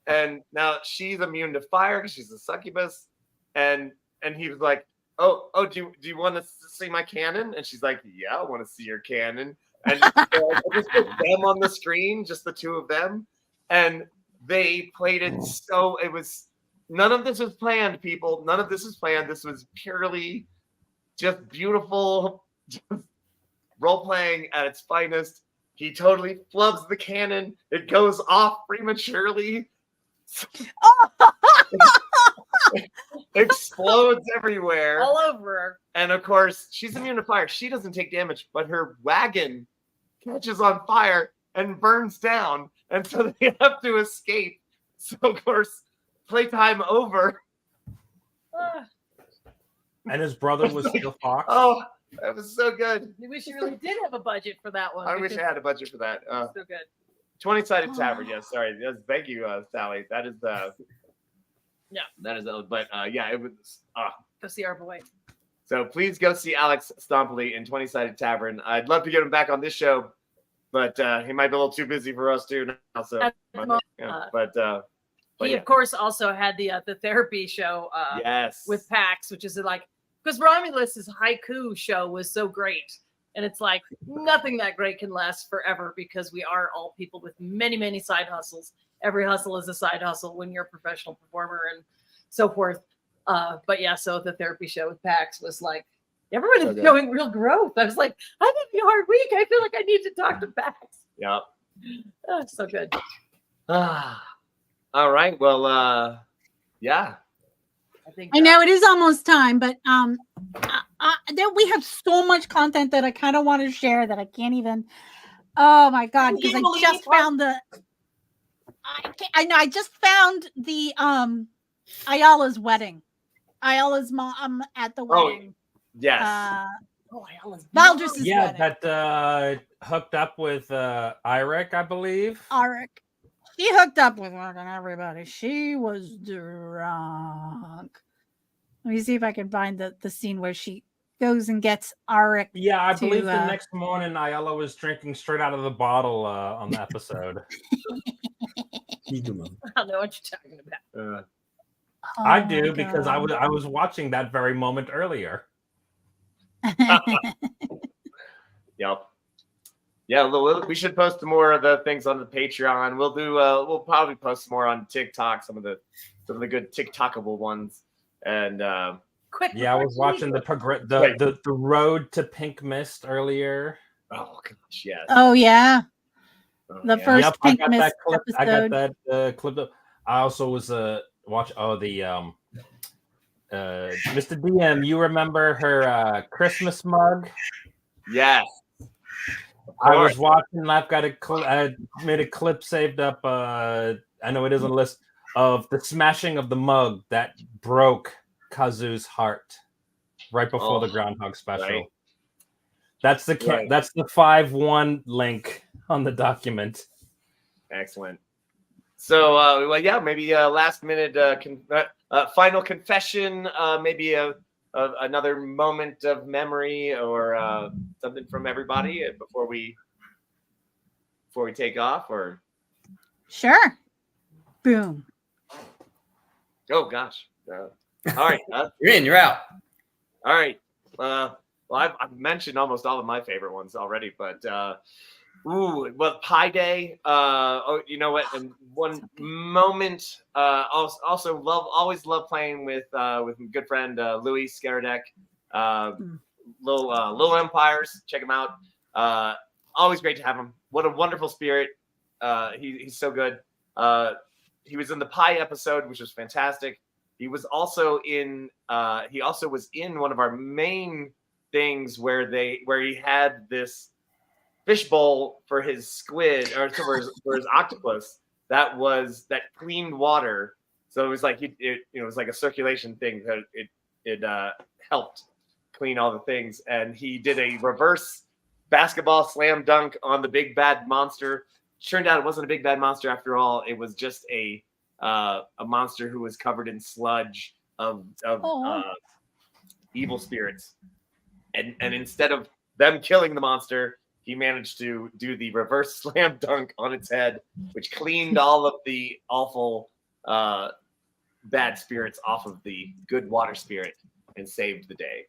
And now she's immune to fire because she's a succubus. And he was like, oh, do you want to see my cannon? And she's like, yeah, I want to see your cannon. And I just put them on the screen, just the two of them. And they played it so it was none of this was planned, people. None of this was planned. This was purely just beautiful role playing at its finest. He totally flubs the cannon. It goes off prematurely. explodes everywhere.
All over her.
And of course, she's immune to fire. She doesn't take damage, but her wagon catches on fire and burns down. And so they have to escape. So, of course, playtime over.
And his brother was still Fox.
Oh, that was so good.
I wish you really did have a budget for that one.
I wish I had a budget for that.
So good.
20-sided tavern. Yes, sorry. Yes, thank you, Sally. That is
Yeah.
That is but yeah, it was
Go see our boy.
So please go see Alex Stompley in 20-sided tavern. I'd love to get him back on this show, but he might be a little too busy for us too now. So
At the moment,
but
he
yeah.
of course also had the therapy show
Yes.
with Pax, which is like because Romulus's haiku show was so great. And it's like nothing that great can last forever because we are all people with many, many side hustles. Every hustle is a side hustle when you're a professional performer and so forth. But yeah, so the therapy show with Pax was like, everyone is
Okay.
showing real growth. I was like, I had a hard week. I feel like I need to talk to Pax.
Yep.
Oh, so good.
All right. Well, yeah.
I know it is almost time, but there we have so much content that I kind of want to share that I can't even. Oh my god! Because I just found the. I know. I just found the Ayala's wedding. Ayala's mom at the wedding.
Yes.
Valdris's
Yeah,
wedding.
that hooked up with Irek, I believe.
Arik. She hooked up with fucking everybody. She was drunk. Let me see if I can find the scene where she goes and gets Arik.
Yeah, I
to,
believe the next morning Ayala was drinking straight out of the bottle on the episode.
I don't know what you're talking about.
I
Oh my
do because I
God.
was watching that very moment earlier.
Yep. Yeah, we should post more of the things on the Patreon. We'll do. We'll probably post more on TikTok. Some of the good TikTokable ones. And
quick.
Yeah, I was watching the road to Pink Mist earlier.
Oh gosh, yes.
Oh yeah. The
yeah.
first
Yep,
Pink
I got
Mist
that clip.
episode.
I got that clip. I also was watch. Oh, the Mr. DM. You remember her Christmas mug?
Yes.
I was watching. And I've got I made a clip saved up. I know it is on the list of the smashing of the mug that broke Kazu's heart right before the Groundhog special.
Right.
That's the
Right.
that's the 5-1 link on the document.
Excellent. So, well, yeah, maybe last minute final confession, maybe another moment of memory or something from everybody before we take off. Or
Sure. Boom.
oh gosh, all right,
You're in, you're out.
all right. Well, I've mentioned almost all of my favorite ones already, but Pi Day. You know what? And one moment. Always love playing with my good friend Louis Skaradek. Little Empires. Check him out. Always great to have him. What a wonderful spirit. He's so good. He was in the Pi episode, which was fantastic. He was also in. He also was in one of our main things where he had this fishbowl for his squid or for his octopus that cleaned water. So it was like it was like a circulation thing that it helped clean all the things. And he did a reverse basketball slam dunk on the big bad monster. Turned out it wasn't a big bad monster after all. It was just a monster who was covered in sludge of evil spirits. And instead of them killing the monster, he managed to do the reverse slam dunk on its head, which cleaned all of the awful bad spirits off of the good water spirit and saved the day.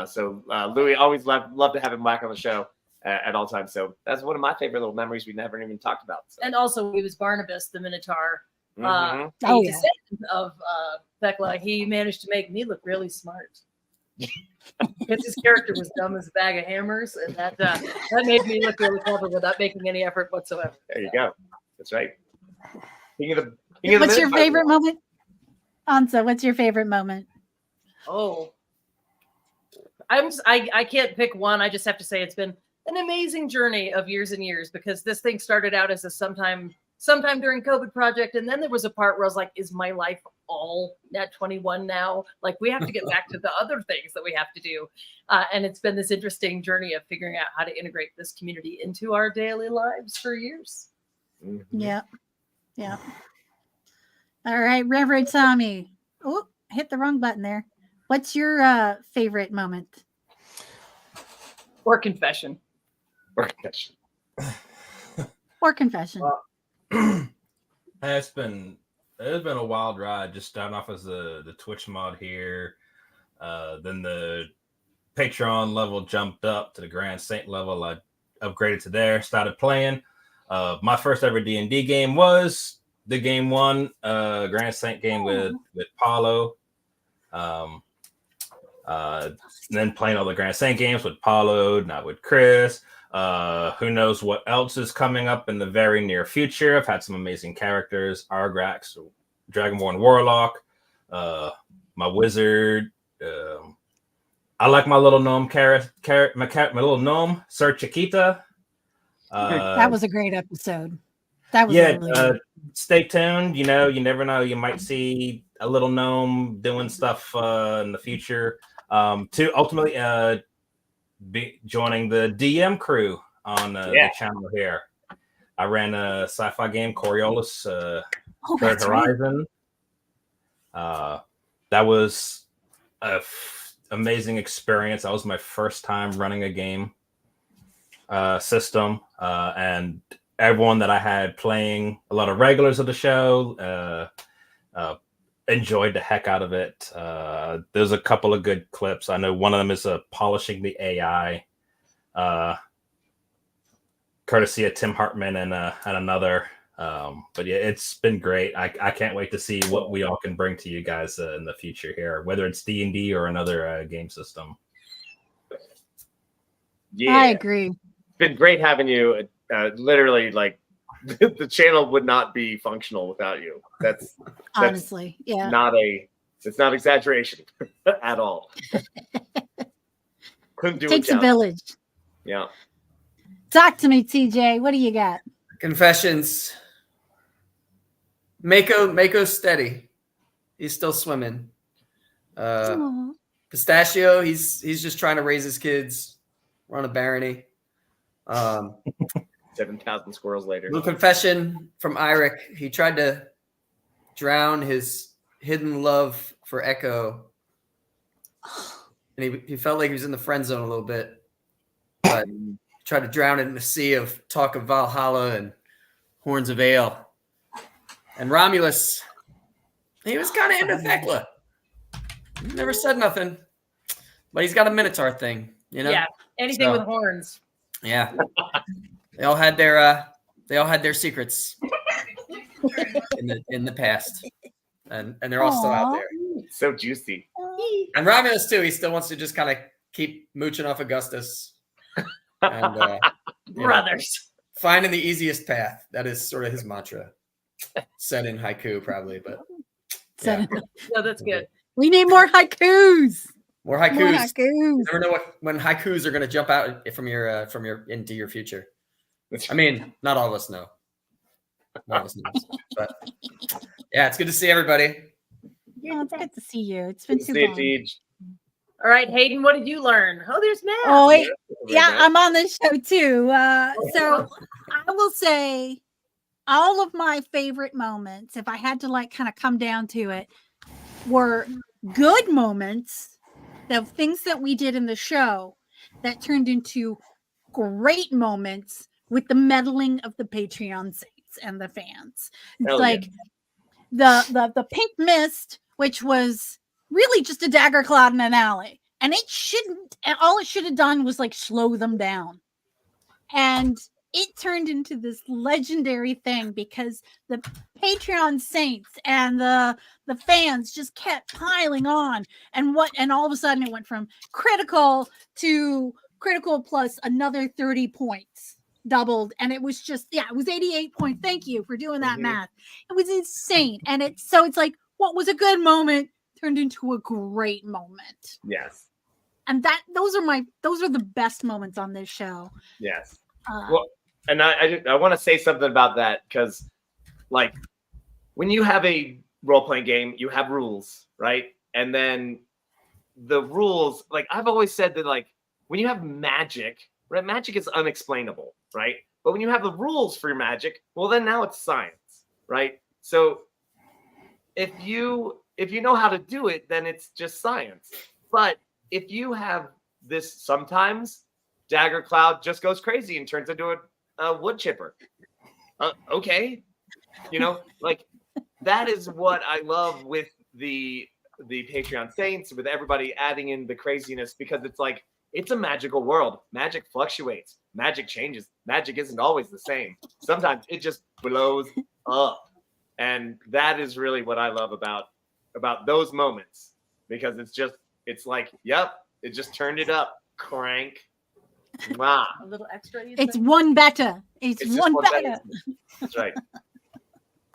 So Louis, always love to have him back on the show at all times. So that's one of my favorite little memories we never even talked about. So.
And also, he was Barnabas, the Minotaur.
Mhm.
Oh,
A
yeah.
descendant of Thecla. He managed to make me look really smart. Because his character was dumb as a bag of hammers, and that made me look really clever without making any effort whatsoever.
There you go. That's right.
What's your favorite moment? Ansa, what's your favorite moment?
Oh, I can't pick one. I just have to say it's been an amazing journey of years and years, because this thing started out as a sometime during COVID project, and then there was a part where I was like, is my life all Nat 21 now? Like, we have to get back to the other things that we have to do, and it's been this interesting journey of figuring out how to integrate this community into our daily lives for years.
Yeah. All right, Reverend Tommy. Oh, hit the wrong button there. What's your favorite moment?
Or confession.
Or confession.
It's been a wild ride. Just starting off as the Twitch mod here, then the Patreon level jumped up to the Grand Saint level. I upgraded to there, started playing. My first ever D&D game was the game one Grand Saint game with Paulo. Then playing all the Grand Saint games with Paulo, not with Chris. Who knows what else is coming up in the very near future. I've had some amazing characters: Argrax, Dragonborn Warlock, my wizard. I like my little gnome my little gnome, Sir Chiquita.
That was a great episode. That was really good.
Stay tuned. You never know. You might see a little gnome doing stuff in the future. To ultimately be joining the DM crew on the channel here. I ran a sci-fi game, Coriolis, Third Horizon. Right. That was an amazing experience. That was my first time running a game system, and everyone that I had playing, a lot of regulars of the show, enjoyed the heck out of it. There's a couple of good clips. I know one of them is polishing the AI, courtesy of Tim Hartman and another. But yeah, it's been great. I can't wait to see what we all can bring to you guys in the future here, whether it's D&D or another game system.
Yeah,
I agree.
It's been great having you. Literally, like, the channel would not be functional without you. That's
honestly, yeah.
It's not exaggeration at all. Couldn't do it.
Takes a village.
Yeah.
Talk to me, TJ. What do you got?
Confessions. Mako's steady. He's still swimming. Pistachio, he's just trying to raise his kids. We're on a barony.
7,000 squirrels later.
Little confession from Eirik. He tried to drown his hidden love for Echo. And he felt like he was in the friend zone a little bit. But he tried to drown it in a sea of talk of Valhalla and Horns of Ale. And Romulus, he was kind of into Thekla. Never said nothing. But he's got a Minotaur thing,
Yeah, anything with horns.
Yeah. They all had their secrets in the past. And they're all still out there.
So juicy.
And Romulus too, he still wants to just kind of keep mooching off Augustus. And
brothers.
Finding the easiest path. That is sort of his mantra. Said in haiku, probably, but
No, that's good.
We need more haikus.
More haikus. You never know when haikus are going to jump out from your into your future. I mean, not all of us know. None of us knows. But yeah, it's good to see everybody.
Yeah, it's good to see you. It's been too
See
long.
you, Tej.
All right, Hayden, what did you learn? Oh, there's Matt.
Oh, wait. Yeah, I'm on this show too. So I will say all of my favorite moments, if I had to like kind of come down to it, were good moments, the things that we did in the show that turned into great moments with the meddling of the Patreon saints and the fans. It's like the pink mist, which was really just a dagger cloud in an alley. And all it should have done was like slow them down. And it turned into this legendary thing because the Patreon saints and the fans just kept piling on. And all of a sudden it went from critical to critical plus another 30 points. doubled, and it was just it was 88 point. Thank you for doing that
Mhm.
math. It was insane, and it's like what was a good moment turned into a great moment,
Yes.
and those are the best moments on this show.
Yes.
Uh,
Well, and I want to say something about that because, like, when you have a role playing game, you have rules, right? And then the rules, like I've always said that, like when you have magic, right? Magic is unexplainable, right? But when you have the rules for your magic, well, then now it's science, right? So if you know how to do it, then it's just science. But if you have this, sometimes Dagger Cloud just goes crazy and turns into a wood chipper. Okay, you know, like that is what I love with the Patreon Saints, with everybody adding in the craziness, because it's like it's a magical world. Magic fluctuates. Magic changes. Magic isn't always the same. Sometimes it just blows up, and that is really what I love about those moments, because it's like, yep, it just turned it up, crank. Wow.
A little extra.
it's one better. It's
just
one
one
better.
That's right.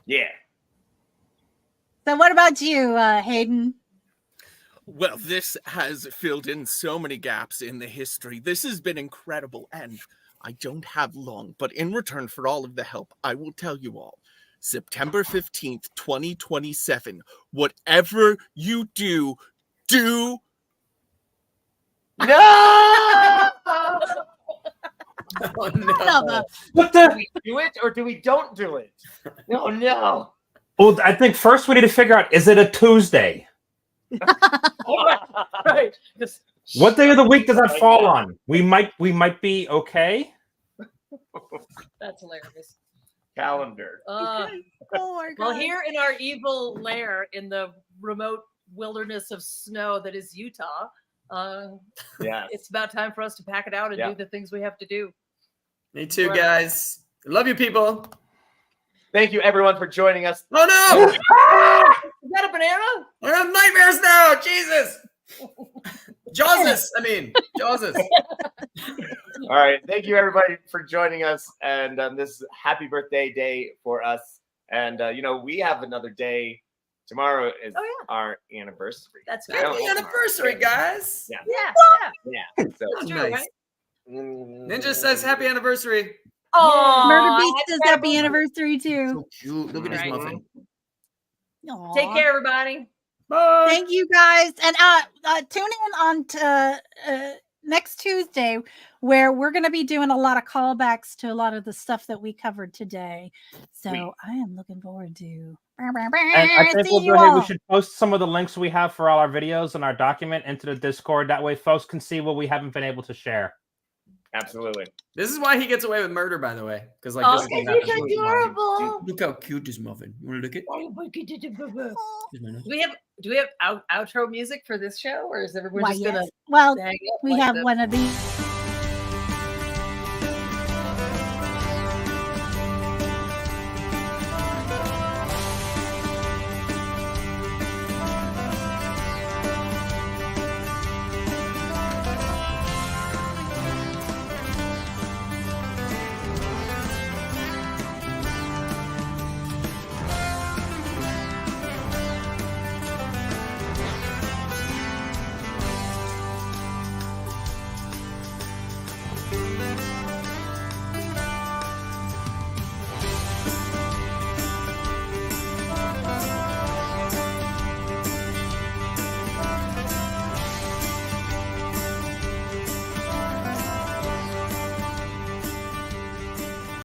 Yeah.
So, what about you, Hayden?
Well, this has filled in so many gaps in the history. This has been incredible, and I don't have long, but in return for all of the help, I will tell you all, September 15th, 2027, whatever you do.
No!
Oh, no.
What
Do
the?
we do it or do we don't do it? No.
Well, I think first we need to figure out, is it a Tuesday?
Right.
What day of the week does that fall on? We might be okay.
That's hilarious.
Calendar.
Oh my
Well,
God.
here in our evil lair in the remote wilderness of snow that is Utah,
Yeah.
it's about time for us to pack it out and
Yeah.
do the things we have to do.
Me too,
Right.
guys. Love you, people.
Thank you, everyone, for joining us.
Oh no!
Is that a banana?
I have nightmares now. Jesus. Jawses.
All right. Thank you, everybody, for joining us. And this is happy birthday day for us. And, we have another day. Tomorrow is our anniversary.
That's
I don't
Happy
know
anniversary, guys.
Yeah.
Yeah.
So,
That's
Nice.
right.
Ninja says happy anniversary.
Oh,
Murder Beast says happy anniversary too.
So cute. Look at this
Right.
muffin.
Aw.
Take care, everybody.
Bye.
Thank you guys, and tune in on next Tuesday, where we're going to be doing a lot of callbacks to a lot of the stuff that we covered today. So
Sweet.
I am looking forward to.
And I think
See you
we
all.
should post some of the links we have for all our videos and our document into the Discord. That way, folks can see what we haven't been able to share.
absolutely.
This is why he gets away with murder, by the way. Because like
Oh,
this is
okay,
what
he's
happens.
adorable.
Look how cute this muffin. You want to look at?
Do we have outro music for this show, or is everyone
Why,
just gonna
yes. Well,
hang up
we
like
have
this?
one of these.